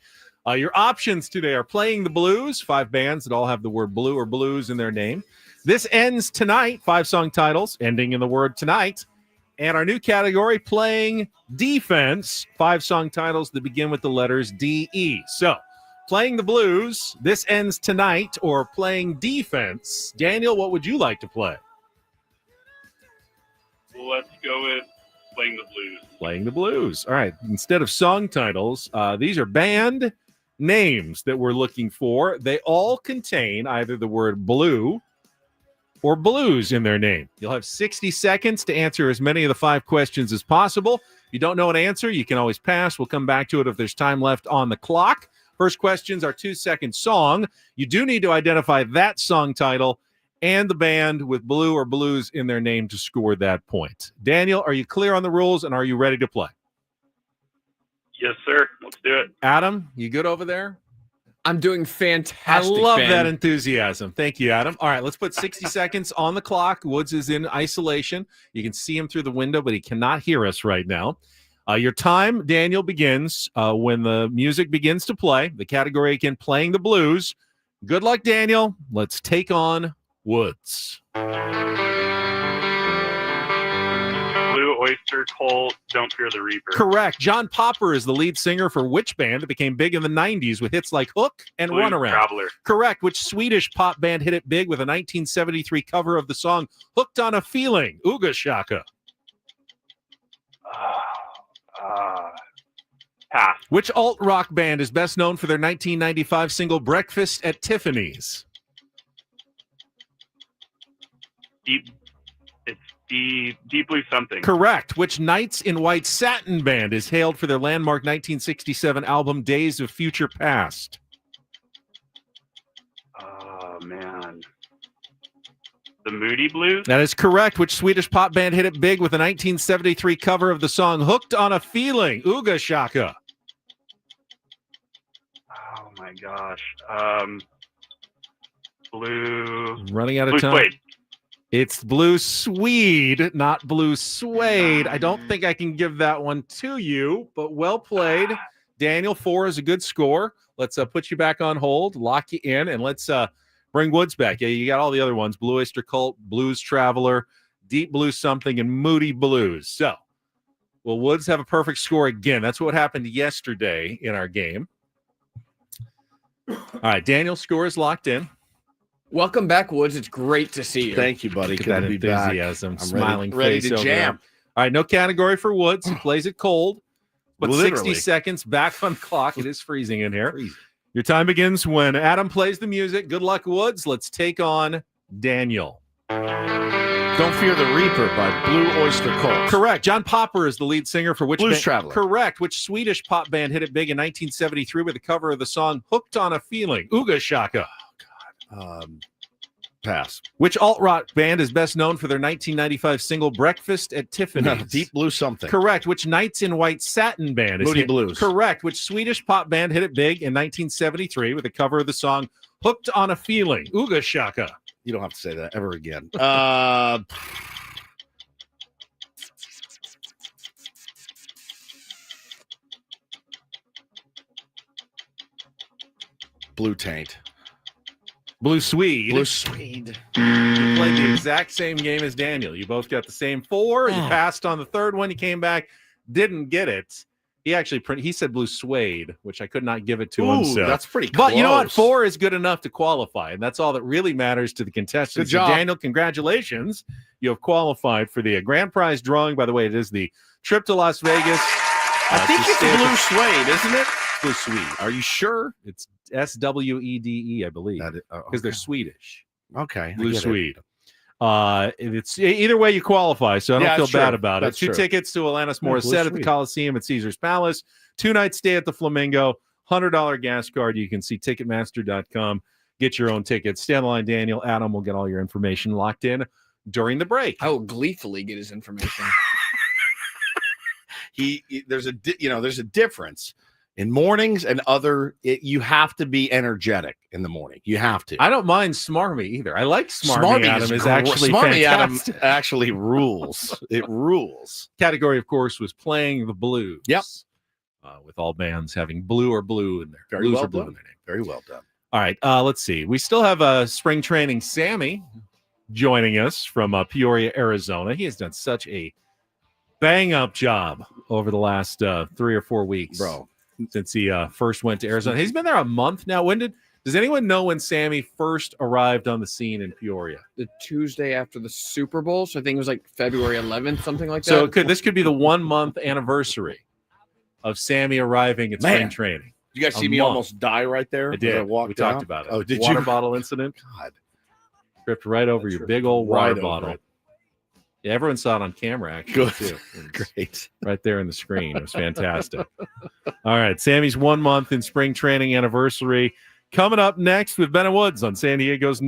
Your options today are Playing the Blues, 5 bands that all have the word blue or blues in their name. This Ends Tonight, 5 song titles ending in the word tonight. And our new category, Playing Defense, 5 song titles that begin with the letters D-E. So, Playing the Blues, This Ends Tonight, or Playing Defense. Daniel, what would you like to play? Let's go with Playing the Blues. Playing the Blues. All right. Instead of song titles, these are band names that we're looking for. They all contain either the word blue or blues in their name. You'll have 60 seconds to answer as many of the 5 questions as possible. If you don't know an answer, you can always pass. We'll come back to it if there's time left on the clock. First questions are 2-second song. You do need to identify that song title and the band with blue or blues in their name to score that point. Daniel, are you clear on the rules and are you ready to play? Yes, sir. Let's do it. Adam, you good over there? I'm doing I fantastic. love Ben. that enthusiasm. Thank you, Adam. All right, let's put 60 seconds on the clock. Woods is in isolation. You can see him through the window, but he cannot hear us right now. Your time, Daniel, begins when the music begins to play. The category again, Playing the Blues. Good luck, Daniel. Let's take on Woods. Blue Oyster Cult, Don't Fear the Reaper. Correct. John Popper is the lead singer for which band that became big in the 90s with hits like Hook and Blues Runaround? Traveler. Correct. Which Swedish pop band hit it big with a 1973 cover of the song Hooked on a Feeling? Ooga Shaka. Pass. Which alt-rock band is best known for their 1995 single Breakfast at Tiffany's? Deep Blue something. Correct. Which Knights in White Satin band is hailed for their landmark 1967 album Days of Future Past? Oh, man. The Moody Blues? That is correct. Which Swedish pop band hit it big with a 1973 cover of the song Hooked on a Feeling? Ooga Shaka. Oh, my gosh. Blue... Running out of Blue time. Suede. It's Blue Swede, not Blue Suede. I don't think I can give that one to you, but well played. Daniel, 4 is a good score. Let's put you back on hold, lock you in, and let's bring Woods back. Yeah, you got all the other ones. Blue Oyster Cult, Blues Traveler, Deep Blue Something, and Moody Blues. So, will Woods have a perfect score again? That's what happened yesterday in our game. All right, Daniel's score is locked in. Welcome back, Woods. It's great to see you. Thank you, buddy. Look at Good that to be back. enthusiasm, I'm smiling ready face to over jam. there. All right, no category for Woods. He plays it cold. But Literally. 60 seconds back on the clock. It is freezing in here. Your time begins when Adam plays the music. Good luck, Woods. Let's take on Daniel. Don't Fear the Reaper by Blue Oyster Cult. Correct. John Popper is the lead singer for which Blues band? Traveler. Correct. Which Swedish pop band hit it big in 1973 with a cover of the song Hooked on a Feeling? Ooga Shaka. Pass. Which alt-rock band is best known for their 1995 single Breakfast at Tiffany's? Deep Blue something. Correct. Which Knights in White Satin band is Moody hit? Blues. Correct. Which Swedish pop band hit it big in 1973 with a cover of the song Hooked on a Feeling? Ooga Shaka. You don't have to say that ever again. Blue Taint. Blue Swede. Blue Swede. You played the exact same game as Daniel. You both got the same 4. You passed on the third one. You came back, didn't get it. He said Blue Suede, which I could not give it to him. So that's pretty close. But you know what? 4 is good enough to qualify, and that's all that really matters to the contestants. Good job. So Daniel, congratulations. You have qualified for the grand prize drawing. By the way, it is the trip to Las Vegas. I think it's Blue Suede, isn't it? Blue Suede. Are you sure? It's SWEDE, I believe, because they're Swedish. Okay. Blue Swede. It's either way you qualify, so I don't feel bad about it. That's 2 true. tickets to Alanis Blue Morissette at the Swede. Coliseum at Caesar's Palace, 2-night stay at the Flamingo, $100 gas card. You can see Ticketmaster.com. Get your own tickets. Stay on the line, Daniel. Adam will get all your information locked in during the break. I will gleefully get his information. There's a difference in mornings and you have to be energetic in the morning. You have to. I don't mind Smarmy either. I like Smarmy. Adam is actually Smarmy fantastic. Adam actually rules. It rules. Category, of course, was playing the blues. Yep. With all bands having blue or blue in there. Very Blues well or blue done. in their name. Very well done. All right, let's see. We still have spring training Sammy joining us from Peoria, Arizona. He has done such a bang-up job over the last 3 or 4 weeks, Bro, since he first went to Arizona. He's been there a month now. Does anyone know when Sammy first arrived on the scene in Peoria? The Tuesday after the Super Bowl, so I think it was like February 11th, something like that. So this could be the 1-month anniversary of Sammy arriving at spring training. You guys see A me month. almost die right there? I did. We talked about it. Oh, did Water you? bottle incident. God. Tripped right over your big old right water over bottle. it. Yeah, everyone saw it on camera, actually, Good. too. It was Great. right there in the screen. It was fantastic. All right, Sammy's 1 month in spring training anniversary. Coming up next with Ben and Woods on San Diego's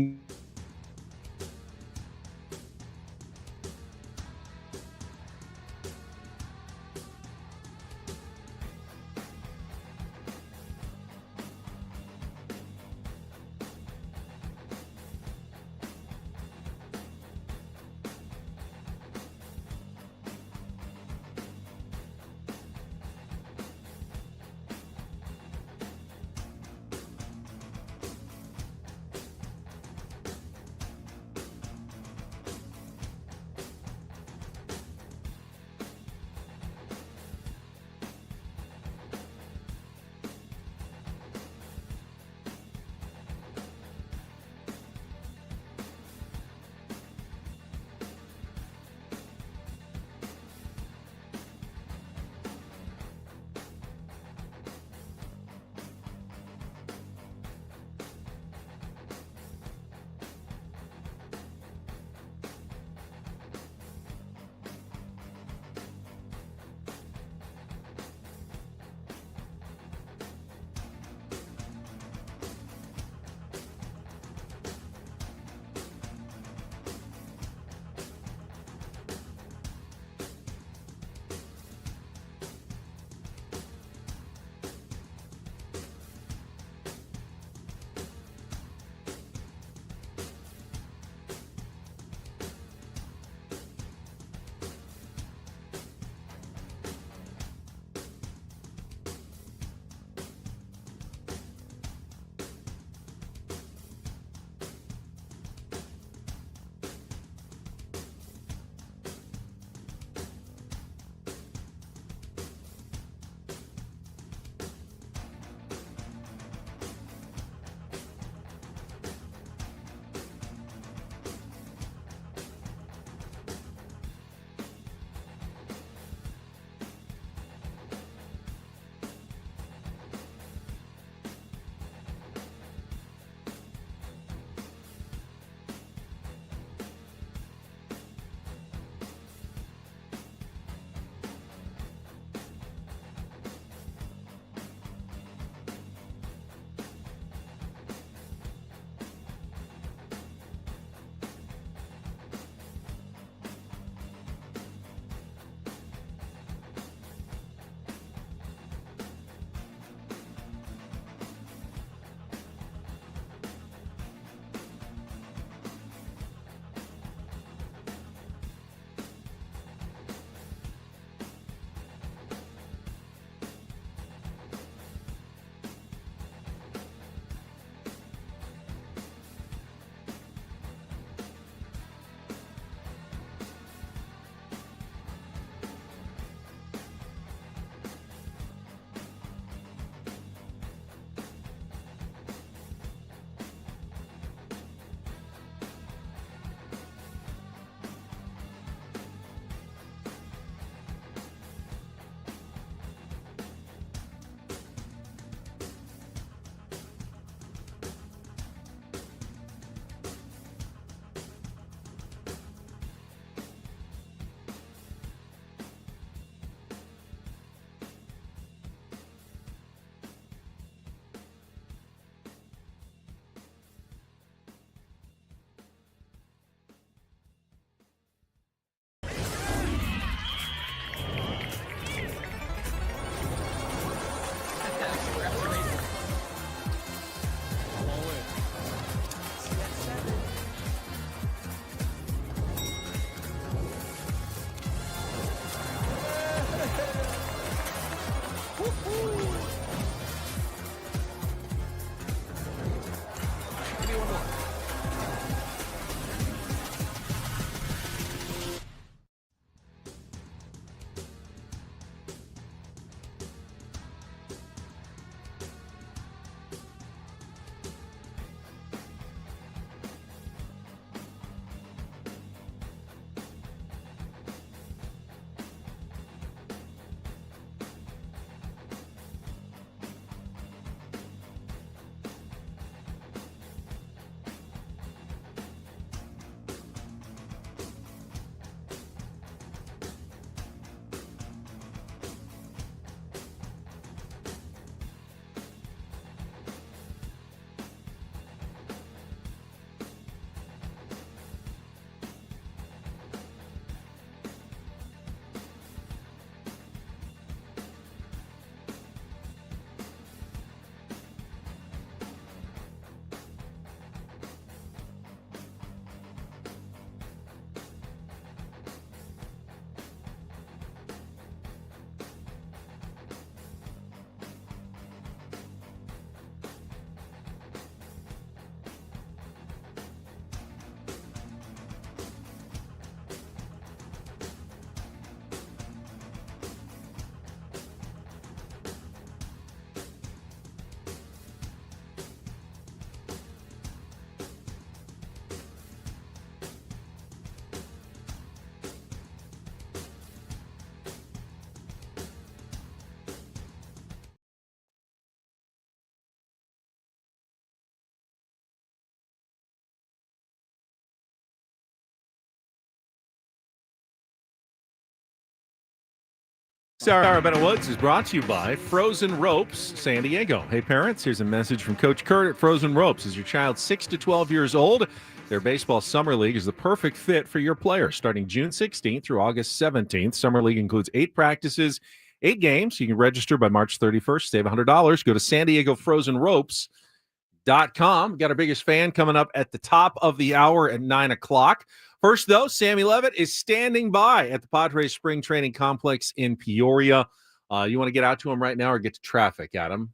Sarah Bennett Woods is brought to you by Frozen Ropes San Diego. Hey parents, here's a message from Coach Kurt at Frozen Ropes. Is your child 6 to 12 years old? Their baseball summer league is the perfect fit for your player. Starting June 16th through August 17th, summer league includes 8 practices, 8 games. You can register by March 31st, save $100. Go to SanDiegoFrozenRopes.com. Got our biggest fan coming up at the top of the hour at 9 o'clock. First, though, Sammy Levitt is standing by at the Padres Spring Training Complex in Peoria. You want to get out to him right now or get to traffic, Adam?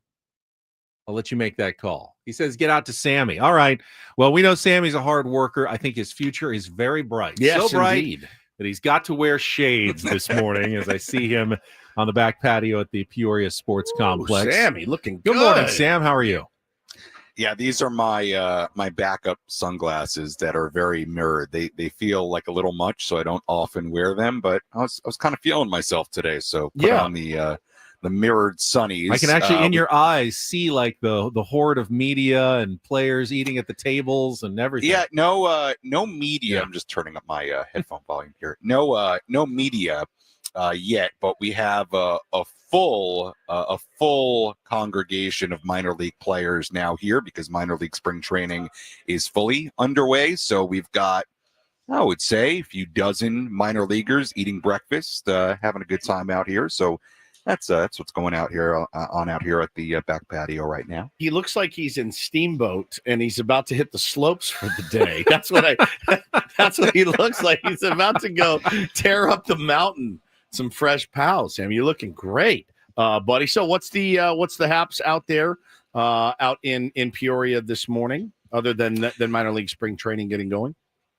I'll let you make that call. He says get out to Sammy. All right. Well, we know Sammy's a hard worker. I think his future is very bright. Yes, so bright indeed. That he's got to wear shades this morning as I see him on the back patio at the Peoria Sports Complex. Sammy, looking good. Good morning, Sam. How are you? Yeah, these are my my backup sunglasses that are very mirrored. They feel like a little much, so I don't often wear them. But I was kind of feeling myself today, so put on the mirrored sunnies. I can actually in your eyes see like the horde of media and players eating at the tables and everything. Yeah, no media. Yeah. I'm just turning up my headphone volume here. No media yet, but we have a full congregation of minor league players now here because minor league spring training is fully underway. So we've got, I would say, a few dozen minor leaguers eating breakfast, having a good time out here. So that's what's going out here out here at the back patio right now. He looks like he's in Steamboat and he's about to hit the slopes for the day. That's what he looks like. He's about to go tear up the mountain. Some fresh pals, Sam. You're looking great, buddy. So what's the haps out there out in Peoria this morning, other than minor league spring training getting going?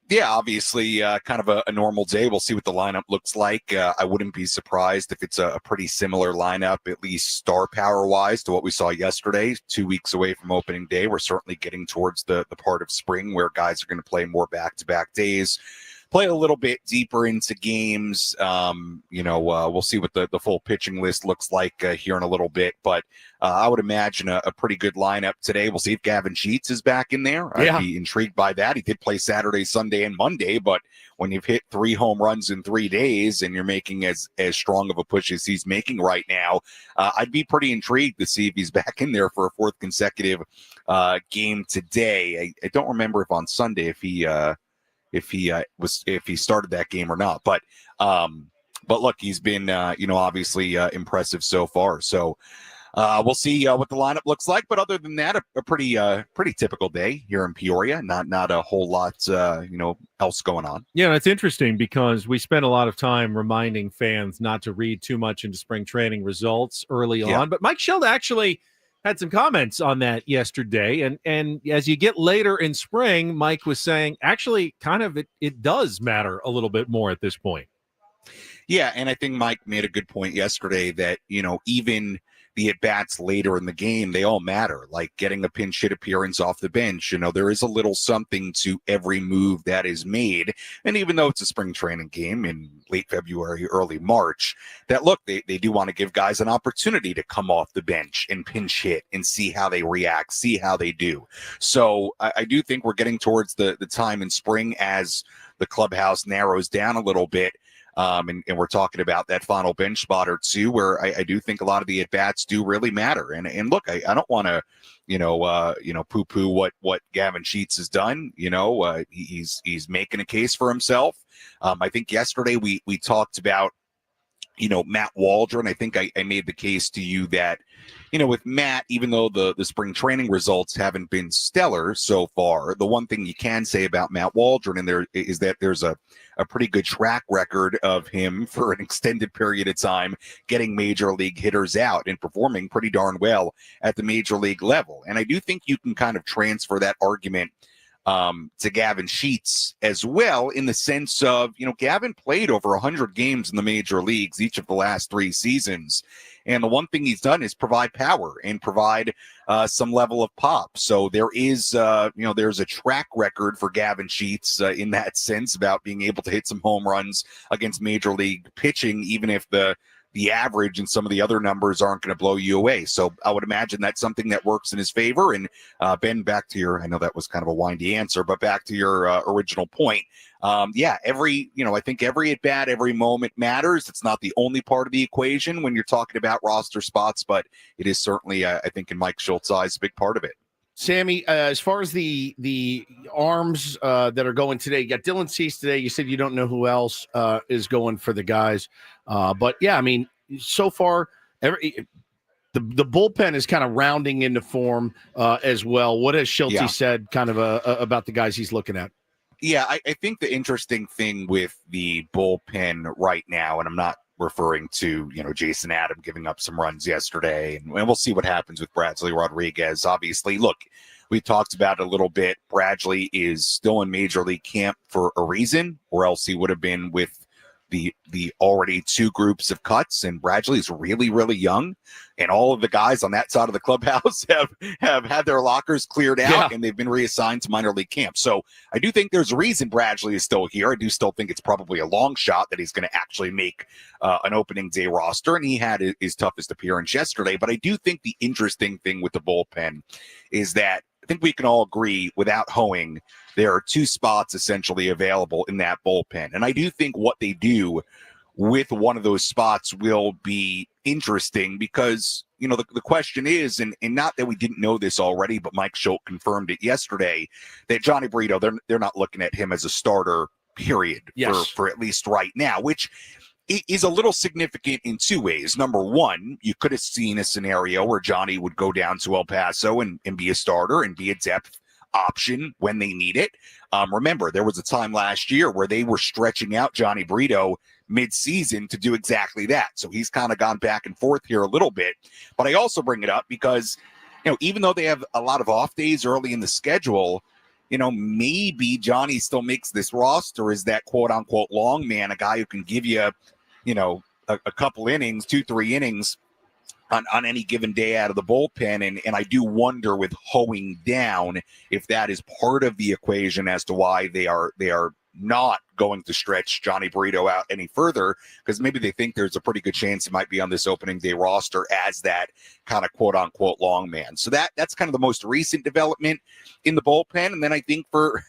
Yeah, obviously kind of a normal day. We'll see what the lineup looks like. I wouldn't be surprised if it's a pretty similar lineup, at least star power wise, to what we saw yesterday. 2 weeks away from opening day. We're certainly getting towards the part of spring where guys are going to play more back-to-back days. Play a little bit deeper into games. We'll see what the full pitching list looks like here in a little bit. But I would imagine a pretty good lineup today. We'll see if Gavin Sheets is back in there. I'd be intrigued by that. He did play Saturday, Sunday, and Monday. But when you've hit 3 home runs in 3 days and you're making as strong of a push as he's making right now, I'd be pretty intrigued to see if he's back in there for a 4th consecutive game today. I don't remember if on Sunday if he started that game or not, but look, he's been obviously impressive so far. So we'll see what the lineup looks like. But other than that, a pretty typical day here in Peoria. Not a whole lot else going on. Yeah, it's interesting because we spent a lot of time reminding fans not to read too much into spring training results early on. But Mike Sheld actually had some comments on that yesterday. And as you get later in spring, Mike was saying, actually, kind of it does matter a little bit more at this point. Yeah, and I think Mike made a good point yesterday that, even the at-bats later in the game, they all matter. Like getting a pinch hit appearance off the bench, there is a little something to every move that is made. And even though it's a spring training game in late February, early March, that look, they do want to give guys an opportunity to come off the bench and pinch hit and see how they react, see how they do. So I do think we're getting towards the time in spring as the clubhouse narrows down a little bit. And we're talking about that final bench spot or two where I do think a lot of the at-bats do really matter. And look, I don't want to, poo-poo what Gavin Sheets has done. He's making a case for himself. I think yesterday we talked about, Matt Waldron. I think I made the case to you that, with Matt, even though the spring training results haven't been stellar so far, the one thing you can say about Matt Waldron is that there's a pretty good track record of him for an extended period of time getting major league hitters out and performing pretty darn well at the major league level. And I do think you can kind of transfer that argument to Gavin Sheets as well, in the sense of, Gavin played over 100 games in the major leagues each of the last 3 seasons. And the one thing he's done is provide power and provide some level of pop. So there is, there's a track record for Gavin Sheets in that sense about being able to hit some home runs against major league pitching, even if the the average and some of the other numbers aren't going to blow you away. So I would imagine that's something that works in his favor. And Ben, back to your, I know that was kind of a windy answer, but back to your original point. I think every at bat, every moment matters. It's not the only part of the equation when you're talking about roster spots, but it is certainly, I think, in Mike Schultz's eyes, a big part of it. Sammy, as far as the arms that are going today, you got Dylan Cease today. You said you don't know who else is going for the guys. But yeah, I mean, so far, the bullpen is kind of rounding into form as well. What has Schultz said kind of about the guys he's looking at? Yeah, I think the interesting thing with the bullpen right now, and I'm not referring to, Jason Adam giving up some runs yesterday, and we'll see what happens with Bradley Rodriguez. Obviously, look, we talked about it a little bit. Bradley is still in Major League camp for a reason, or else he would have been with the already two groups of cuts, and Bradley is really, really young, and all of the guys on that side of the clubhouse have had their lockers cleared out, and they've been reassigned to minor league camp. So I do think there's a reason Bradley is still here. I do still think it's probably a long shot that he's going to actually make an opening day roster, and he had his toughest appearance yesterday. But I do think the interesting thing with the bullpen is that I think we can all agree, without hoeing, there are two spots essentially available in that bullpen. And I do think what they do with one of those spots will be interesting because, the question is, and not that we didn't know this already, but Mike Schultz confirmed it yesterday, that Johnny Brito, they're not looking at him as a starter, period, for at least right now, which is a little significant in two ways. Number one, you could have seen a scenario where Johnny would go down to El Paso and be a starter and be a depth option when they need it. Remember, there was a time last year where they were stretching out Johnny Brito mid-season to do exactly that. So he's kind of gone back and forth here a little bit. But I also bring it up because, even though they have a lot of off days early in the schedule, maybe Johnny still makes this roster as that quote-unquote long man, a guy who can give you, a couple innings, 2-3 innings on any given day out of the bullpen. And I do wonder with hoeing down if that is part of the equation as to why they are not going to stretch Johnny Brito out any further, because maybe they think there's a pretty good chance he might be on this opening day roster as that kind of quote unquote long man. So that's kind of the most recent development in the bullpen. And then I think for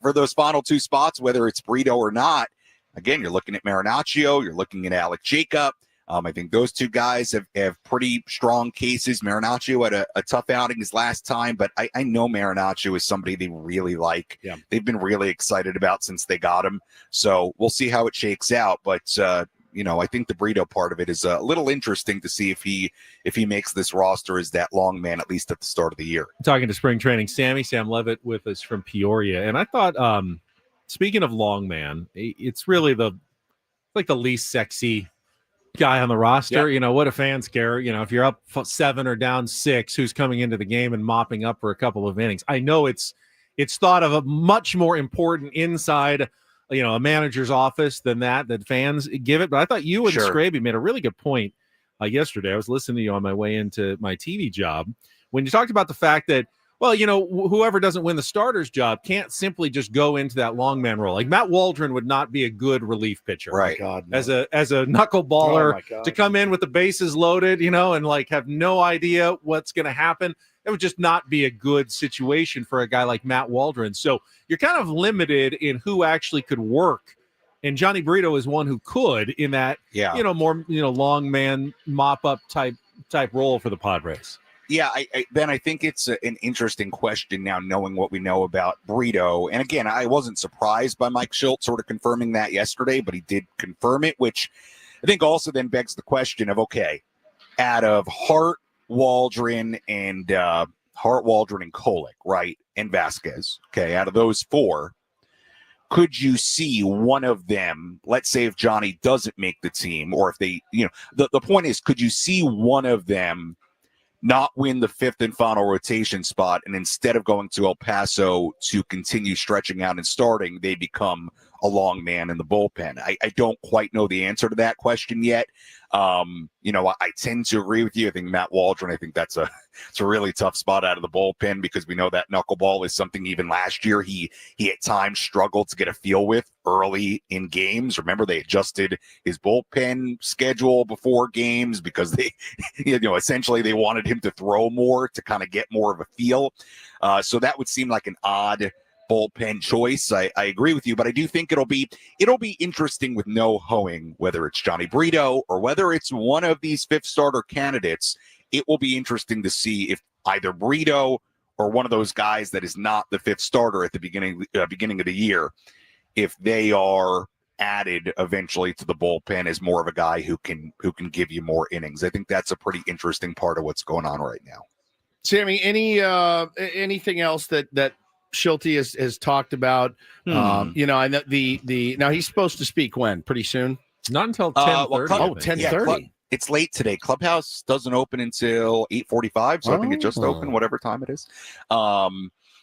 those final two spots, whether it's Brito or not, again, you're looking at Marinaccio, you're looking at Alec Jacob. I think those two guys have pretty strong cases. Marinaccio had a tough outing his last time, but I know Marinaccio is somebody they really like. Yeah. They've been really excited about since they got him. So we'll see how it shakes out. But, I think the Brito part of it is a little interesting to see if he makes this roster as that long man, at least at the start of the year. Talking to spring training, Sam Levitt with us from Peoria. And I thought, speaking of long man, it's really the least sexy guy on the roster. What do fans care? If you're up 7 or down 6, who's coming into the game and mopping up for a couple of innings? I know it's thought of a much more important inside, a manager's office than that fans give it. But I thought you and Scraby made a really good point yesterday. I was listening to you on my way into my TV job when you talked about the fact that, well, whoever doesn't win the starter's job can't simply just go into that long man role. Like Matt Waldron would not be a good relief pitcher, right? God, no. As a knuckleballer to come in with the bases loaded, and have no idea what's going to happen. It would just not be a good situation for a guy like Matt Waldron. So you're kind of limited in who actually could work. And Johnny Brito is one who could in that, more, long man mop up type role for the Padres. Yeah, Ben, I think it's an interesting question now, knowing what we know about Brito. And again, I wasn't surprised by Mike Schultz sort of confirming that yesterday, but he did confirm it, which I think also then begs the question of, okay, out of Hart, Waldron, and Kolick, right, and Vasquez, okay, out of those 4, could you see one of them, let's say if Johnny doesn't make the team, or if they, the point is, could you see one of them not win the 5th and final rotation spot, and instead of going to El Paso to continue stretching out and starting, they become a long man in the bullpen? I don't quite know the answer to that question yet. I tend to agree with you. I think Matt Waldron, I think it's a really tough spot out of the bullpen because we know that knuckleball is something even last year he at times struggled to get a feel with early in games. Remember, they adjusted his bullpen schedule before games because they, essentially they wanted him to throw more to kind of get more of a feel. So that would seem like an odd bullpen choice. I agree with you, but I do think it'll be interesting with no hoeing, whether it's Johnny Brito or whether it's one of these fifth starter candidates. It will be interesting to see if either Brito or one of those guys that is not the fifth starter at the beginning of the year, if they are added eventually to the bullpen as more of a guy who can give you more innings. I think that's a pretty interesting part of what's going on right now. Sammy, anything else that Schulte has talked about? I know now he's supposed to speak when? Pretty soon? Not until 10:30. 10:30. It's late today. Clubhouse doesn't open until 8:45, so I think it just opened, whatever time it is.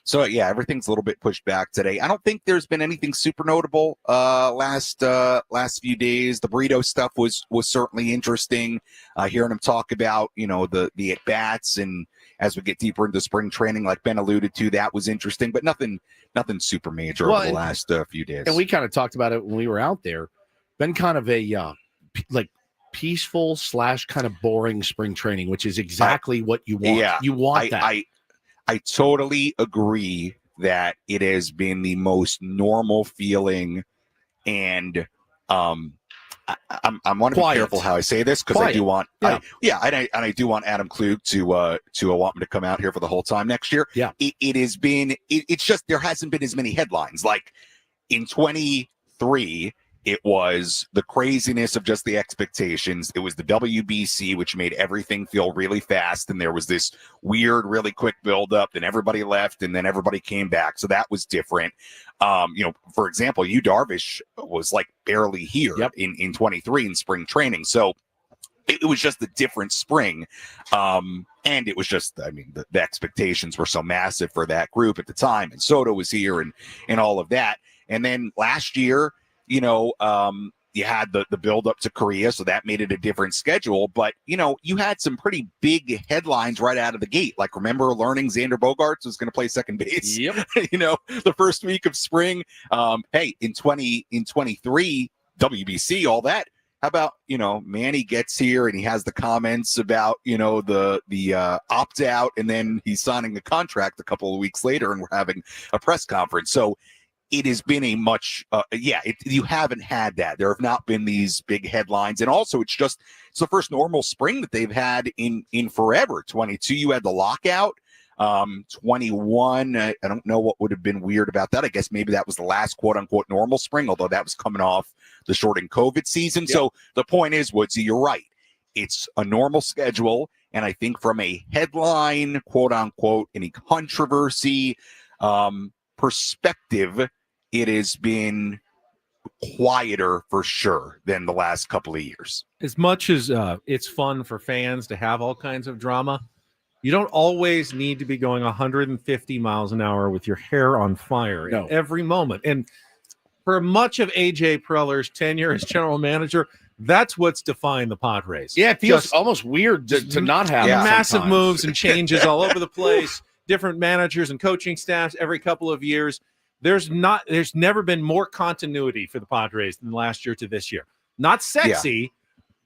So yeah, everything's a little bit pushed back today. I don't think there's been anything super notable last few days. The Brito stuff was certainly interesting. Hearing him talk about the at bats, and as we get deeper into spring training, like Ben alluded to, that was interesting, but nothing super major over the last few days. And we kind of talked about it when we were out there. Been kind of a peaceful / kind of boring spring training, which is exactly what you want. Yeah, you want that. I totally agree that it has been the most normal feeling, and I want to be careful how I say this because I do want, I do want Adam Klug to want me to come out here for the whole time next year. Yeah, it has been. It's just there hasn't been as many headlines like in 23. It was the craziness of just the expectations. It was the WBC, which made everything feel really fast. And there was this weird, really quick buildup. Then everybody left and then everybody came back. So that was different. For example, Yu Darvish was like barely here in 23 in spring training. So it was just a different spring. And it was just, the expectations were so massive for that group at the time. And Soto was here and all of that. And then last year, you had the build up to Korea, so that made it a different schedule. But, you had some pretty big headlines right out of the gate. Like, remember learning Xander Bogaerts was going to play second base? Yep. The first week of spring. Hey, in 2023, WBC, all that. How about, Manny gets here and he has the comments about, the opt out, and then he's signing the contract a couple of weeks later and we're having a press conference. So it has been a much, you haven't had that. There have not been these big headlines. And also it's the first normal spring that they've had in forever. 22, you had the lockout. 21, I don't know what would have been weird about that. I guess maybe that was the last quote unquote normal spring, although that was coming off the shortened COVID season. Yep. So the point is, Woodsy, you're right. It's a normal schedule. And I think from a headline, quote unquote, any controversy, perspective, it has been quieter for sure than the last couple of years. As much as it's fun for fans to have all kinds of drama, you don't always need to be going 150 miles an hour with your hair on fire at every moment. And for much of AJ Preller's tenure as general manager, that's what's defined the Padres. Yeah, it feels almost weird to not have massive moves and changes all over the place. Different managers and coaching staffs every couple of years. There's never been more continuity for the Padres than last year to this year. Not sexy,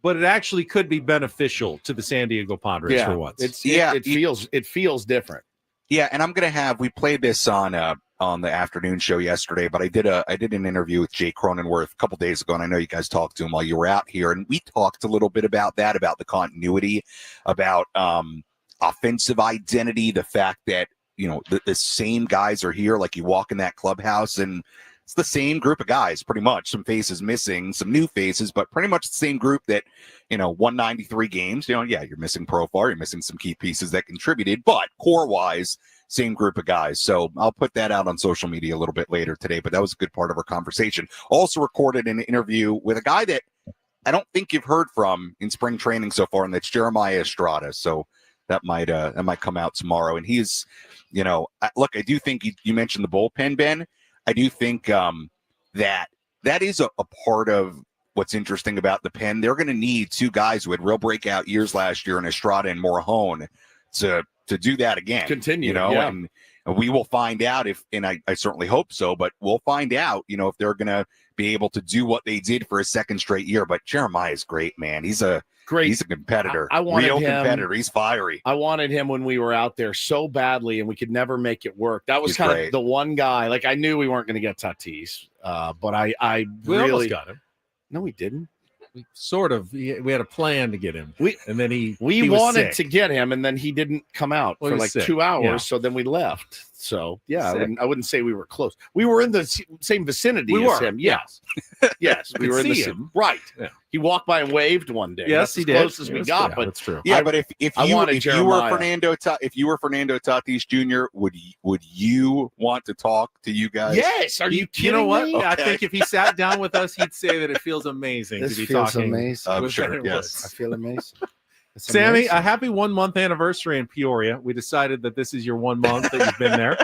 but it actually could be beneficial to the San Diego Padres for once. It feels different. Yeah, and we played this on the afternoon show yesterday, but I did an interview with Jay Cronenworth a couple days ago, and I know you guys talked to him while you were out here, and we talked a little bit about that, about the continuity, about offensive identity, the fact that the same guys are here. Like, you walk in that clubhouse and it's the same group of guys, pretty much. Some faces missing, some new faces, but pretty much the same group that, 193 games, you're missing Profar, you're missing some key pieces that contributed, but core wise, same group of guys. So I'll put that out on social media a little bit later today, but that was a good part of our conversation. Also recorded an interview with a guy that I don't think you've heard from in spring training so far, and that's Jeremiah Estrada. So that might come out tomorrow. And he's, look, I do think you mentioned the bullpen, Ben. I do think that that is a part of what's interesting about the pen. They're going to need two guys who had real breakout years last year in Estrada and Morejon to do that again. Continue, and we will find out if, and I certainly hope so, but we'll find out, if they're going to be able to do what they did for a second straight year. But Jeremiah's great, man. He's a competitor. I wanted real him, competitor. He's fiery. I wanted him when we were out there so badly, and we could never make it work. That was kind of the one guy. Like, I knew we weren't going to get Tatis, but I we really almost got him. No, we didn't. We had a plan to get him. And then he wanted to get him, and then he didn't come out for like sick. 2 hours. Yeah. So then we left. So yeah, I wouldn't say we were close. We were in the same vicinity as him. Yes, yes, we were in the same. Right. Yeah. He walked by and waved one day. Yes, that's he as did. close as we got. But that's true. Yeah, but if you were Fernando Tatis Jr., would you want to talk to you guys? Yes. Are you kidding You know what? me? Okay. I think if he sat down with us, he'd say that it feels amazing This to be feels talking. amazing. I'm with sure. Fernando. Yes. I feel amazing. It's Sammy, amazing. a happy 1 month anniversary in Peoria. We decided that this is your 1 month that you've been there,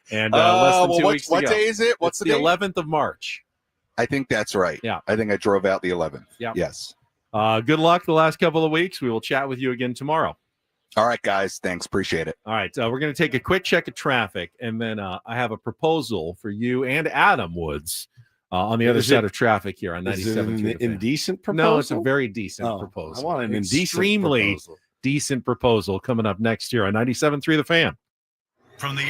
and less than 2 weeks what ago. day is it? What's It's the the 11th of March. I think that's right. Yeah. I think I drove out the 11th. Yeah. Yes. Good luck the last couple of weeks. We will chat with you again tomorrow. All right, guys. Thanks. Appreciate it. All right. We're going to take a quick check of traffic, and then I have a proposal for you and Adam Woods on the other side of traffic here on Is it 97.3 an The Fan. indecent proposal? No, it's a very decent proposal. I want an extremely indecent proposal. decent proposal coming up next year on 97.3 The Fan. From the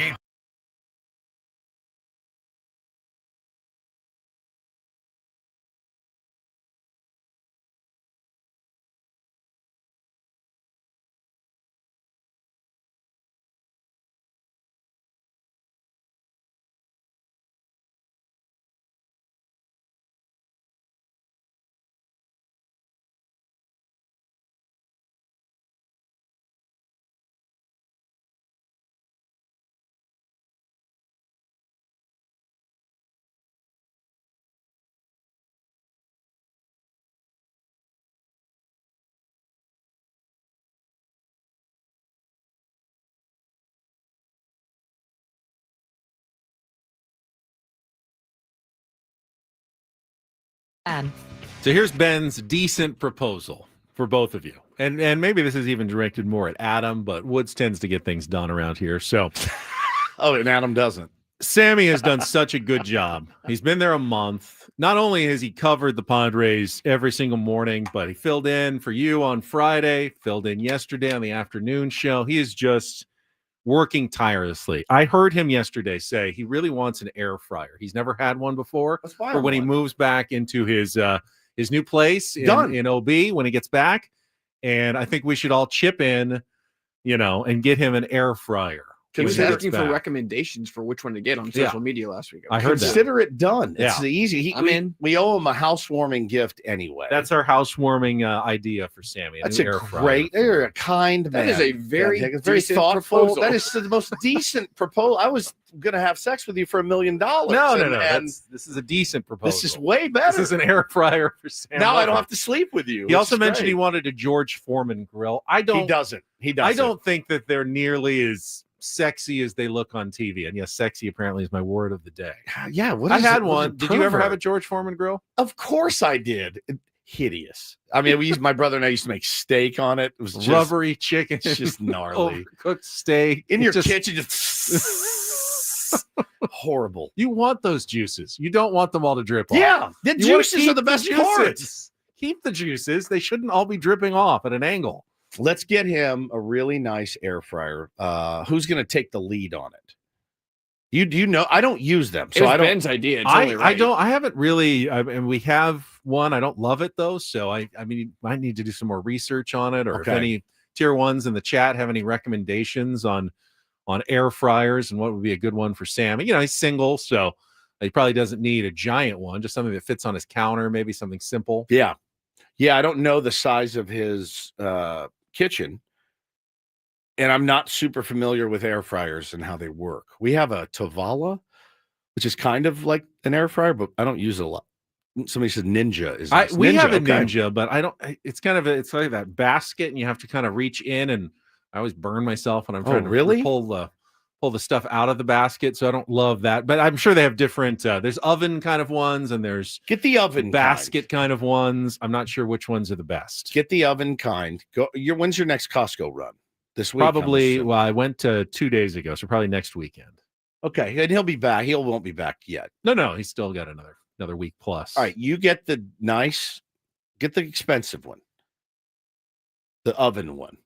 8So here's Ben's decent proposal for both of you. And maybe this is even directed more at Adam, but Woods tends to get things done around here. So and Adam doesn't. Sammy has done such a good job. He's been there a month. Not only has he covered the Padres every single morning, but he filled in for you on Friday, filled in yesterday on the afternoon show. He is just working tirelessly. I heard him yesterday say he really wants an air fryer. He's never had one before. That's why for when he moves back into his new place in OB when he gets back. And I think we should all chip in, and get him an air fryer. He was asking for recommendations for which one to get on social media last week. I heard Consider it done. Yeah. It's easy. I'm in. We owe him a housewarming gift anyway. That's our housewarming idea for Sammy. That's they're a kind man. That is a very very thoughtful. proposal. That is the most decent proposal. I was going to have sex with you for $1 million. No. And this is a decent proposal. this is way better. This is an air fryer for Sammy. Now I don't have to sleep with you. He also mentioned he wanted a George Foreman grill. He doesn't. I don't think that they're nearly as sexy as they look on TV. And yes, sexy apparently is my word of the day. Yeah, I had one. Did you ever have a George Foreman grill? Of course I did. Hideous. I mean, my brother and I used to make steak on it. It was just rubbery chicken. It's just gnarly. Overcooked steak. In your kitchen, just horrible. You want those juices. You don't want them all to drip off. Yeah, the juices are the best part. Keep the juices. They shouldn't all be dripping off at an angle. Let's get him a really nice air fryer. Who's going to take the lead on it? You know, I don't use them, so I don't. Ben's idea. Totally right. I don't. I haven't really. And we have one. I don't love it though. So I mean, I need to do some more research on it. Or if any tier ones in the chat have any recommendations on air fryers and what would be a good one for Sam. He's single, so he probably doesn't need a giant one. Just something that fits on his counter. Maybe something simple. Yeah. I don't know the size of his kitchen, and I'm not super familiar with air fryers and how they work. We have a Tavala, which is kind of like an air fryer, but I don't use it a lot. Somebody says Ninja is nice. We have a Ninja, but I don't. It's it's like that basket, and you have to kind of reach in, and I always burn myself when I'm trying to pull pull the stuff out of the basket, so I don't love that. But I'm sure they have different. There's oven kind of ones, and there's get the oven basket kind of ones. I'm not sure which ones are the best. Get the oven kind. When's your next Costco run? This week? Probably. Well, I went 2 days ago, so probably next weekend. Okay, and he'll be back. He won't be back yet. No, he's still got another week plus. All right, you get the expensive one, the oven one,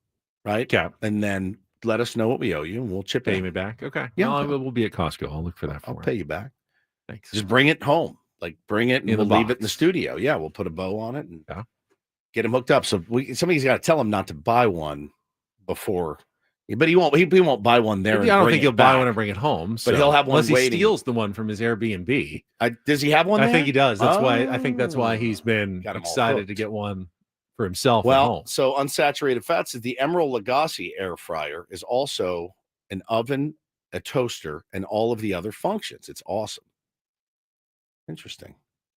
right? Yeah, and then let us know what we owe you, and we'll chip pay in. me back. Okay, Yeah, no, we'll be at Costco. I'll look for that. I'll pay you back. Thanks. Just bring it home, bring it, and In the we'll leave box. it in the studio. Yeah, we'll put a bow on it and get him hooked up. So somebody's got to tell him not to buy one before. But he won't. He won't buy one there. I don't think he'll buy one and bring it home. But he'll have one unless waiting. he steals the one from his Airbnb. Does he have one? There? I think he does. That's why. I think that's why he's been excited to get one for himself. Well, at home. So Unsaturated Fats is the Emerald Lagasse air fryer is also an oven, a toaster, and all of the other functions. It's awesome. Interesting.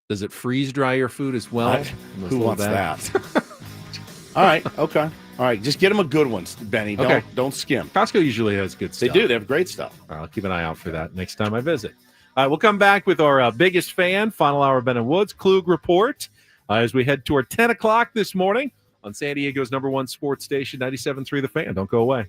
Does it freeze dry your food as well? Who wants that? All right. Okay. All right. Just get them a good one, Benny. Don't skim. Costco usually has good stuff. They do. They have great stuff. All right, I'll keep an eye out for that next time I visit. All right, we'll come back with our biggest fan, final hour Ben and Woods, Klug Report, as we head toward 10 o'clock this morning on San Diego's #1 sports station, 97.3 The Fan. Don't go away.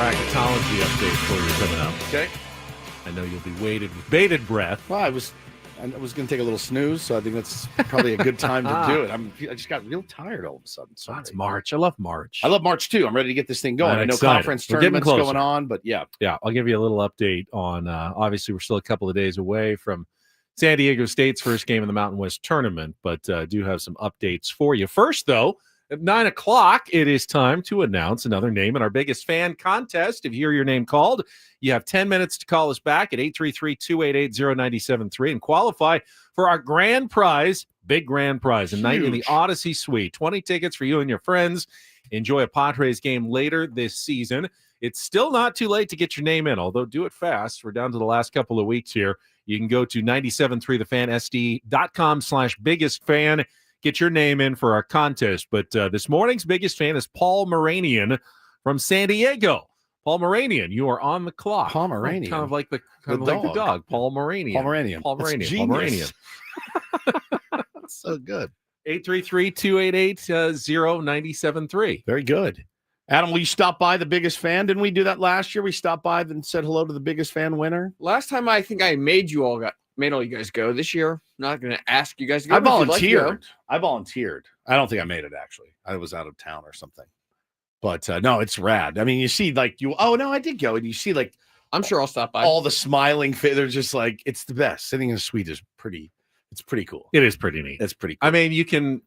bracketology update for you coming up. Okay. I know you'll be waited with bated breath. Well, I was going to take a little snooze, so I think that's probably a good time to do it. I just got real tired all of a sudden. Sorry. It's March. I love March. I love March too. I'm ready to get this thing going. I'm I know excited. conference We're getting tournaments closer. going on, but yeah. Yeah, I'll give you a little update on, obviously, we're still a couple of days away from San Diego State's first game in the Mountain West tournament, but do have some updates for you. First, though, at 9 o'clock, it is time to announce another name in our biggest fan contest. If you hear your name called, you have 10 minutes to call us back at 833-288-0973 and qualify for our grand prize, big grand prize, a night in the Odyssey Suite. 20 tickets for you and your friends. Enjoy a Padres game later this season. It's still not too late to get your name in, although do it fast. We're down to the last couple of weeks here. You can go to 973thefansd.com/biggest fan. Get your name in for our contest. But this morning's biggest fan is Paul Moranian from San Diego. Paul Moranian, you are on the clock. Paul Moranian. Kind of like the dog. dog. Paul Moranian. Paul Moranian. Paul That's Moranian. genius. Paul Moranian. That's so good. 833-288-0973. Very good. Adam, will you stop by the biggest fan? Didn't we do that last year? We stopped by and said hello to the biggest fan winner. Last time I think I made all you guys go. This year, not going to ask you guys to go. I but if you'd like to go. volunteered. I volunteered. I don't think I made it, actually. I was out of town or something. But no, it's rad. I mean, you see I did go. And you see I'm sure I'll stop by. all the smiling face. They're just it's the best. Sitting in a suite is it's pretty cool. It is pretty neat. It's pretty cool. I mean, you can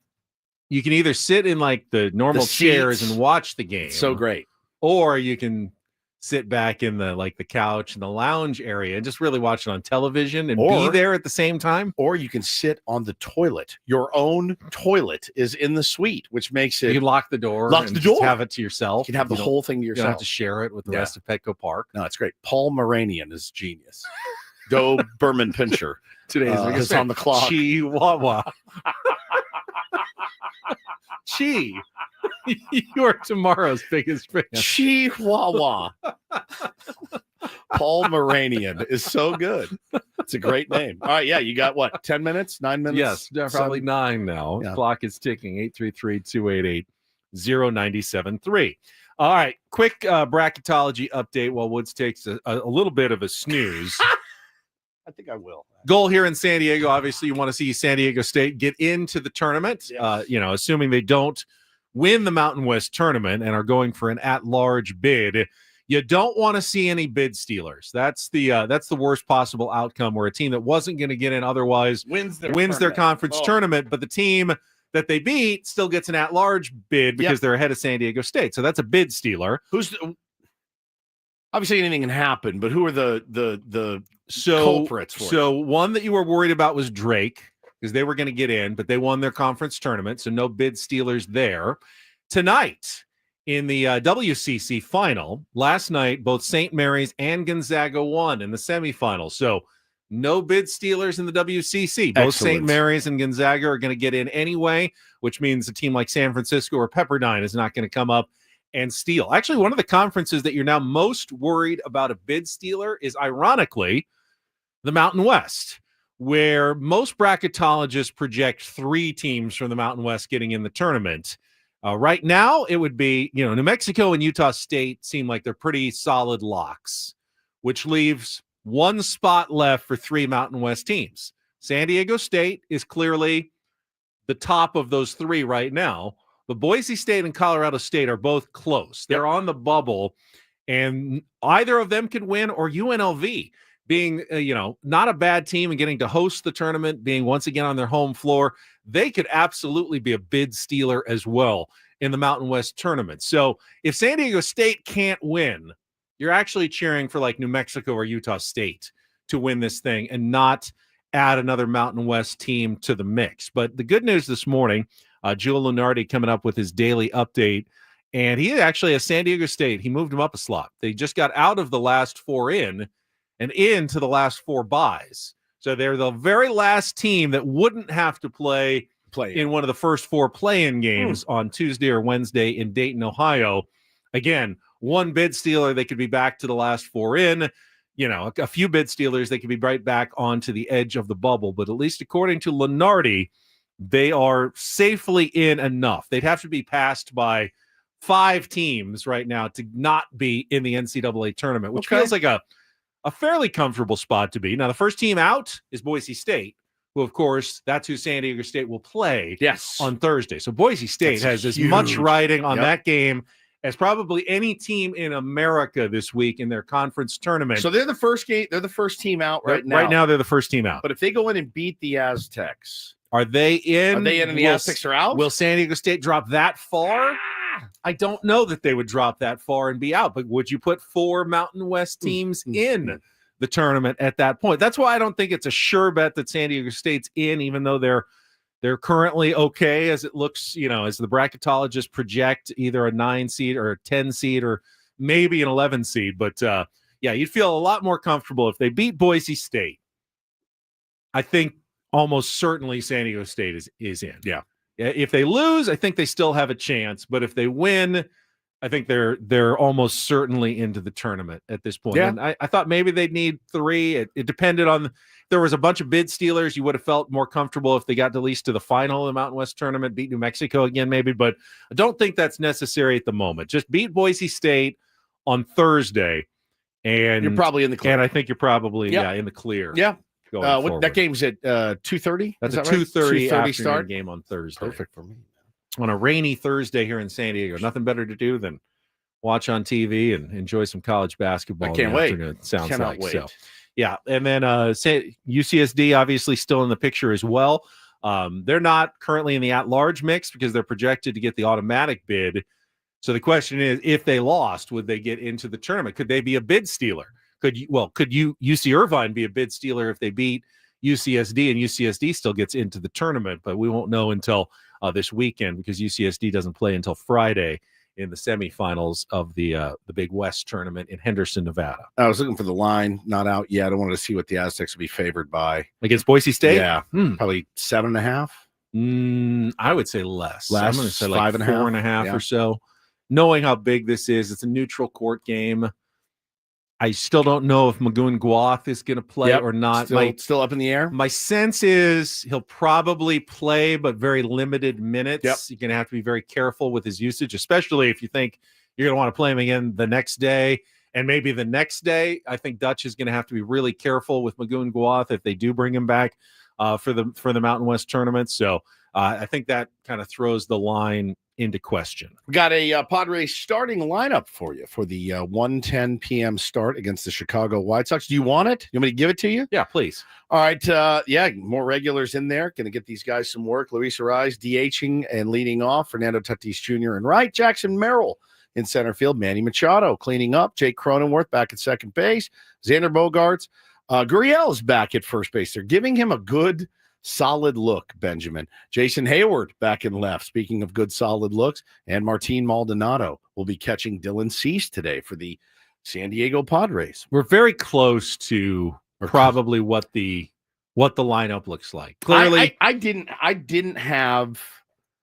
either sit in the normal chairs seats. and watch the game. So great. Or you can sit back in the couch and the lounge area and just really watch it on television and be there at the same time. Or you can sit on the toilet. Your own toilet is in the suite, which makes it. You can lock the door. Lock the door. Just have it to yourself. You can have the whole thing to You yourself. don't have to share it with the rest of Petco Park. No, it's great. Paul Moranian is genius. Go Berman Pincher. Today's is on the clock. Chihuahua. Chi. You are tomorrow's biggest fan. Chihuahua. Paul Moranian is so good. It's a great name. All right, yeah, you got what? 10 minutes? 9 minutes? Yes, probably 9 now. Yeah. Clock is ticking. 833-288-0973. All right, quick bracketology update while Woods takes a little bit of a snooze. I think I will. Goal here in San Diego. Obviously, you want to see San Diego State get into the tournament. Yes. Assuming they don't win the Mountain West tournament and are going for an at-large bid, you don't want to see any bid stealers. That's the worst possible outcome, where a team that wasn't going to get in otherwise wins their conference tournament, but the team that they beat still gets an at-large bid because they're ahead of San Diego State. So that's a bid stealer. Obviously anything can happen, but who are the culprits for it? So one that you were worried about was Drake, because they were going to get in, but they won their conference tournament, so no bid stealers there. Tonight, in the WCC final, last night, both St. Mary's and Gonzaga won in the semifinals. So no bid stealers in the WCC. Both St. Mary's and Gonzaga are going to get in anyway, which means a team like San Francisco or Pepperdine is not going to come up and steal. Actually, one of the conferences that you're now most worried about a bid stealer is, ironically, the Mountain West, where most bracketologists project 3 teams from the Mountain West getting in the tournament. Right now, it would be, New Mexico and Utah State seem like they're pretty solid locks, which leaves one spot left for 3 Mountain West teams. San Diego State is clearly the top of those 3 right now. But Boise State and Colorado State are both close. They're on the bubble, and either of them could win, or UNLV being, not a bad team and getting to host the tournament, being once again on their home floor, they could absolutely be a bid stealer as well in the Mountain West tournament. So if San Diego State can't win, you're actually cheering for New Mexico or Utah State to win this thing and not add another Mountain West team to the mix. But the good news this morning, Joe Lunardi coming up with his daily update, and he actually has San Diego State. He moved him up a slot. They just got out of the last 4 in and into the last 4 buys. So they're the very last team that wouldn't have to play in one of the first 4 play-in games on Tuesday or Wednesday in Dayton, Ohio. Again, one bid stealer, they could be back to the last 4 in. A few bid stealers, they could be right back onto the edge of the bubble. But at least according to Lunardi, they are safely in enough. They'd have to be passed by 5 teams right now to not be in the NCAA tournament, which Okay. feels like a fairly comfortable spot to be. Now, the first team out is Boise State, who, of course, that's who San Diego State will play on Thursday. So Boise State has as much riding on that game as probably any team in America this week in their conference tournament. So they're the first game. They're the first team out right now. Right now, they're the first team out. But if they go in and beat the Aztecs, are they in? Are they in and the Aztecs are out? Will San Diego State drop that far? I don't know that they would drop that far and be out, but would you put 4 Mountain West teams in the tournament at that point? That's why I don't think it's a sure bet that San Diego State's in, even though they're currently okay as it looks, as the bracketologists project, either a 9 seed or a 10 seed or maybe an 11 seed. But you'd feel a lot more comfortable if they beat Boise State. I think almost certainly San Diego State is in. Yeah. If they lose, I think they still have a chance. But if they win, I think they're almost certainly into the tournament at this point. Yeah. And I thought maybe they'd need 3. It depended on there was a bunch of bid stealers. You would have felt more comfortable if they got at least to the final of the Mountain West tournament, beat New Mexico again, maybe. But I don't think that's necessary at the moment. Just beat Boise State on Thursday, and you're probably in the clear. And I think you're probably in the clear. Yeah. That game's at 2:30. That's a 2:30 afternoon start game on Thursday. Perfect for me. On a rainy Thursday here in San Diego, nothing better to do than watch on TV and enjoy some college basketball. I can't wait. Afternoon, sounds Cannot like wait. so. Yeah, and then UCSD obviously still in the picture as well. They're not currently in the at-large mix because they're projected to get the automatic bid. So the question is, if they lost, would they get into the tournament? Could they be a bid stealer? Could UC Irvine be a bid stealer if they beat UCSD and UCSD still gets into the tournament? But we won't know until this weekend because UCSD doesn't play until Friday in the semifinals of the Big West tournament in Henderson, Nevada. I was looking for the line, not out yet. I wanted to see what the Aztecs would be favored by against Boise State. Yeah, probably 7.5. I would say less. I'm going to say like 5.5, 4.5 or so. Knowing how big this is, it's a neutral court game. I still don't know if Magoon Guath is going to play or not. Still up in the air. My sense is he'll probably play, but very limited minutes. You're going to have to be very careful with his usage, especially if you think you're going to want to play him again the next day. And maybe the next day, I think Dutch is going to have to be really careful with Magoon Guath if they do bring him back for the Mountain West tournament. So I think that kind of throws the line into question. We got a Padres starting lineup for you for the 1:10 p.m. start against the Chicago White Sox. Do you want it? You want me to give it to you? Yeah, please. All right. More regulars in there. Going to get these guys some work. Luis Arraez DHing and leading off. Fernando Tatis Jr. in right. Jackson Merrill in center field. Manny Machado cleaning up. Jake Cronenworth back at second base. Xander Bogaerts. Gurriel is back at first base. They're giving him a good, solid look, Benjamin. Jason Hayward back in left. Speaking of good, solid looks. And Martin Maldonado will be catching Dylan Cease today for the San Diego Padres. We're very close to probably what the lineup looks like. Clearly, I didn't have.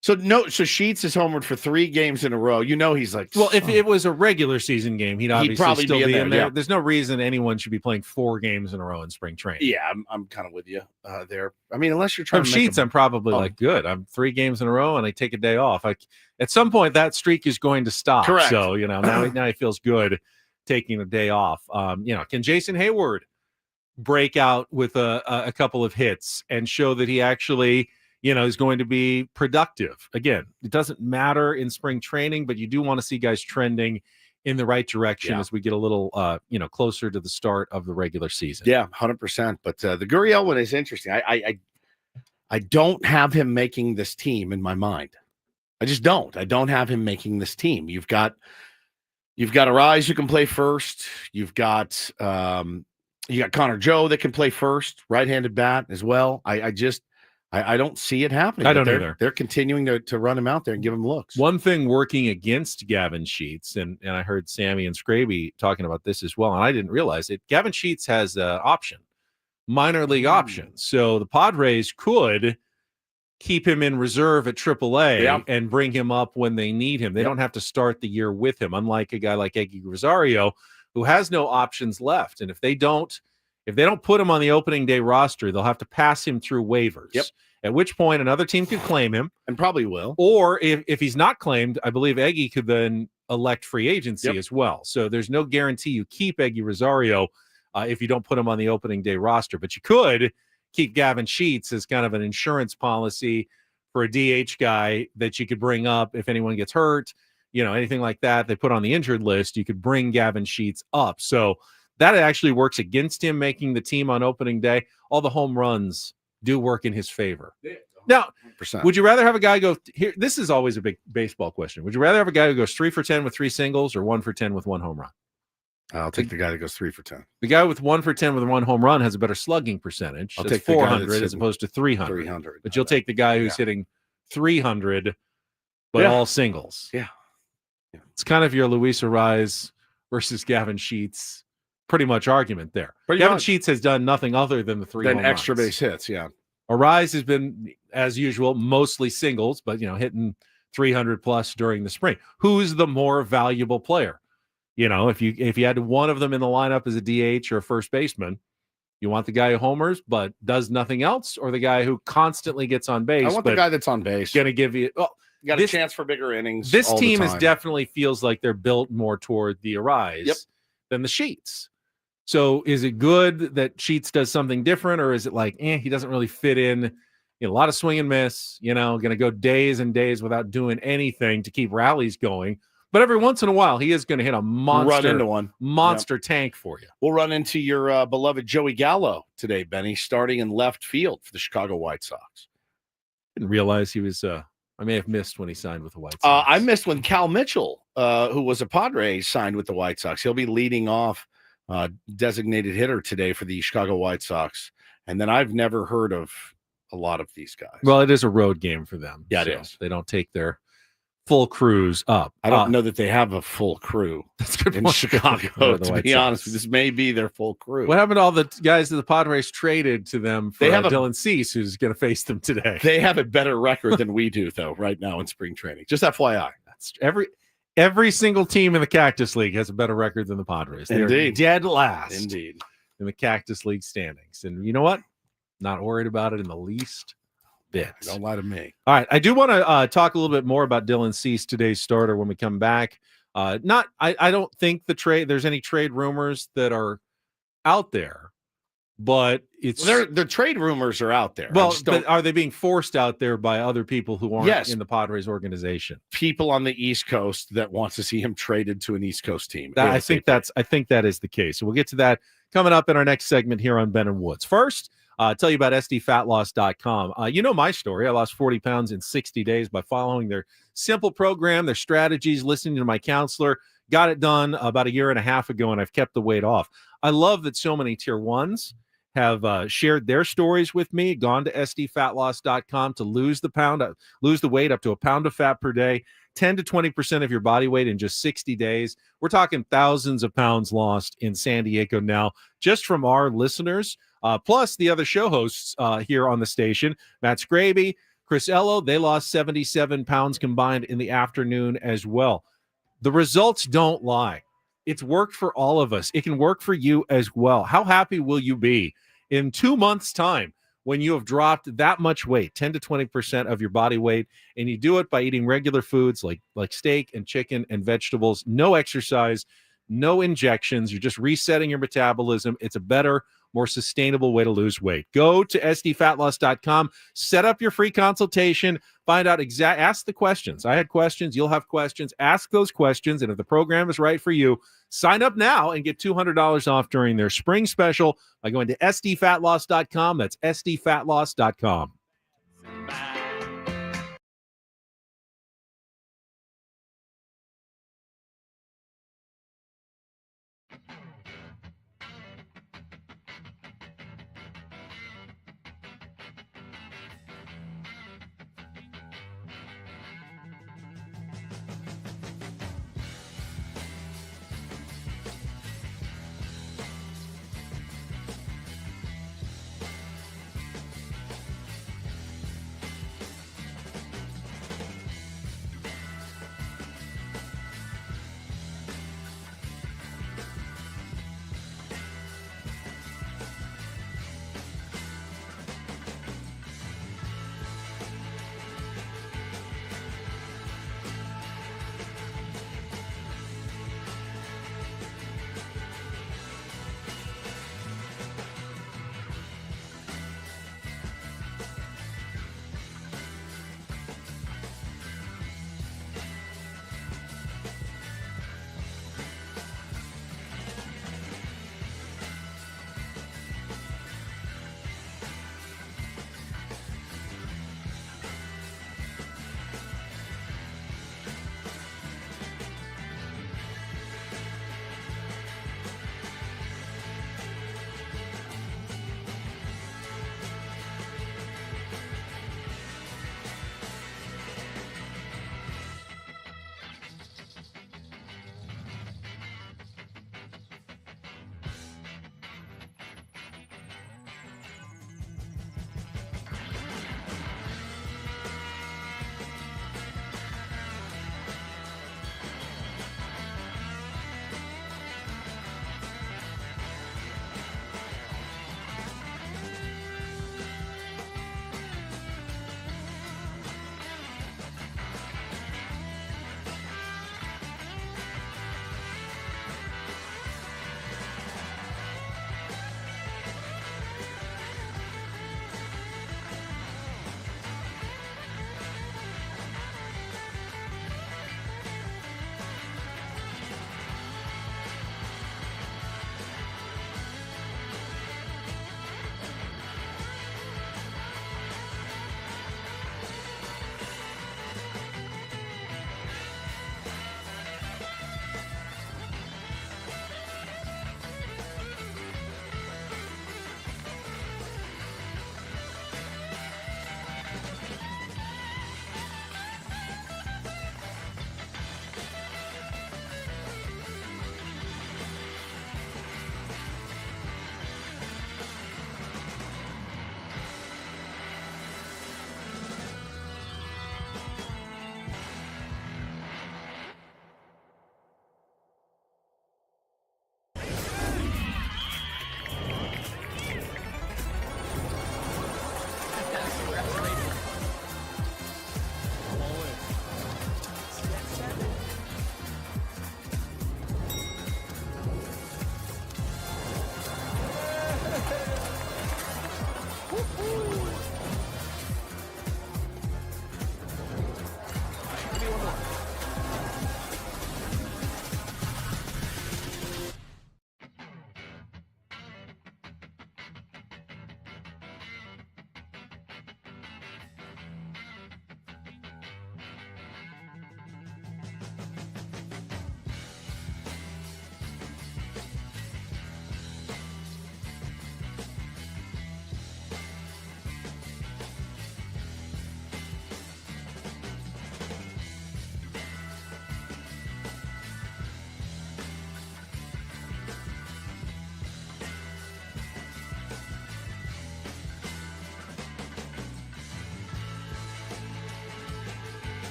So Sheets is homered for 3 games in a row. He's like, well, if it was a regular season game, he'd obviously probably still be in there. Yeah. There's no reason anyone should be playing 4 games in a row in spring training. Yeah, I'm kind of with you there. I mean, unless you're trying to Sheets, I'm probably like, good. I'm 3 games in a row and I take a day off. At some point, that streak is going to stop. Correct. So, now he feels good taking a day off. Can Jason Hayward break out with a couple of hits and show that he actually is going to be productive? Again, it doesn't matter in spring training, but you do want to see guys trending in the right direction as we get a little, closer to the start of the regular season. Yeah, 100%. But the Gurriel one is interesting. I don't have him making this team in my mind. I just don't. I don't have him making this team. You've got Arraez who can play first. You've got Connor Joe that can play first, right-handed bat as well. I don't see it happening. I don't either. They're continuing to run him out there and give him looks. One thing working against Gavin Sheets, and I heard Sammy and Scraby talking about this as well, and I didn't realize it, Gavin Sheets has an option, minor league option. So the Padres could keep him in reserve at AAA and bring him up when they need him. They don't have to start the year with him, unlike a guy like Eggy Rosario, who has no options left. And if they don't put him on the opening day roster, they'll have to pass him through waivers. Yep. at which point another team could claim him. And probably will. Or if he's not claimed, I believe Eggy could then elect free agency as well. So there's no guarantee you keep Eggy Rosario if you don't put him on the opening day roster. But you could keep Gavin Sheets as kind of an insurance policy for a DH guy that you could bring up if anyone gets hurt, anything like that. They put on the injured list. You could bring Gavin Sheets up. So that actually works against him making the team on opening day. All the home runs do work in his favor. Now, 100%. would you rather have a guy go here? This is always a big baseball question. Would you rather have a guy who goes 3 for 10 with 3 singles or 1 for 10 with 1 home run? I'll take the guy that goes 3 for 10. The guy with 1 for 10 with 1 home run has a better slugging percentage. I'll That's take the guy that's 400 as hitting opposed to 300. 300. But you'll take the guy who's hitting 300, but all singles. Yeah. It's kind of your Luis Arraez versus Gavin Sheets pretty much argument there. Gavin Sheets has done nothing other than the 3 home extra runs. base hits, yeah. Arraez has been, as usual, mostly singles, but hitting 300 plus during the spring. Who's the more valuable player? If you had one of them in the lineup as a DH or a first baseman, you want the guy who homers but does nothing else, or the guy who constantly gets on base? I want the guy that's on base. Going to give you got a chance for bigger innings. This all team the is time. definitely feels like they're built more toward the Arraez than the Sheets. So is it good that Sheets does something different, or is it like, he doesn't really fit in? A lot of swing and miss, going to go days and days without doing anything to keep rallies going. But every once in a while, he is going to hit a monster tank for you. We'll run into your beloved Joey Gallo today, Benny, starting in left field for the Chicago White Sox. Didn't realize he was I may have missed when he signed with the White Sox. I missed when Cal Mitchell, who was a Padre, signed with the White Sox. He'll be leading off designated hitter today for the Chicago White Sox. And then I've never heard of a lot of these guys. Well, it is a road game for them. Yeah, it is. They don't take their full crews up. I don't know that they have a full crew in Chicago, to be honest. This may be their full crew. What happened to all the guys that the Padres traded to them for Dylan Cease, who's going to face them today? They have a better record than we do, though, right now in spring training. Just FYI. That's every single team in the Cactus League has a better record than the Padres. They're dead last. Indeed. In the Cactus League standings. And you know what? Not worried about it in the least bit. Don't lie to me. All right. I do want to talk a little bit more about Dylan Cease, today's starter, when we come back. I don't think there's any trade rumors that are out there, but the trade rumors are out there. Well, but are they being forced out there by other people who aren't in the Padres organization? People on the East Coast that want to see him traded to an East Coast team. I think that is the case. So we'll get to that coming up in our next segment here on Ben and Woods. First, tell you about SDFatLoss.com. You know my story. I lost 40 pounds in 60 days by following their simple program, their strategies, listening to my counselor. Got it done about a year and a half ago, and I've kept the weight off. I love that so many tier ones have shared their stories with me, gone to SDFatLoss.com to lose the weight up to a pound of fat per day, 10 to 20% of your body weight in just 60 days. We're talking thousands of pounds lost in San Diego now, just from our listeners. Plus the other show hosts here on the station, Matt Scraby, Chris Ello, they lost 77 pounds combined in the afternoon as well. The results don't lie. It's worked for all of us. It can work for you as well. How happy will you be in 2 months' time when you have dropped that much weight, 10 to 20% of your body weight, and you do it by eating regular foods like steak and chicken and vegetables, no exercise, no injections. You're just resetting your metabolism. It's a better, more sustainable way to lose weight. Go to SDFatLoss.com, set up your free consultation, find out ask the questions. I had questions. You'll have questions. Ask those questions. And if the program is right for you, sign up now and get $200 off during their spring special by going to SDFatLoss.com. That's SDFatLoss.com.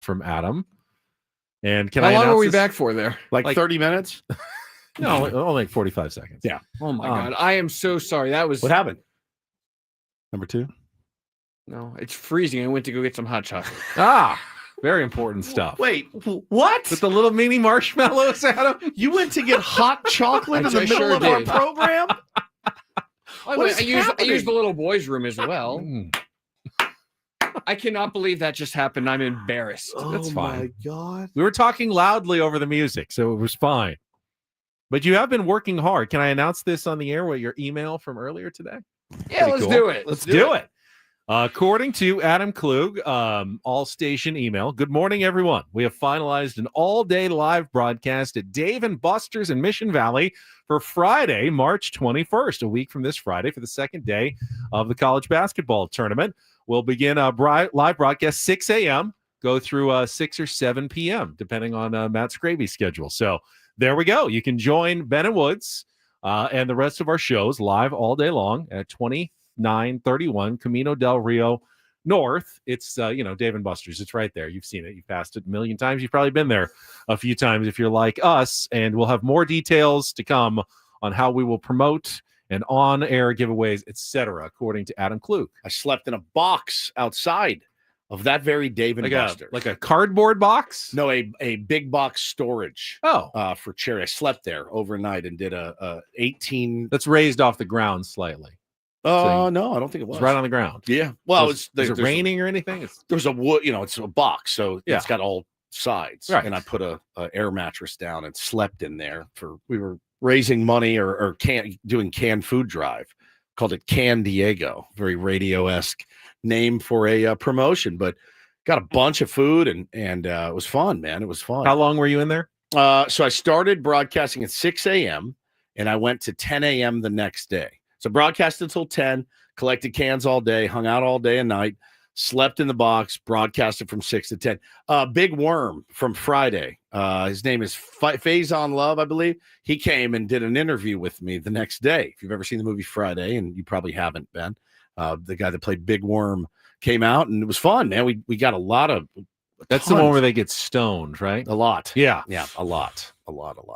from Adam. And How long are we back for there? Like 30 minutes? No, only 45 seconds. Yeah. Oh my God. I am so sorry. That was What happened? Number 2? No, it's freezing. I went to go get some hot chocolate. Very important stuff. Wait, what? With the little mini marshmallows, Adam? You went to get hot chocolate in the middle sure of our did. program? I is used the little boys' room as well. Mm. I cannot believe that just happened. I'm embarrassed. That's fine. My God. We were talking loudly over the music, so it was fine. But you have been working hard. Can I announce this on the air? What your email from earlier today? Yeah, let's do it. Let's do it. According to Adam Klug, all station email. Good morning, everyone. We have finalized an all-day live broadcast at Dave & Buster's in Mission Valley for Friday, March 21st, a week from this Friday, for the second day of the college basketball tournament. We'll begin a live broadcast 6 a.m., go through 6 or 7 p.m., depending on Matt Scraby's schedule. So there we go. You can join Ben and Woods and the rest of our shows live all day long at 2931 Camino del Rio North. It's, Dave & Buster's. It's right there. You've seen it. You've passed it a million times. You've probably been there a few times if you're like us. And we'll have more details to come on how we will promote and on-air giveaways, etc., according to Adam Klug. I slept in a box outside of that very Dave & Buster's. Like a cardboard box? No, a big box storage. For cherry. I slept there overnight and did a 18. That's raised off the ground slightly. No, I don't think it was. It's right on the ground. Yeah. Well, is it raining or anything? There's a wood, it's a box, so Yeah. it's got all sides. Right. And I put a air mattress down and slept in there we were raising money or doing canned food drive. Called it Can Diego. Very radio-esque name for a promotion, but got a bunch of food and it was fun, man. It was fun. How long were you in there? So I started broadcasting at 6 a.m. and I went to 10 a.m. the next day. So broadcast until 10, collected cans all day, hung out all day and night, slept in the box, broadcasted from 6 to 10. Big Worm from Friday. His name is Faison Love, I believe. He came and did an interview with me the next day. If you've ever seen the movie Friday, and you probably haven't, Ben, the guy that played Big Worm came out, and it was fun, man. We got a lot of That's the one where they get stoned, right? A lot. Yeah. Yeah, a lot.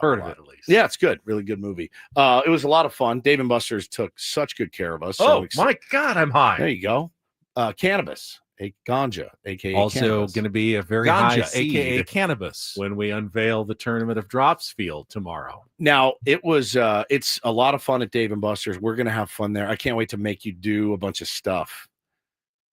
Heard of it, at least. Yeah, it's good. Really good movie. It was a lot of fun. Dave & Buster's took such good care of us. Oh, my God, I'm high. There you go. Cannabis, a ganja, a.k.a. Also going to be a very Ganja, high seed, a.k.a. cannabis, when we unveil the Tournament of Drops field tomorrow. Now, it's a lot of fun at Dave & Buster's. We're going to have fun there. I can't wait to make you do a bunch of stuff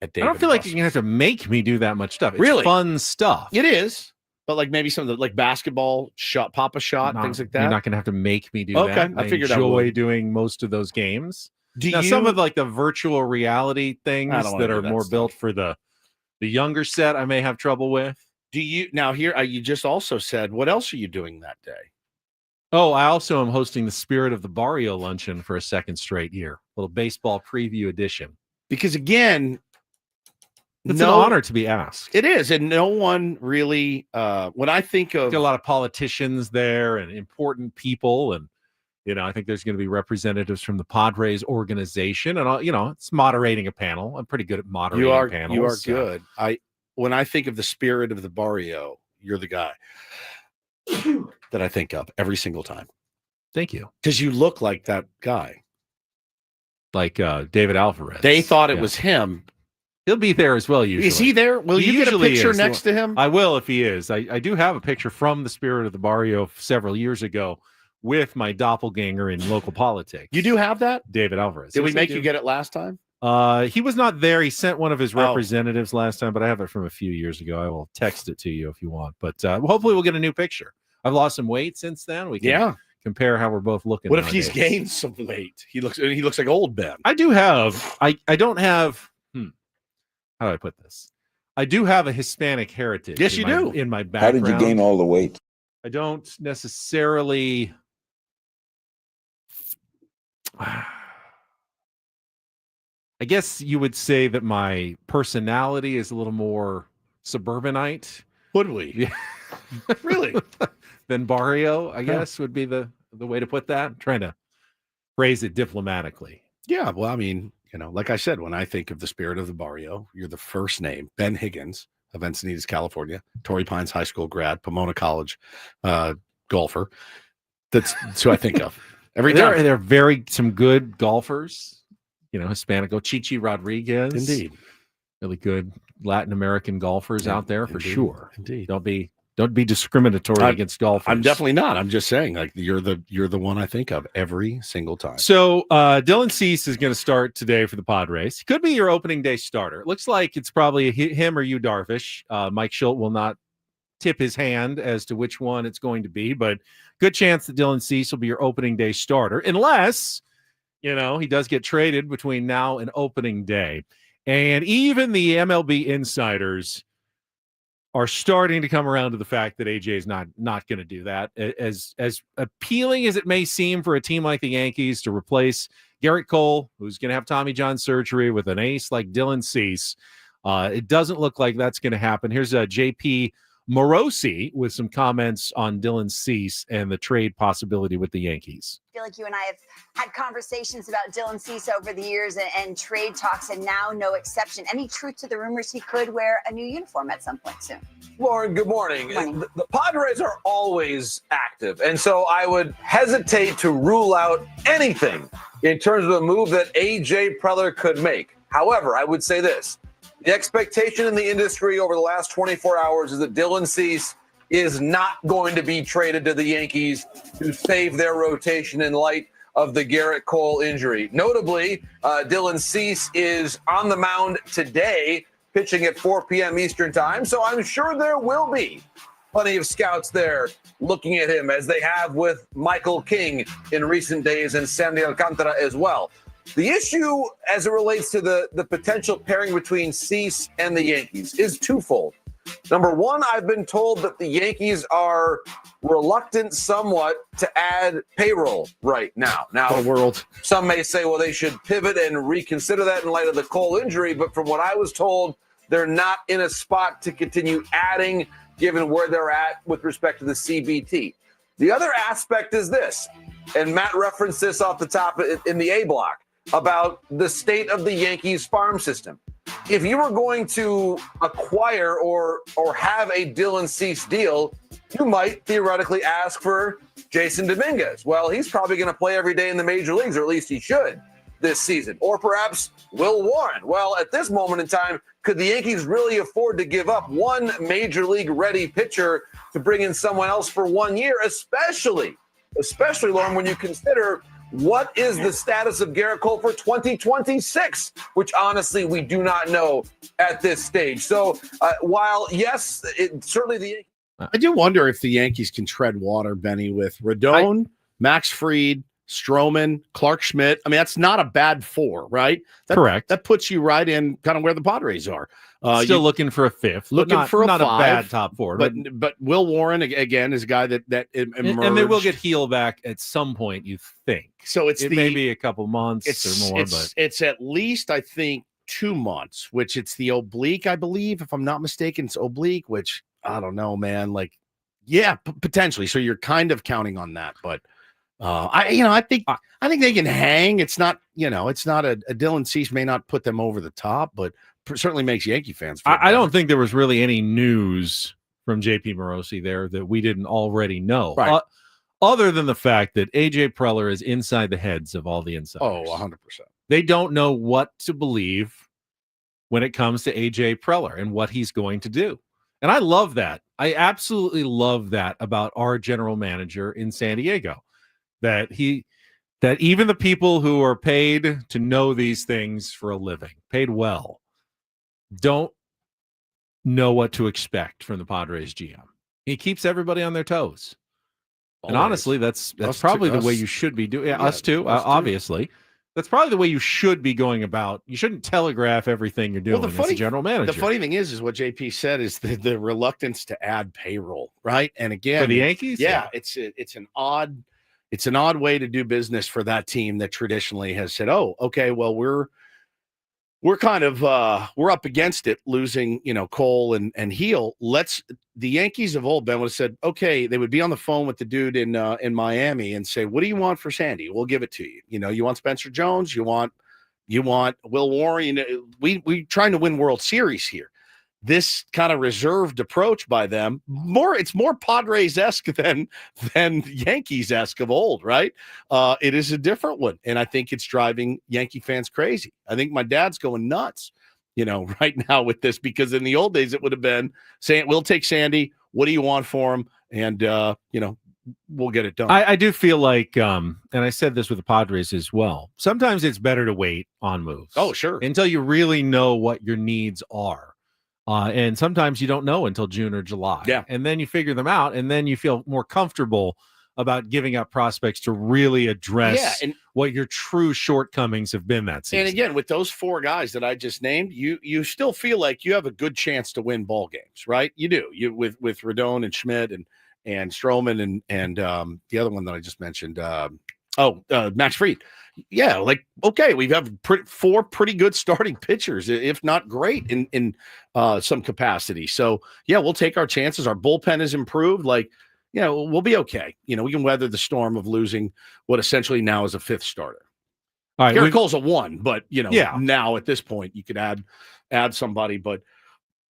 at Dave & I don't feel like Buster's. you're going to have to make me do that much stuff. It's Really? fun stuff. It is. But like maybe some of the like basketball shot, Papa shot, things like that. You're not going to have to make me do Okay, that. I figured I enjoy would. doing most of those games. Do Now, you, some of like the virtual reality things I don't wanna that do are that more stuff. built for the younger set, I may have trouble with. do you now here? You just also said, what else are you doing that day? Oh, I also am hosting the Spirit of the Barrio luncheon for a second straight year. Little baseball preview edition. Because again, It's an honor to be asked. It is, and no one really. When I think of Got a lot of politicians there and important people, and I think there's going to be representatives from the Padres organization, and it's moderating a panel. I'm pretty good at moderating panels. You are good. When I think of the Spirit of the Barrio, you're the guy that I think of every single time. Thank you. Because you look like that guy. Like David Alvarez. They thought it was him. He'll be there as well, usually. Is he there? Will you get a usually picture is. next to him? I will if he is. I do have a picture from the Spirit of the Barrio several years ago with my doppelganger in local politics. You do have that? David Alvarez. Did we Yes, I make do. you get it last time? He was not there. He sent one of his Oh. representatives last time, but I have it from a few years ago. I will text it to you if you want. But hopefully we'll get a new picture. I've lost some weight since then. We can compare how we're both looking. What if he's nowadays. gained some weight? He looks like old Ben. I do have. I don't have. How do I put this? I do have a Hispanic heritage. Yes, in you my- do. In my How background. did you gain all the weight? I don't necessarily. I guess you would say that my personality is a little more suburbanite. Would we? Yeah. Really? Than Barrio, I guess, would be the way to put that. I'm trying to phrase it diplomatically. Yeah. Well, I mean, like I said, when I think of the Spirit of the Barrio, you're the first name, Ben Higgins, of Encinitas, California. Torrey Pines High School grad, Pomona College golfer. That's who I think of every time. There are some good golfers, Hispanico, Chichi Rodriguez. Indeed. Really good Latin American golfers out there for sure. Indeed. Don't be discriminatory against golfers. I'm definitely not. I'm just saying, like, you're the one I think of every single time. So Dylan Cease is going to start today for the Padres. He could be your opening day starter. It looks like it's probably him or you, Darvish. Mike Schilt will not tip his hand as to which one it's going to be, but good chance that Dylan Cease will be your opening day starter, unless he does get traded between now and opening day. And even the MLB insiders are starting to come around to the fact that AJ is not going to do that. As appealing as it may seem for a team like the Yankees to replace Garrett Cole, who's going to have Tommy John surgery, with an ace like Dylan Cease, it doesn't look like that's going to happen. Here's JP Morosi with some comments on Dylan Cease and the trade possibility with the Yankees. I feel like you and I have had conversations about Dylan Cease over the years and trade talks, and now no exception. Any truth to the rumors he could wear a new uniform at some point soon? Lauren, good morning. The Padres are always active, and so I would hesitate to rule out anything in terms of a move that A.J. Preller could make. However, I would say this. The expectation in the industry over the last 24 hours is that Dylan Cease is not going to be traded to the Yankees to save their rotation in light of the Garrett Cole injury. Notably, Dylan Cease is on the mound today, pitching at 4 p.m. Eastern time, so I'm sure there will be plenty of scouts there looking at him, as they have with Michael King in recent days and Sandy Alcantara as well. The issue as it relates to the potential pairing between Cease and the Yankees is twofold. Number one, I've been told that the Yankees are reluctant somewhat to add payroll right now. Now, some may say, well, they should pivot and reconsider that in light of the Cole injury. But from what I was told, they're not in a spot to continue adding, given where they're at with respect to the CBT. The other aspect is this, and Matt referenced this off the top in the A block, about the state of the Yankees farm system. If you were going to acquire or have a Dylan Cease deal, you might theoretically ask for Jason Dominguez. Well, he's probably going to play every day in the major leagues, or at least he should this season. Or perhaps Will Warren. Well, at this moment in time, could the Yankees really afford to give up one major league ready pitcher to bring in someone else for 1 year, especially, Lauren, when you consider what is the status of Garrett Cole for 2026, which honestly we do not know at this stage. So while, yes, certainly the Yankees. I do wonder if the Yankees can tread water, Benny, with Rodon, Max Fried, Stroman, Clark Schmidt. I mean, that's not a bad four, right? Correct. That puts you right in kind of where the Padres are. Still looking for a fifth. Looking for not five, a bad top four. But Will Warren, again, is a guy that emerged. And they will get Heel back at some point, you think. So it may be a couple months or more. But it's at least, I think, 2 months, which it's the oblique, I believe. If I'm not mistaken, it's oblique, which I don't know, man. Like, yeah, potentially. So you're kind of counting on that. But I think they can hang. It's not, it's not a Dylan Cease may not put them over the top, but certainly makes Yankee fans feel I don't think there was really any news from JP Morosi there that we didn't already know. Right. Other than the fact that AJ Preller is inside the heads of all the insiders. Oh, 100%. They don't know what to believe when it comes to AJ Preller and what he's going to do. And I love that. I absolutely love that about our general manager in San Diego. That even the people who are paid to know these things for a living, paid well, don't know what to expect from the Padres GM. He keeps everybody on their toes. Always. And honestly, that's probably the way you should be doing. Yeah, us too, obviously. That's probably the way you should be going about. You shouldn't telegraph everything you're doing as a general manager. The funny thing is what JP said is the reluctance to add payroll, right? And again, for the Yankees, it's an odd way to do business for that team that traditionally has said, "Oh, okay, well we're kind of we're up against it, losing Cole and Heel. The Yankees of old, Ben, would have said, okay, they would be on the phone with the dude in Miami and say, what do you want for Sandy? We'll give it to you. You want Spencer Jones, you want Will Warren. We trying to win World Series here. this kind of reserved approach by them, it's more Padres-esque than Yankees-esque of old, right? It is a different one, and I think it's driving Yankee fans crazy. I think my dad's going nuts, right now with this, because in the old days it would have been saying, "We'll take Sandy. What do you want for him?" And we'll get it done. I do feel like, and I said this with the Padres as well, sometimes it's better to wait on moves. Oh, sure. Until you really know what your needs are. And sometimes you don't know until June or July. Yeah. And then you figure them out, and then you feel more comfortable about giving up prospects to really address what your true shortcomings have been that season. And again, with those 4 guys that I just named, you still feel like you have a good chance to win ball games, right? You do. You with Rodon and Schmidt and Stroman and the other one that I just mentioned, Max Fried. Yeah, like, okay, we have 4 pretty good starting pitchers, if not great in some capacity. So, yeah, we'll take our chances. Our bullpen is improved. Like, we'll be okay. We can weather the storm of losing what essentially now is a 5th starter. All right, Garrett Cole's a 1, but, now at this point you could add somebody, but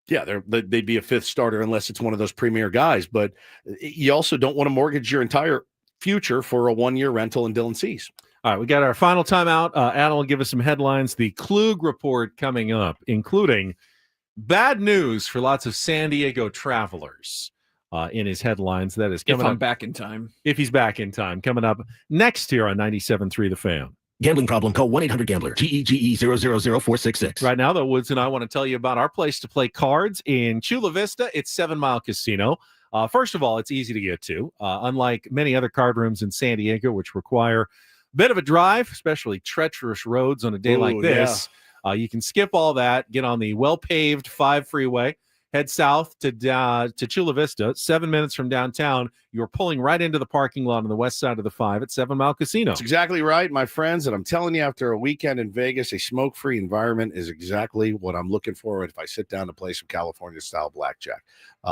yeah, they'd be a 5th starter unless it's one of those premier guys. But you also don't want to mortgage your entire future for a 1-year rental in Dylan Cease. All right, we got our final timeout. Adam will give us some headlines. The Klug Report coming up, including bad news for lots of San Diego travelers in his headlines. That is coming up. If I'm up, back in time. If he's back in time. Coming up next here on 97.3 The Fan. Gambling problem? Call 1-800-GAMBLER. GEGE 000466. Right now, though, Woods and I want to tell you about our place to play cards in Chula Vista. It's 7 Mile Casino. First of all, it's easy to get to. Unlike many other card rooms in San Diego, which require a bit of a drive, especially treacherous roads on a day like this, you can skip all that, get on the well-paved 5 freeway, head south to Chula Vista, 7 minutes from downtown. You're pulling right into the parking lot on the west side of the 5 at 7 Mile Casino. That's exactly right, my friends. And I'm telling you, after a weekend in Vegas, a smoke-free environment is exactly what I'm looking for if I sit down to play some California-style blackjack.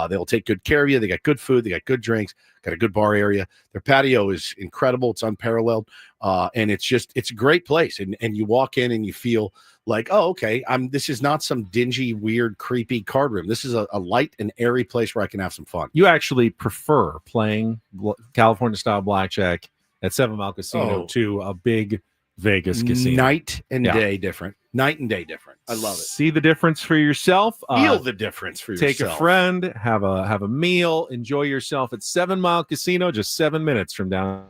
They'll take good care of you. They got good food. They got good drinks. Got a good bar area. Their patio is incredible. It's unparalleled. And it's a great place. And you walk in and you feel like, oh, okay, this is not some dingy, weird, creepy card room. This is a light and airy place where I can have some fun. You actually prefer playing California-style blackjack at 7 Mile Casino to a big Vegas casino. Night and day different. Night and day different. I love it. See the difference for yourself. Feel the difference for yourself. Take a friend, have a meal, enjoy yourself at 7 Mile Casino, just 7 minutes from down.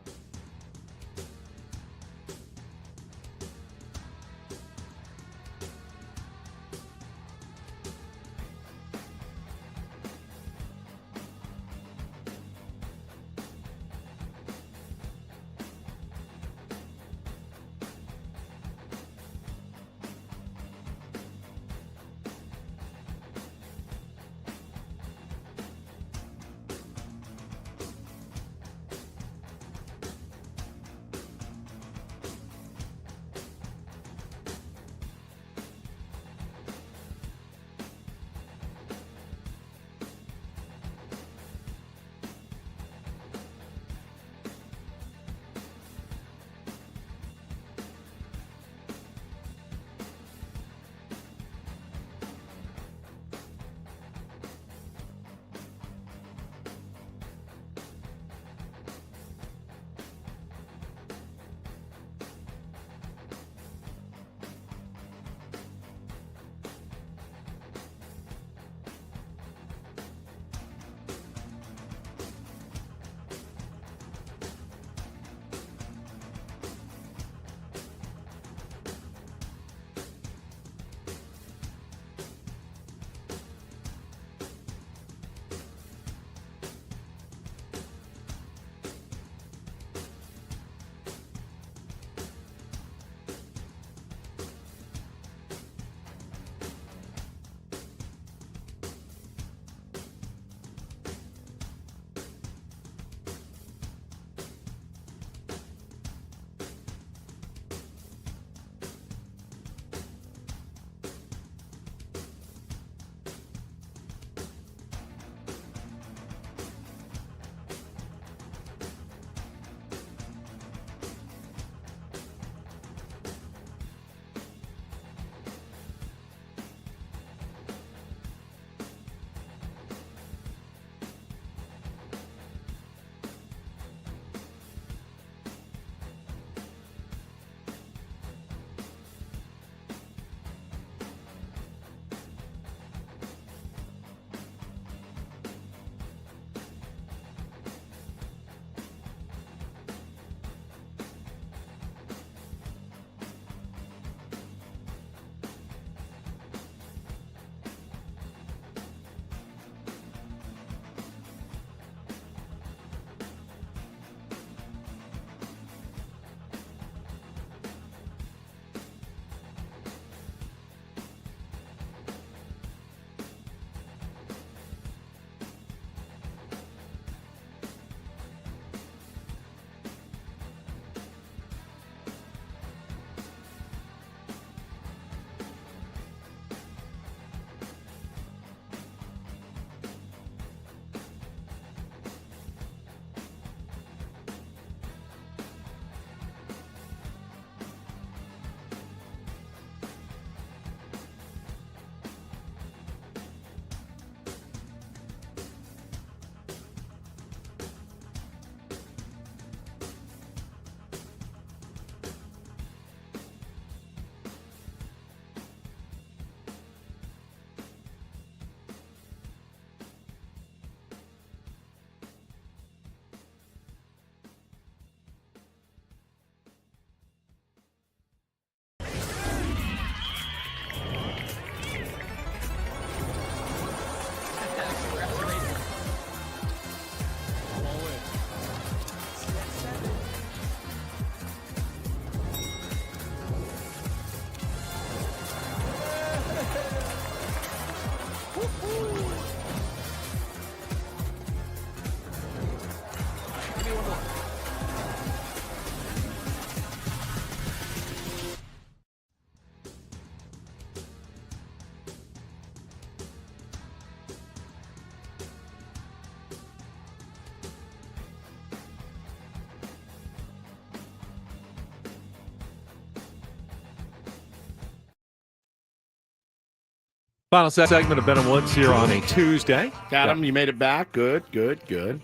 Final segment of Ben and Woods here on a Tuesday. Adam, you made it back. Good.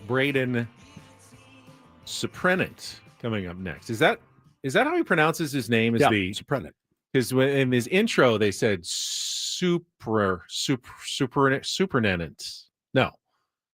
Braden Suprenant coming up next. Is that how he pronounces his name? Is the Suprenant? Because in his intro they said supernant. No,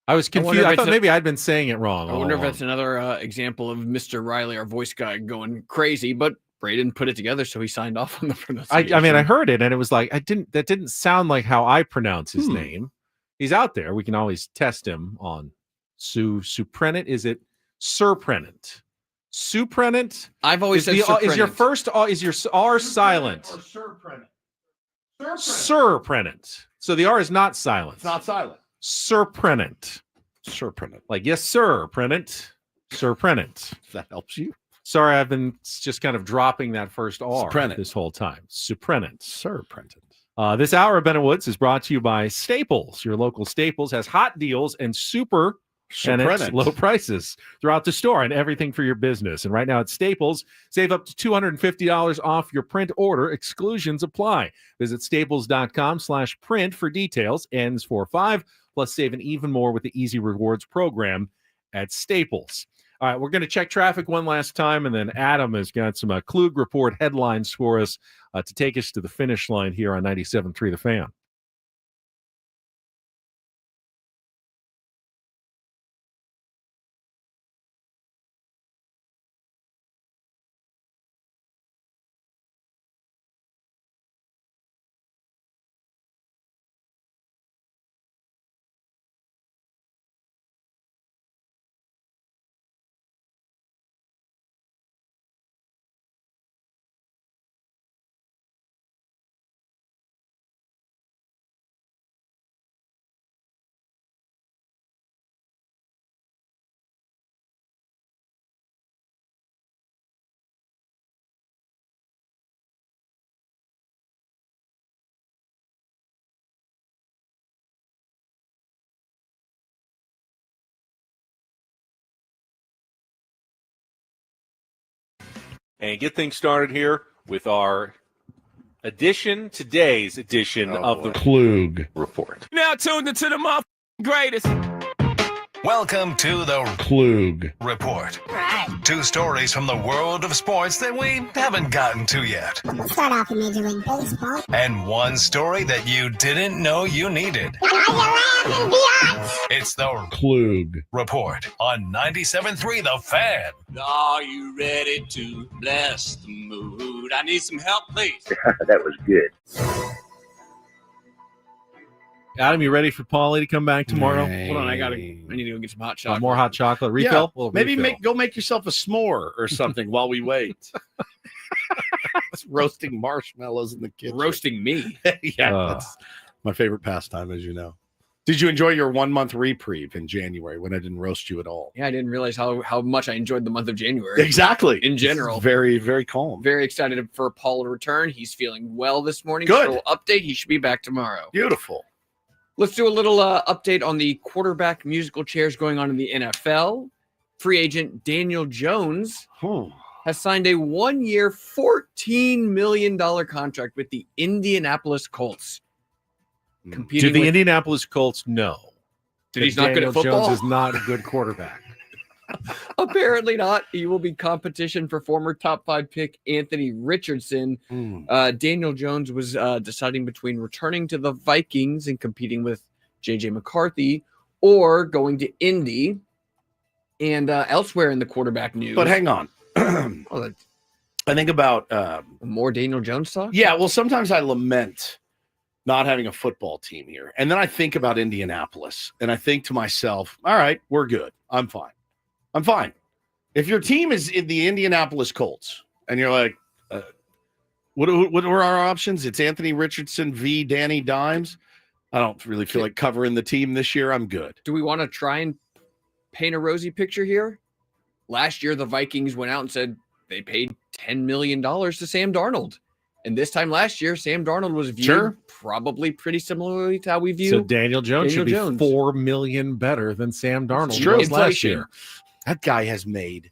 I was confused. I thought maybe I'd been saying it wrong. I wonder if that's another example of Mr. Riley, our voice guy, going crazy. But Braden put it together, so he signed off on the pronunciation. I mean, I heard it, and it was like that didn't sound like how I pronounce his name. He's out there. We can always test him on Suprenant. Is it Surprenant? Suprenant? I've always said is your first is your R silent? Or Surprenant. Surprenant. So the R is not silent. It's not silent. Surprenant. Like, yes, sir, Prenant. Surprenant. If that helps you. Sorry, I've been just kind of dropping that first R this whole time. Suprenant. Surprenant. This hour of Ben and Woods is brought to you by Staples. Your local Staples has hot deals and super low prices throughout the store and everything for your business. And right now at Staples, save up to $250 off your print order. Exclusions apply. Visit staples.com/print for details. Ends 4/5. Plus, saving even more with the Easy Rewards program at Staples. All right, we're going to check traffic one last time, and then Adam has got some Klug Report headlines for us to take us to the finish line here on 97.3 The Fan. And get things started here with our today's edition of the Klug Report. Now tuned into the greatest. Welcome to the Klug Report. Right. 2 stories from the world of sports that we haven't gotten to yet. Start off in Major League Baseball. And 1 story that you didn't know you needed. It's the Klug Report on 97.3 The Fan. Are you ready to bless the mood? I need some help, please. That was good. Adam, you ready for Paulie to come back tomorrow? Hold on, I need to go get some hot chocolate. More hot chocolate. Refill? Yeah, maybe go make yourself a s'more or something while we wait. It's roasting marshmallows in the kitchen. Roasting me. That's my favorite pastime, as you know. Did you enjoy your 1-month reprieve in January when I didn't roast you at all? Yeah, I didn't realize how much I enjoyed the month of January. Exactly. In general. It's very, very calm. Very excited for Paul to return. He's feeling well this morning. Good. So update. He should be back tomorrow. Beautiful. Let's do a little update on the quarterback musical chairs going on in the NFL. Free agent Daniel Jones has signed a 1-year, $14 million contract with the Indianapolis Colts. Do the Indianapolis Colts know that he's not good at football? Jones is not a good quarterback. Apparently not. He will be competition for former top 5 pick Anthony Richardson. Daniel Jones was deciding between returning to the Vikings and competing with J.J. McCarthy or going to Indy and elsewhere in the quarterback news. But hang on. I think about more Daniel Jones talk. Yeah, well, sometimes I lament not having a football team here. And then I think about Indianapolis and I think to myself, all right, we're good. I'm fine. If your team is in the Indianapolis Colts and you're like, what are our options? It's Anthony Richardson v. Danny Dimes. I don't really feel like covering the team this year. I'm good. Do we want to try and paint a rosy picture here? Last year, the Vikings went out and said they paid $10 million to Sam Darnold. And this time last year, Sam Darnold was viewed probably pretty similarly to how we view. So Daniel Jones should be $4 million better than Sam Darnold was last year. That guy has made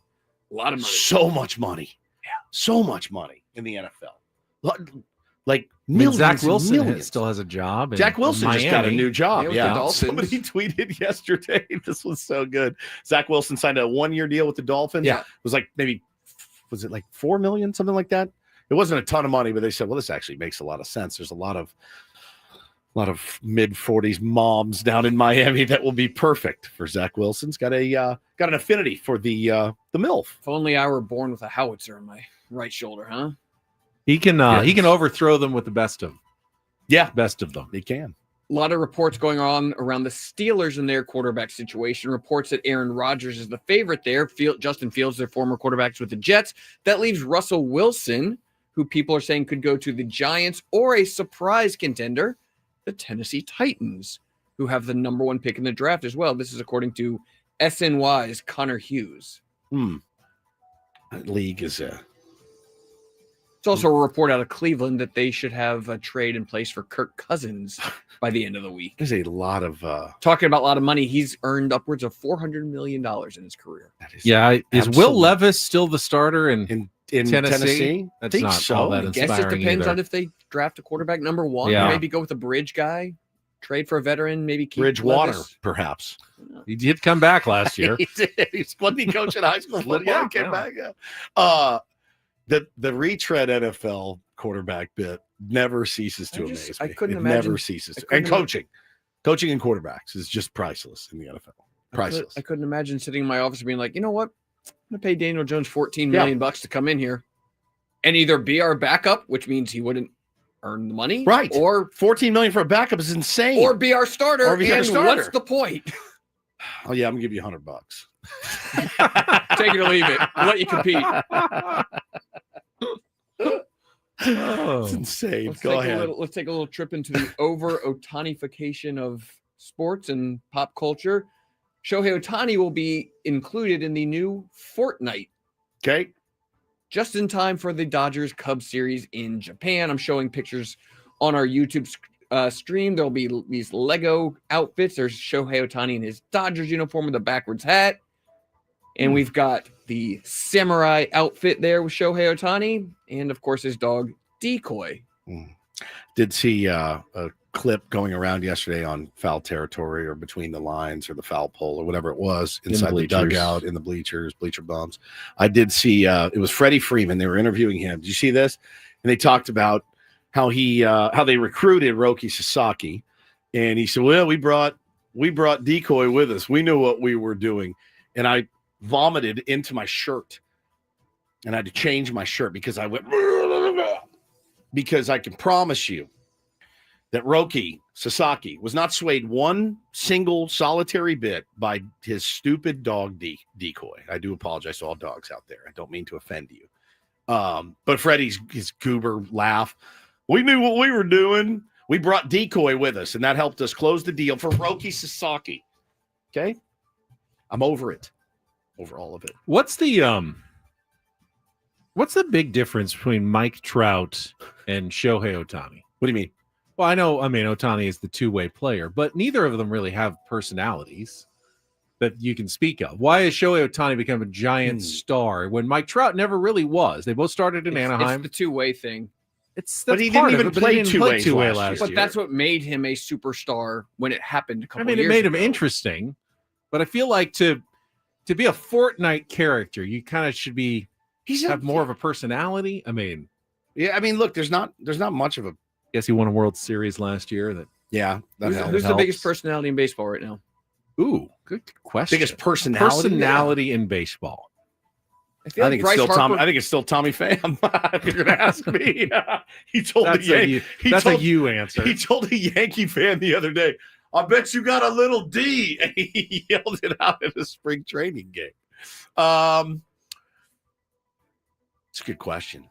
a lot of money. So much money. Yeah. So much money in the NFL. Like Zach millions and Wilson millions. still has a job. Jack Wilson just got a new job. with the Yeah. Dolphins. Somebody tweeted yesterday. This was so good. Zach Wilson signed a 1-year deal with the Dolphins. Yeah. It was like was it like $4 million, something like that? It wasn't a ton of money, but they said, well, this actually makes a lot of sense. There's a lot of mid-40s moms down in Miami that will be perfect for Zach Wilson's got an affinity for the MILF. If only I were born with a howitzer on my right shoulder, huh? He can overthrow them with the best of them. Yeah. Best of them. He can. A lot of reports going on around the Steelers and their quarterback situation. Reports that Aaron Rodgers is the favorite there. Justin Fields, their former quarterbacks with the Jets. That leaves Russell Wilson, who people are saying could go to the Giants, or a surprise contender, the Tennessee Titans, who have the number 1 pick in the draft as well. This is according to SNY's Connor Hughes. That league is It's also a report out of Cleveland that they should have a trade in place for Kirk Cousins by the end of the week. There's a lot of talking about a lot of money. He's earned upwards of $400 million in his career. Is Will Levis still the starter in Tennessee? I That's think not so. all that I guess inspiring it depends either. on if they draft a quarterback number 1. Yeah. Or maybe go with a bridge guy, trade for a veteran, maybe keep Bridgewater, Levis. perhaps. He did come back last year. He did. He's wasn't he coaching high school football? Yeah, Came yeah. back. Yeah. The retread NFL quarterback bit never ceases to amaze me. I couldn't it imagine. never ceases. And coaching and quarterbacks is just priceless in the NFL. Priceless. I couldn't imagine sitting in my office and being like, you know what? I'm going to pay Daniel Jones $14 million to come in here and either be our backup, which means he wouldn't earn the money. Right. Or $14 million for a backup is insane. Or be our starter. Or be our and starter. what's the point? Oh yeah, I'm gonna give you $100. Take it or leave it. I'll let you compete. It's insane. Go ahead. Let's take a little trip into the over-Otanification of sports and pop culture. Shohei Ohtani will be included in the new Fortnite. Okay. Just in time for the Dodgers Cubs series in Japan. I'm showing pictures on our YouTube stream. There'll be these Lego outfits. There's Shohei Ohtani in his Dodgers uniform with a backwards hat. And we've got the samurai outfit there with Shohei Ohtani. And, of course, his dog, Decoy. Did see a clip going around yesterday on foul territory or between the lines or the foul pole or whatever it was inside the dugout, in the bleachers, bleacher bumps. I did see it was Freddie Freeman. They were interviewing him. Did you see this? And they talked about how they recruited Roki Sasaki. And he said, well, we brought Decoy with us. We knew what we were doing. And I vomited into my shirt. And I had to change my shirt because I went, because I can promise you that Roki Sasaki was not swayed one single solitary bit by his stupid dog Decoy. I do apologize to all dogs out there. I don't mean to offend you. But Freddie's his goober laugh. We knew what we were doing. We brought Decoy with us, and that helped us close the deal for Roki Sasaki. Okay? I'm over it. Over all of it. What's the big difference between Mike Trout and Shohei Ohtani? What do you mean? Well, Ohtani is the two-way player, but neither of them really have personalities that you can speak of. Why has Shohei Ohtani become a giant star when Mike Trout never really was? They both started in Anaheim. It's the two-way thing. But he didn't even play two-way last year. But that's what made him a superstar when it happened a couple years it made ago. him interesting, but I feel like to be a Fortnite character, you kind of should be have more of a personality. Look, there's not much of a. Guess he won a World Series last year. Who's the biggest personality in baseball right now? Ooh, good question. Biggest personality in baseball. I think it's still Tommy. I think it's still Tommy Pham. If you're going to ask me, he told That's a you answer. He told a Yankee fan the other day, "I bet you got a little D," and he yelled it out at a spring training game. It's a good question.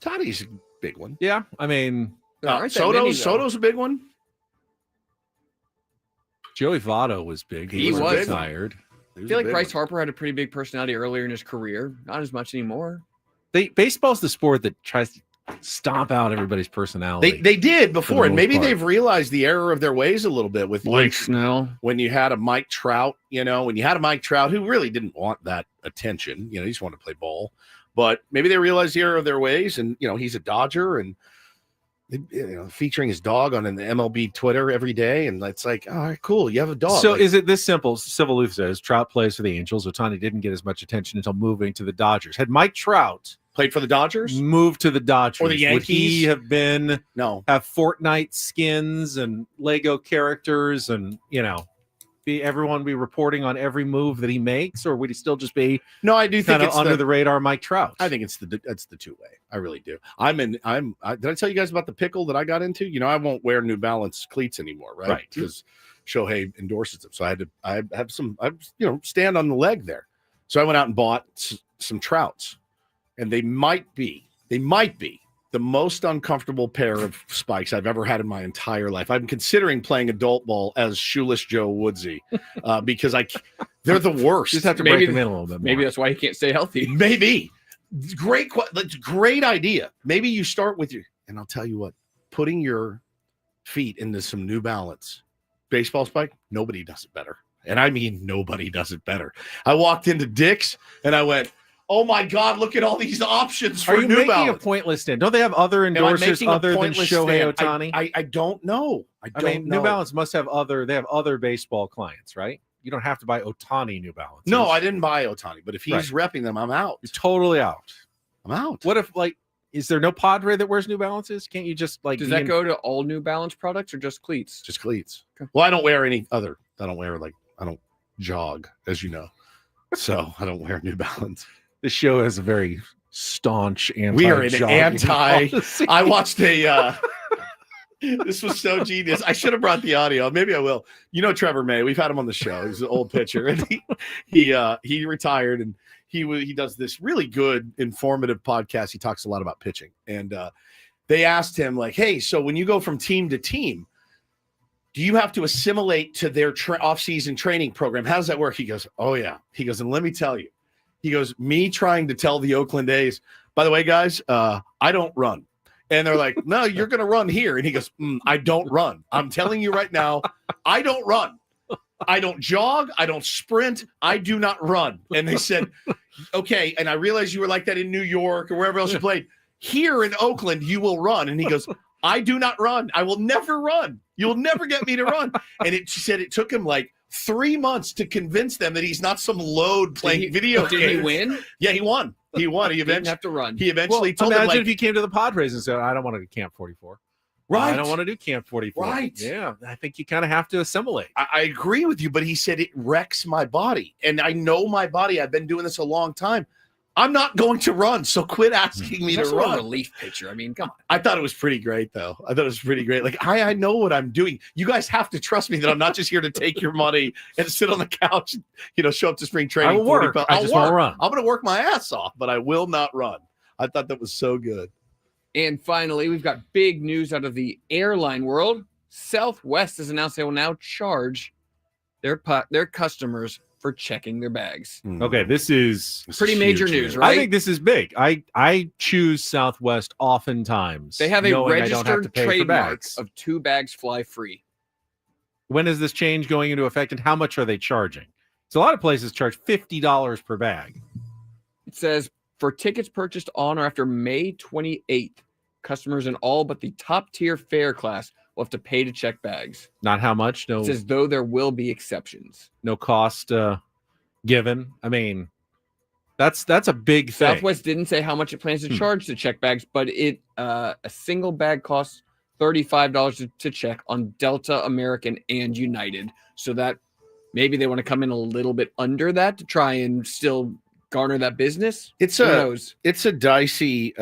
Toddy's a big one. Yeah, Soto's a big one. Joey Votto was big. He was retired. I feel like Bryce Harper had a pretty big personality earlier in his career. Not as much anymore. Baseball's the sport that tries to stomp out everybody's personality. They did before, and maybe part. they've realized the error of their ways a little bit with Blake Snell. When you had a Mike Trout, who really didn't want that attention, he just wanted to play ball. But maybe they realized the error of their ways, and he's a Dodger, and featuring his dog on the MLB Twitter every day, and it's like, all right, cool, you have a dog. So like, is it this simple? Civil Luth says Trout plays for the Angels. Ohtani didn't get as much attention until moving to the Dodgers. Had Mike Trout played for the Dodgers, moved to the Dodgers, or the Yankees, would he have been have Fortnite skins and Lego characters, and everyone be reporting on every move that he makes, or would he still just be I do think it's under the radar Mike Trout? I think it's the two-way. I really do. Did I tell you guys about the pickle that I got into? I won't wear New Balance cleats anymore, right? Because Shohei endorses them. So I have some stand on the leg there. So I went out and bought some Trouts, and they might be the most uncomfortable pair of spikes I've ever had in my entire life. I'm considering playing adult ball as Shoeless Joe Woodsy because they're the worst. Just have to break them in a little bit more. Maybe that's why he can't stay healthy. Maybe. Great idea. Maybe you start with and I'll tell you what, putting your feet into some New Balance baseball spike, nobody does it better. And I mean, nobody does it better. I walked into Dick's and I went, oh my God, look at all these options for New Balance. Are you making a pointless stand? Don't they have other endorsers other than Shohei Ohtani? I don't know. I don't know. New Balance must have other baseball clients, right? You don't have to buy Ohtani New Balance. No, I didn't buy Ohtani, but if he's repping them, I'm out. You're totally out. I'm out. What if, is there no Padre that wears New Balances? Can't you just Does that go to all New Balance products or just cleats? Just cleats. Okay. Well, I don't wear any other. I don't jog, as you know. So I don't wear New Balance. The show has a very staunch anti. We are an anti. Policy. I watched a. This was so genius. I should have brought the audio. Maybe I will. Trevor May. We've had him on the show. He's an old pitcher, and he retired, and he does this really good, informative podcast. He talks a lot about pitching, and they asked him hey, so when you go from team to team, do you have to assimilate to their off-season training program? How does that work? He goes, oh yeah. He goes, and let me tell you. He goes, me trying to tell the Oakland A's, by the way, guys, I don't run. And they're like, no, you're going to run here. And he goes, I don't run. I'm telling you right now, I don't run. I don't jog. I don't sprint. I do not run. And they said, okay. And I realized you were like that in New York or wherever else you played. Here in Oakland, you will run. And he goes, I do not run. I will never run. You'll never get me to run. And she said it took him 3 months to convince them that he's not some load playing video games. Did he win? Yeah, he won. He eventually didn't have to run. He eventually told them imagine if he came to the Padres and said, I don't want to do Camp 44. Right. I don't want to do Camp 44. Right. Yeah. I think you kind of have to assimilate. I agree with you, but he said it wrecks my body. And I know my body. I've been doing this a long time. I'm not going to run, so quit asking me to run. A relief pitcher. I mean, come on. I thought it was pretty great, though. I thought it was pretty great. I know what I'm doing. You guys have to trust me that I'm not just here to take your money and sit on the couch, show up to spring training. I will work. I just won't run. I'm going to work my ass off, but I will not run. I thought that was so good. And finally, we've got big news out of the airline world. Southwest has announced they will now charge their customers for checking their bags. Okay, this is pretty major news, right? I think this is big. I choose Southwest oftentimes. They have a registered trademark of 2 bags fly free. When is this change going into effect, and how much are they charging? So a lot of places charge $50 per bag. It says for tickets purchased on or after May 28th, customers in all but the top tier fare class will have to pay to check bags. Not how much? No. It says though there will be exceptions. No cost given. I mean, that's a big thing. Southwest didn't say how much it plans to charge to check bags, but a single bag costs $35 to check on Delta, American, and United. So that maybe they want to come in a little bit under that to try and still garner that business. It's a dicey.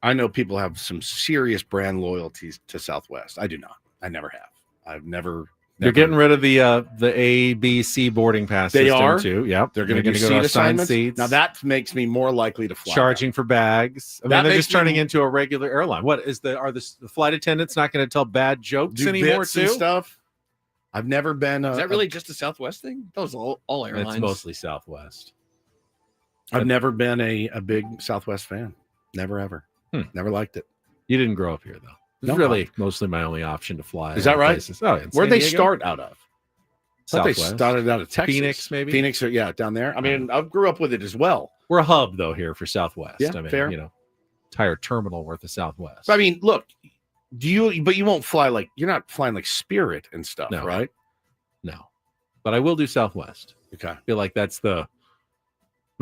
I know people have some serious brand loyalties to Southwest. I do not. I never have. I've never. They're getting rid of the A, B, C boarding pass they system are too. Yep. They're going to go to assigned seats. Now that makes me more likely to fly. Charging for bags. I mean, they're just turning into a regular airline. What is the flight attendants not going to tell bad jokes anymore too? And stuff. I've never been. Is that really just a Southwest thing? Those all airlines. It's mostly Southwest. I've never been a big Southwest fan. Never ever. Never liked it. You didn't grow up here though. It's really mostly my only option to fly. Is that right? Oh, where'd they start out of? Southwest. They started out of Texas. Phoenix, maybe? Phoenix, down there. I mean, I grew up with it as well. We're a hub, though, here for Southwest. Yeah, I mean, fair. entire terminal worth of Southwest. I mean, look, but you won't fly you're not flying like Spirit and stuff, No. right? No. But I will do Southwest. Okay. I feel like that's my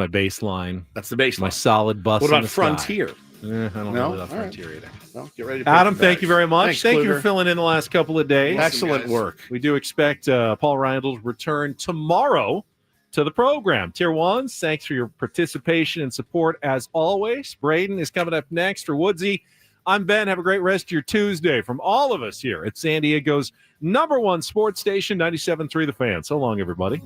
baseline. That's the baseline. My solid bus. What in about the Frontier? Sky. I don't know about Frontier either. Well, get ready to Adam, pick the thank you very much. Thanks, Thank you Kluger. for filling in the last couple of days. Excellent work. We do expect Paul Randall's return tomorrow to the program. Tier 1s, thanks for your participation and support as always. Braden is coming up next for Woodsy. I'm Ben. Have a great rest of your Tuesday from all of us here at San Diego's #1 sports station, 97.3 The Fan. So long, everybody.